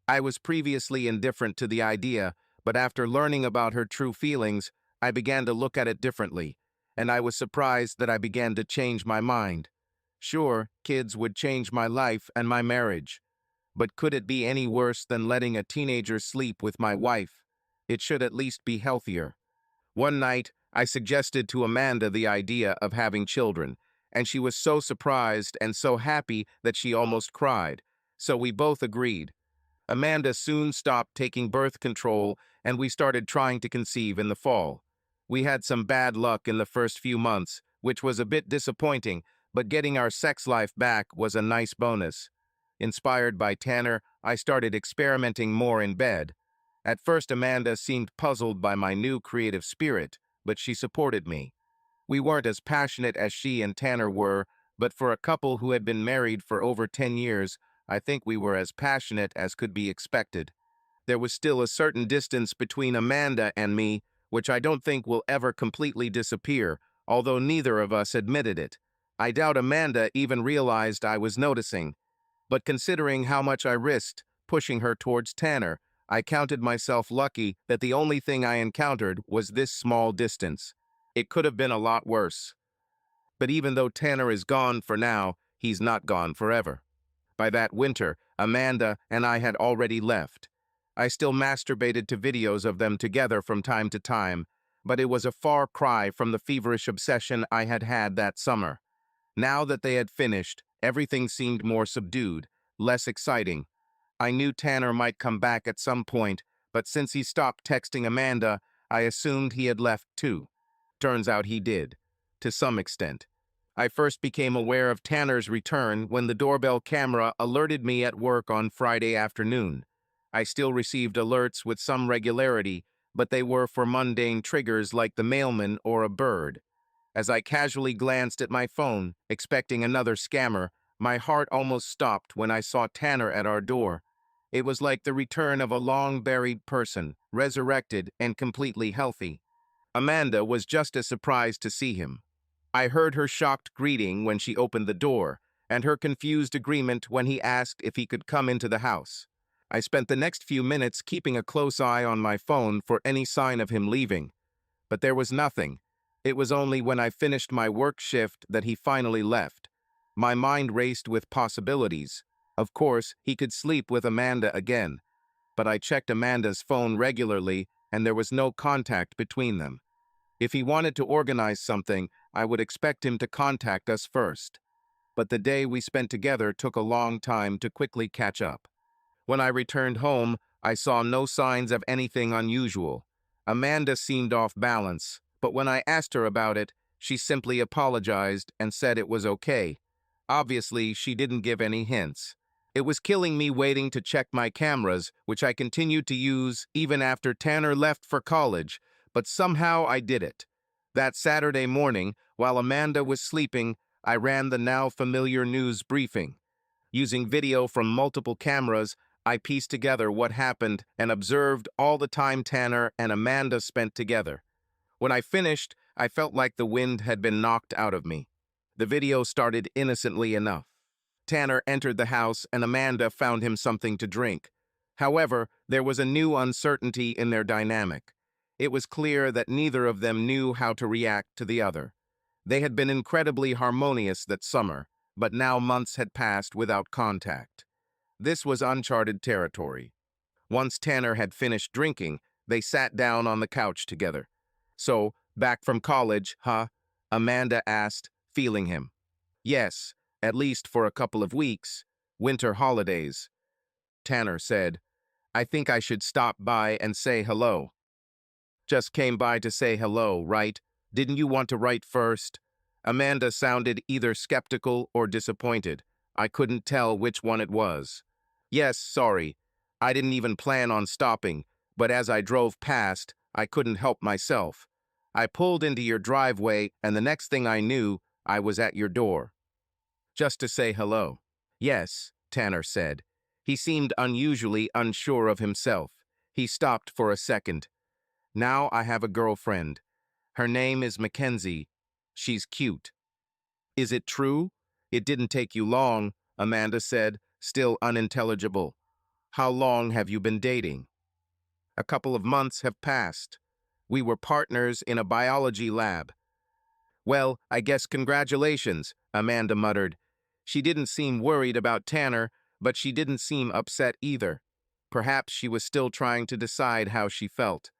I was previously indifferent to the idea, but after learning about her true feelings, I began to look at it differently, and I was surprised that I began to change my mind. Sure, kids would change my life and my marriage, but could it be any worse than letting a teenager sleep with my wife? It should at least be healthier. One night, I suggested to Amanda the idea of having children, and she was so surprised and so happy that she almost cried, so we both agreed. Amanda soon stopped taking birth control, and we started trying to conceive in the fall. We had some bad luck in the first few months, which was a bit disappointing, but getting our sex life back was a nice bonus. Inspired by Tanner, I started experimenting more in bed. At first, Amanda seemed puzzled by my new creative spirit, but she supported me. We weren't as passionate as she and Tanner were, but for a couple who had been married for over 10 years, I think we were as passionate as could be expected. There was still a certain distance between Amanda and me, which I don't think will ever completely disappear, although neither of us admitted it. I doubt Amanda even realized I was noticing. But considering how much I risked pushing her towards Tanner, I counted myself lucky that the only thing I encountered was this small distance. It could have been a lot worse. But even though Tanner is gone for now, he's not gone forever. By that winter, Amanda and I had already left. I still masturbated to videos of them together from time to time, but it was a far cry from the feverish obsession I had had that summer. Now that they had finished, everything seemed more subdued, less exciting. I knew Tanner might come back at some point, but since he stopped texting Amanda, I assumed he had left too. Turns out he did, to some extent. I first became aware of Tanner's return when the doorbell camera alerted me at work on Friday afternoon. I still received alerts with some regularity, but they were for mundane triggers like the mailman or a bird. As I casually glanced at my phone, expecting another scammer, my heart almost stopped when I saw Tanner at our door. It was like the return of a long-buried person, resurrected and completely healthy. Amanda was just as surprised to see him. I heard her shocked greeting when she opened the door, and her confused agreement when he asked if he could come into the house. I spent the next few minutes keeping a close eye on my phone for any sign of him leaving, but there was nothing. It was only when I finished my work shift that he finally left. My mind raced with possibilities. Of course, he could sleep with Amanda again, but I checked Amanda's phone regularly, and there was no contact between them. If he wanted to organize something, I would expect him to contact us first. But the day we spent together took a long time to quickly catch up. When I returned home, I saw no signs of anything unusual. Amanda seemed off balance, but when I asked her about it, she simply apologized and said it was okay. Obviously, she didn't give any hints. It was killing me waiting to check my cameras, which I continued to use even after Tanner left for college, but somehow I did it. That Saturday morning, while Amanda was sleeping, I ran the now familiar news briefing. Using video from multiple cameras, I pieced together what happened and observed all the time Tanner and Amanda spent together. When I finished, I felt like the wind had been knocked out of me. The video started innocently enough. Tanner entered the house and Amanda found him something to drink. However, there was a new uncertainty in their dynamic. It was clear that neither of them knew how to react to the other. They had been incredibly harmonious that summer, but now months had passed without contact. This was uncharted territory. Once Tanner had finished drinking, they sat down on the couch together. "So, back from college, huh?" Amanda asked, feeling him. "Yes, at least for a couple of weeks. Winter holidays." Tanner said, "I think I should stop by and say hello." "Just came by to say hello, right? Didn't you want to write first?" Amanda sounded either skeptical or disappointed. I couldn't tell which one it was. "Yes, sorry. I didn't even plan on stopping, but as I drove past, I couldn't help myself. I pulled into your driveway, and the next thing I knew, I was at your door." "Just to say hello." "Yes," Tanner said. He seemed unusually unsure of himself. He stopped for a second. "Now I have a girlfriend. Her name is Mackenzie. She's cute." "Is it true? It didn't take you long," Amanda said, still unintelligible. "How long have you been dating?" "A couple of months have passed. We were partners in a biology lab." "Well, I guess congratulations," Amanda muttered. She didn't seem worried about Tanner, but she didn't seem upset either. Perhaps she was still trying to decide how she felt.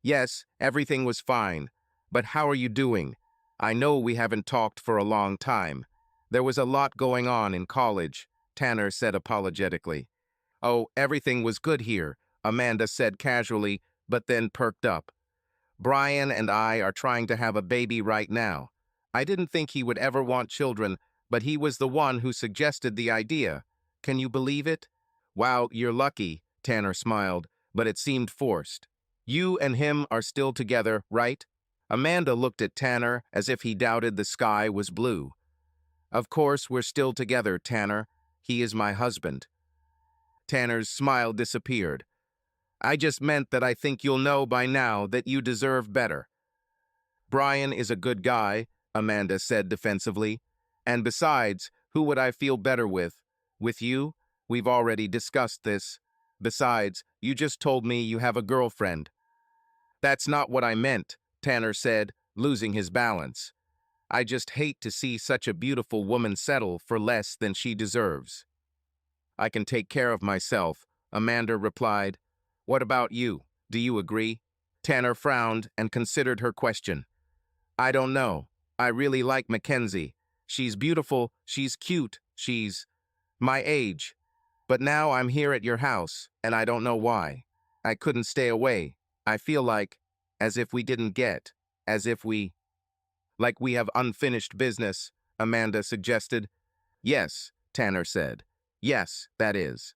"Yes, everything was fine. But how are you doing? I know we haven't talked for a long time. There was a lot going on in college," Tanner said apologetically. "Oh, everything was good here," Amanda said casually, but then perked up. "Brian and I are trying to have a baby right now. I didn't think he would ever want children, but he was the one who suggested the idea. Can you believe it?" "Wow, you're lucky," Tanner smiled, but it seemed forced. "You and him are still together, right?" Amanda looked at Tanner as if he doubted the sky was blue. "Of course we're still together, Tanner. He is my husband." Tanner's smile disappeared. "I just meant that I think you'll know by now that you deserve better." "Brian is a good guy," Amanda said defensively. "And besides, who would I feel better with? With you? We've already discussed this. Besides, you just told me you have a girlfriend." "That's not what I meant," Tanner said, losing his balance. "I just hate to see such a beautiful woman settle for less than she deserves." "I can take care of myself," Amanda replied. "What about you? Do you agree?" Tanner frowned and considered her question. "I don't know. I really like Mackenzie. She's beautiful, she's cute, she's my age. But now I'm here at your house, and I don't know why. I couldn't stay away. I feel like, as if we didn't get, as if like we have unfinished business," Amanda suggested. "Yes," Tanner said. "Yes, that is."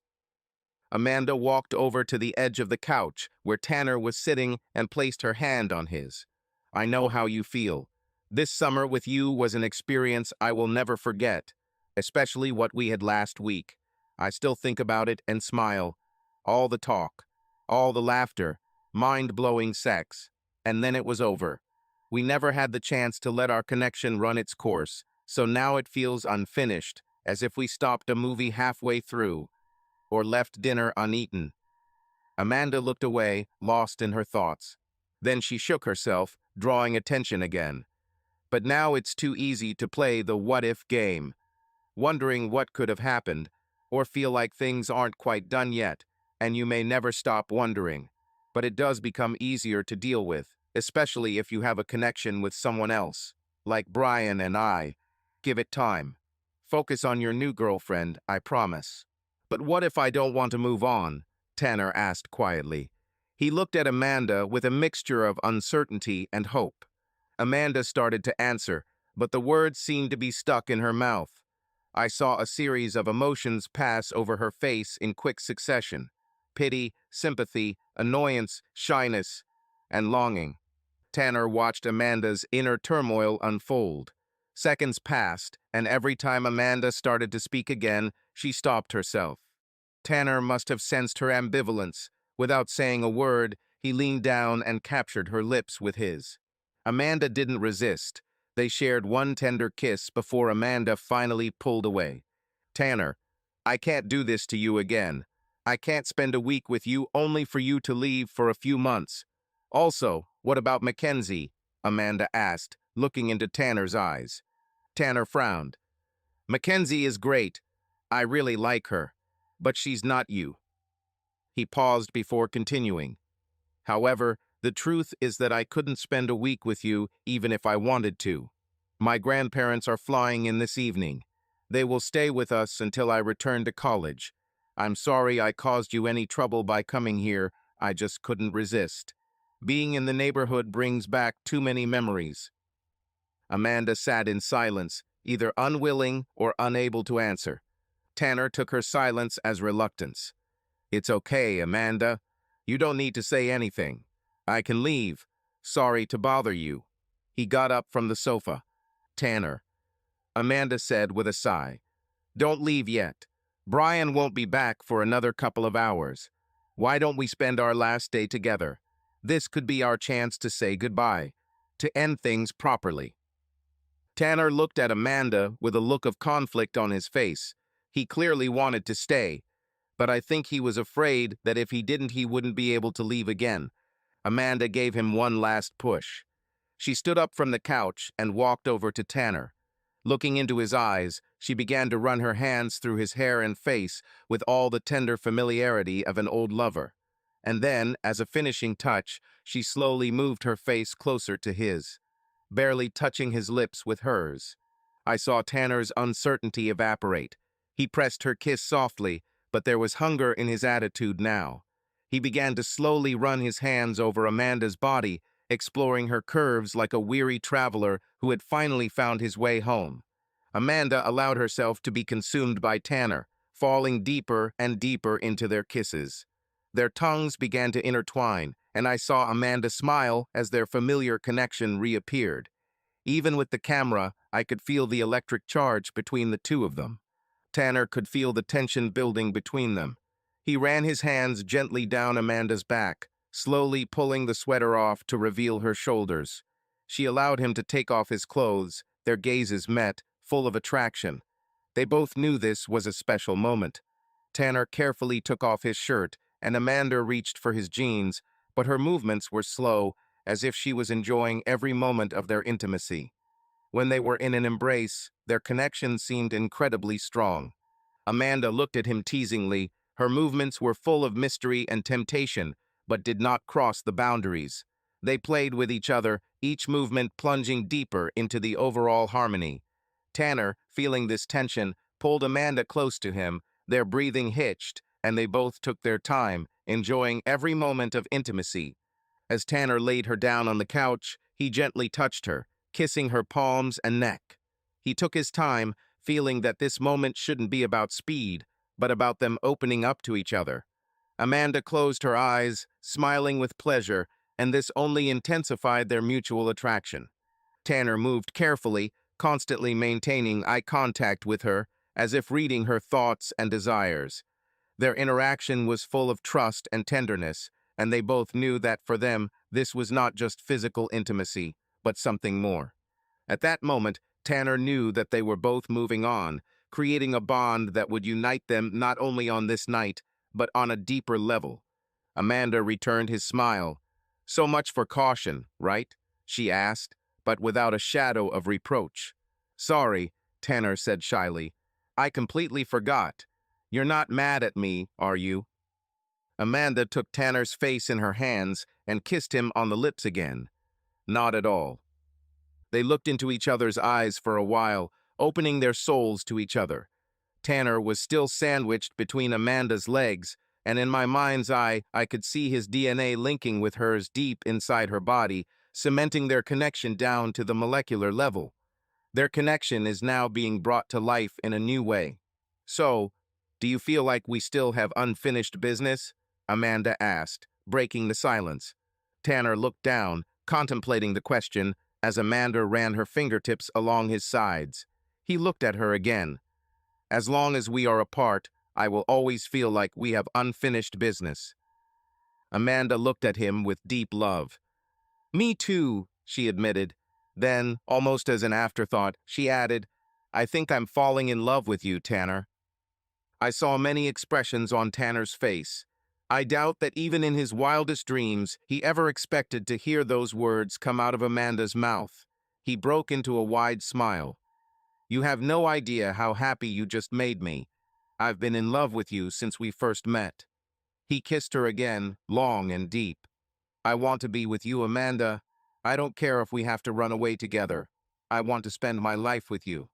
Amanda walked over to the edge of the couch where Tanner was sitting and placed her hand on his. "I know how you feel. This summer with you was an experience I will never forget, especially what we had last week. I still think about it and smile. All the talk, all the laughter, mind-blowing sex, and then it was over. We never had the chance to let our connection run its course, so now it feels unfinished, as if we stopped a movie halfway through, or left dinner uneaten." Amanda looked away, lost in her thoughts. Then she shook herself, drawing attention again. "But now it's too easy to play the what-if game, wondering what could have happened, or feel like things aren't quite done yet, and you may never stop wondering. But it does become easier to deal with, especially if you have a connection with someone else, like Brian and I. Give it time. Focus on your new girlfriend, I promise." "But what if I don't want to move on?" Tanner asked quietly. He looked at Amanda with a mixture of uncertainty and hope. Amanda started to answer, but the words seemed to be stuck in her mouth. I saw a series of emotions pass over her face in quick succession: pity, sympathy, annoyance, shyness, and longing. Tanner watched Amanda's inner turmoil unfold. Seconds passed, and every time Amanda started to speak again, she stopped herself. Tanner must have sensed her ambivalence. Without saying a word, he leaned down and captured her lips with his. Amanda didn't resist. They shared one tender kiss before Amanda finally pulled away. Tanner, I can't do this to you again. I can't spend a week with you only for you to leave for a few months. Also, what about Mackenzie? Amanda asked, looking into Tanner's eyes. Tanner frowned. Mackenzie is great. I really like her. But she's not you. He paused before continuing. However, the truth is that I couldn't spend a week with you even if I wanted to. My grandparents are flying in this evening. They will stay with us until I return to college. I'm sorry I caused you any trouble by coming here. I just couldn't resist. Being in the neighborhood brings back too many memories. Amanda sat in silence, either unwilling or unable to answer. Tanner took her silence as reluctance. It's okay, Amanda. You don't need to say anything. I can leave. Sorry to bother you. He got up from the sofa. Tanner, Amanda said with a sigh. Don't leave yet. Brian won't be back for another couple of hours. Why don't we spend our last day together? This could be our chance to say goodbye, to end things properly. Tanner looked at Amanda with a look of conflict on his face. He clearly wanted to stay, but I think he was afraid that if he didn't, he wouldn't be able to leave again. Amanda gave him one last push. She stood up from the couch and walked over to Tanner. Looking into his eyes, she began to run her hands through his hair and face with all the tender familiarity of an old lover. And then, as a finishing touch, she slowly moved her face closer to his, barely touching his lips with hers. I saw Tanner's uncertainty evaporate. He pressed her kiss softly, but there was hunger in his attitude now. He began to slowly run his hands over Amanda's body, exploring her curves like a weary traveler who had finally found his way home. Amanda allowed herself to be consumed by Tanner, falling deeper and deeper into their kisses. Their tongues began to intertwine, and I saw Amanda smile as their familiar connection reappeared. Even with the camera, I could feel the electric charge between the two of them. Tanner could feel the tension building between them. He ran his hands gently down Amanda's back, slowly pulling the sweater off to reveal her shoulders. She allowed him to take off his clothes. Their gazes met, full of attraction. They both knew this was a special moment. Tanner carefully took off his shirt, and Amanda reached for his jeans, but her movements were slow, as if she was enjoying every moment of their intimacy. When they were in an embrace, their connection seemed incredibly strong. Amanda looked at him teasingly. Her movements were full of mystery and temptation, but did not cross the boundaries. They played with each other, each movement plunging deeper into the overall harmony. Tanner, feeling this tension, pulled Amanda close to him. Their breathing hitched, and they both took their time, enjoying every moment of intimacy. As Tanner laid her down on the couch, he gently touched her, kissing her palms and neck. He took his time, feeling that this moment shouldn't be about speed, but about them opening up to each other. Amanda closed her eyes, smiling with pleasure, and this only intensified their mutual attraction. Tanner moved carefully, constantly maintaining eye contact with her, as if reading her thoughts and desires. Their interaction was full of trust and tenderness, and they both knew that for them, this was not just physical intimacy, but something more. At that moment, Tanner knew that they were both moving on, creating a bond that would unite them not only on this night, but on a deeper level. Amanda returned his smile. So much for caution, right? She asked, but without a shadow of reproach. Sorry, Tanner said shyly. I completely forgot. You're not mad at me, are you? Amanda took Tanner's face in her hands and kissed him on the lips again. Not at all. They looked into each other's eyes for a while, opening their souls to each other. Tanner was still sandwiched between Amanda's legs, and in my mind's eye, I could see his DNA linking with hers deep inside her body, cementing their connection down to the molecular level. Their connection is now being brought to life in a new way. So, do you feel like we still have unfinished business? Amanda asked, breaking the silence. Tanner looked down, contemplating the question, as Amanda ran her fingertips along his sides. He looked at her again. As long as we are apart, I will always feel like we have unfinished business. Amanda looked at him with deep love. Me too, she admitted. Then, almost as an afterthought, she added, I think I'm falling in love with you, Tanner. I saw many expressions on Tanner's face. I doubt that even in his wildest dreams, he ever expected to hear those words come out of Amanda's mouth. He broke into a wide smile. You have no idea how happy you just made me. I've been in love with you since we first met. He kissed her again, long and deep. I want to be with you, Amanda. I don't care if we have to run away together. I want to spend my life with you.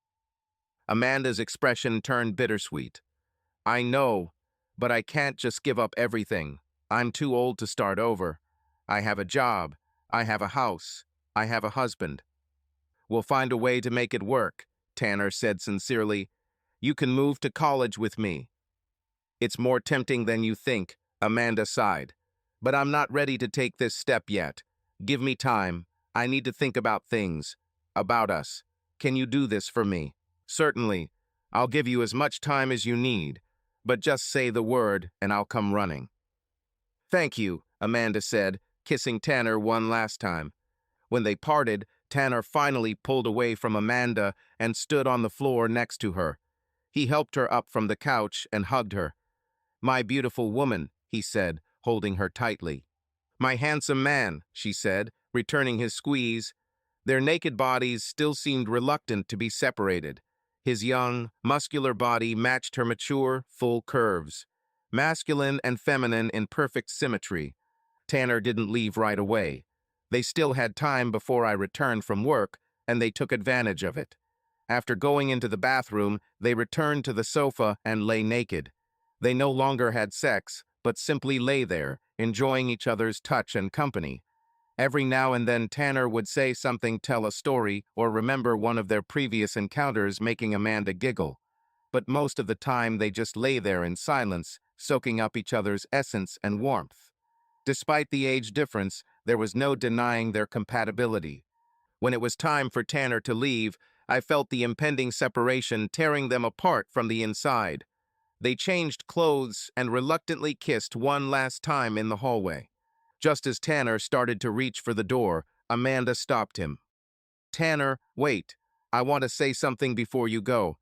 Amanda's expression turned bittersweet. I know, but I can't just give up everything. I'm too old to start over. I have a job. I have a house. I have a husband. We'll find a way to make it work, Tanner said sincerely. You can move to college with me. It's more tempting than you think, Amanda sighed. But I'm not ready to take this step yet. Give me time. I need to think about things. About us. Can you do this for me? Certainly. I'll give you as much time as you need. But just say the word, and I'll come running. Thank you, Amanda said, kissing Tanner one last time. When they parted, Tanner finally pulled away from Amanda and stood on the floor next to her. He helped her up from the couch and hugged her. My beautiful woman, he said, holding her tightly. My handsome man, she said, returning his squeeze. Their naked bodies still seemed reluctant to be separated. His young, muscular body matched her mature, full curves. Masculine and feminine in perfect symmetry. Tanner didn't leave right away. They still had time before I returned from work, and they took advantage of it. After going into the bathroom, they returned to the sofa and lay naked. They no longer had sex, but simply lay there, enjoying each other's touch and company. Every now and then Tanner would say something, tell a story, or remember one of their previous encounters, making Amanda giggle. But most of the time they just lay there in silence, soaking up each other's essence and warmth. Despite the age difference, there was no denying their compatibility. When it was time for Tanner to leave, I felt the impending separation tearing them apart from the inside. They changed clothes and reluctantly kissed one last time in the hallway. Just as Tanner started to reach for the door, Amanda stopped him. Tanner, wait. I want to say something before you go.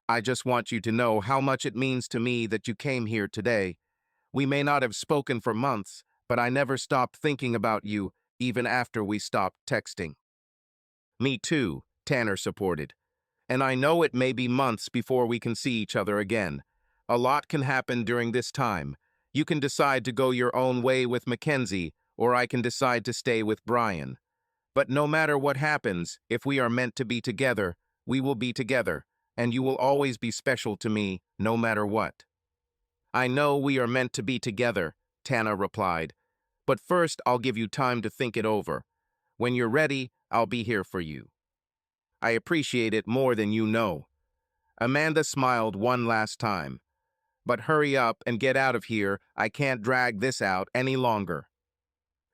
I just want you to know how much it means to me that you came here today. We may not have spoken for months, but I never stopped thinking about you, even after we stopped texting. Me too, Tanner supported. And I know it may be months before we can see each other again. A lot can happen during this time. You can decide to go your own way with Mackenzie, or I can decide to stay with Brian. But no matter what happens, if we are meant to be together, we will be together, and you will always be special to me, no matter what. I know we are meant to be together, Tanner replied. But first, I'll give you time to think it over. When you're ready, I'll be here for you. I appreciate it more than you know. Amanda smiled one last time. But hurry up and get out of here. I can't drag this out any longer.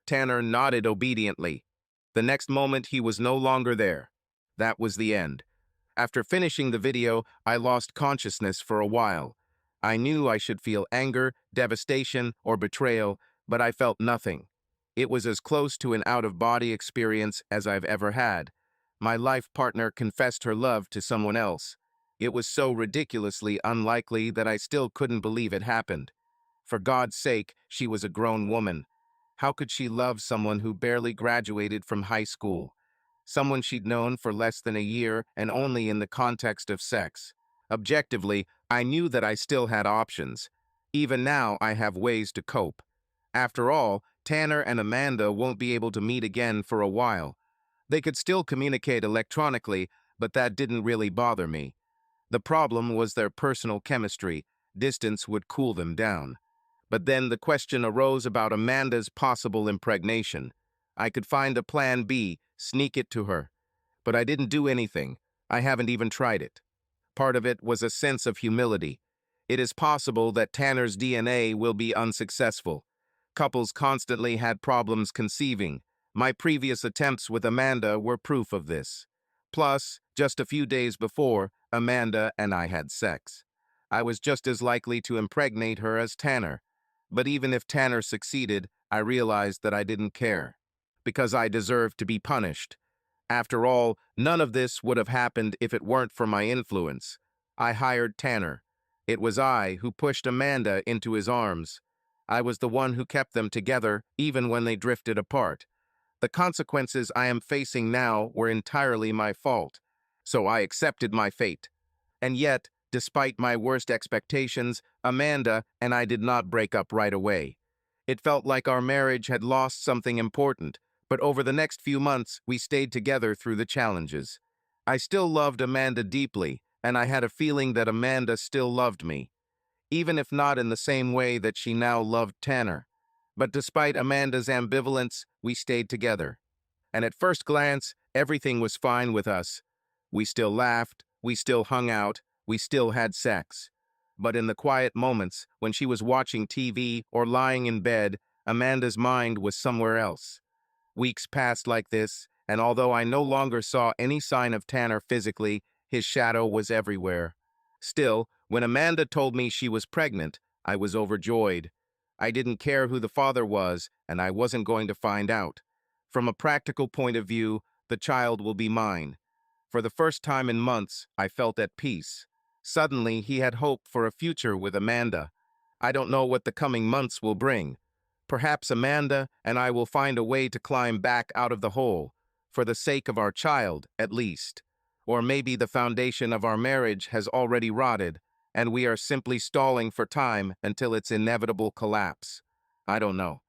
Tanner nodded obediently. The next moment, he was no longer there. That was the end. After finishing the video, I lost consciousness for a while. I knew I should feel anger, devastation, or betrayal, but I felt nothing. It was as close to an out-of-body experience as I've ever had. My life partner confessed her love to someone else. It was so ridiculously unlikely that I still couldn't believe it happened. For God's sake, she was a grown woman. How could she love someone who barely graduated from high school? Someone she'd known for less than a year and only in the context of sex. Objectively, I knew that I still had options. Even now, I have ways to cope. After all, Tanner and Amanda won't be able to meet again for a while. They could still communicate electronically, but that didn't really bother me. The problem was their personal chemistry. Distance would cool them down. But then the question arose about Amanda's possible impregnation. I could find a plan B, sneak it to her. But I didn't do anything. I haven't even tried it. Part of it was a sense of humility. It is possible that Tanner's DNA will be unsuccessful. Couples constantly had problems conceiving. My previous attempts with Amanda were proof of this. Plus, just a few days before, Amanda and I had sex. I was just as likely to impregnate her as Tanner. But even if Tanner succeeded, I realized that I didn't care. Because I deserved to be punished. After all, none of this would have happened if it weren't for my influence. I hired Tanner. It was I who pushed Amanda into his arms. I was the one who kept them together even when they drifted apart. The consequences I am facing now were entirely my fault. So I accepted my fate. And yet, despite my worst expectations, Amanda and I did not break up right away. It felt like our marriage had lost something important, but over the next few months, we stayed together through the challenges. I still loved Amanda deeply, and I had a feeling that Amanda still loved me, even if not in the same way that she now loved Tanner. But despite Amanda's ambivalence, we stayed together. And at first glance, everything was fine with us. We still laughed, we still hung out, we still had sex. But in the quiet moments, when she was watching TV or lying in bed, Amanda's mind was somewhere else. Weeks passed like this, and although I no longer saw any sign of Tanner physically, his shadow was everywhere. Still, when Amanda told me she was pregnant, I was overjoyed. I didn't care who the father was, and I wasn't going to find out. From a practical point of view, the child will be mine. For the first time in months, I felt at peace. Suddenly, he had hope for a future with Amanda. I don't know what the coming months will bring. Perhaps Amanda and I will find a way to climb back out of the hole, for the sake of our child, at least. Or maybe the foundation of our marriage has already rotted, and we are simply stalling for time until its inevitable collapse. I don't know.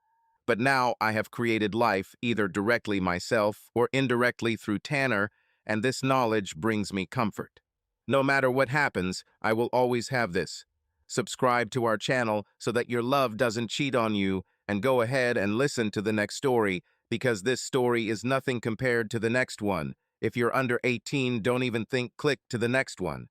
But now I have created life either directly myself or indirectly through Tanner, and this knowledge brings me comfort. No matter what happens, I will always have this. Subscribe to our channel so that your love doesn't cheat on you, and go ahead and listen to the next story, because this story is nothing compared to the next one. If you're under 18, don't even click to the next one.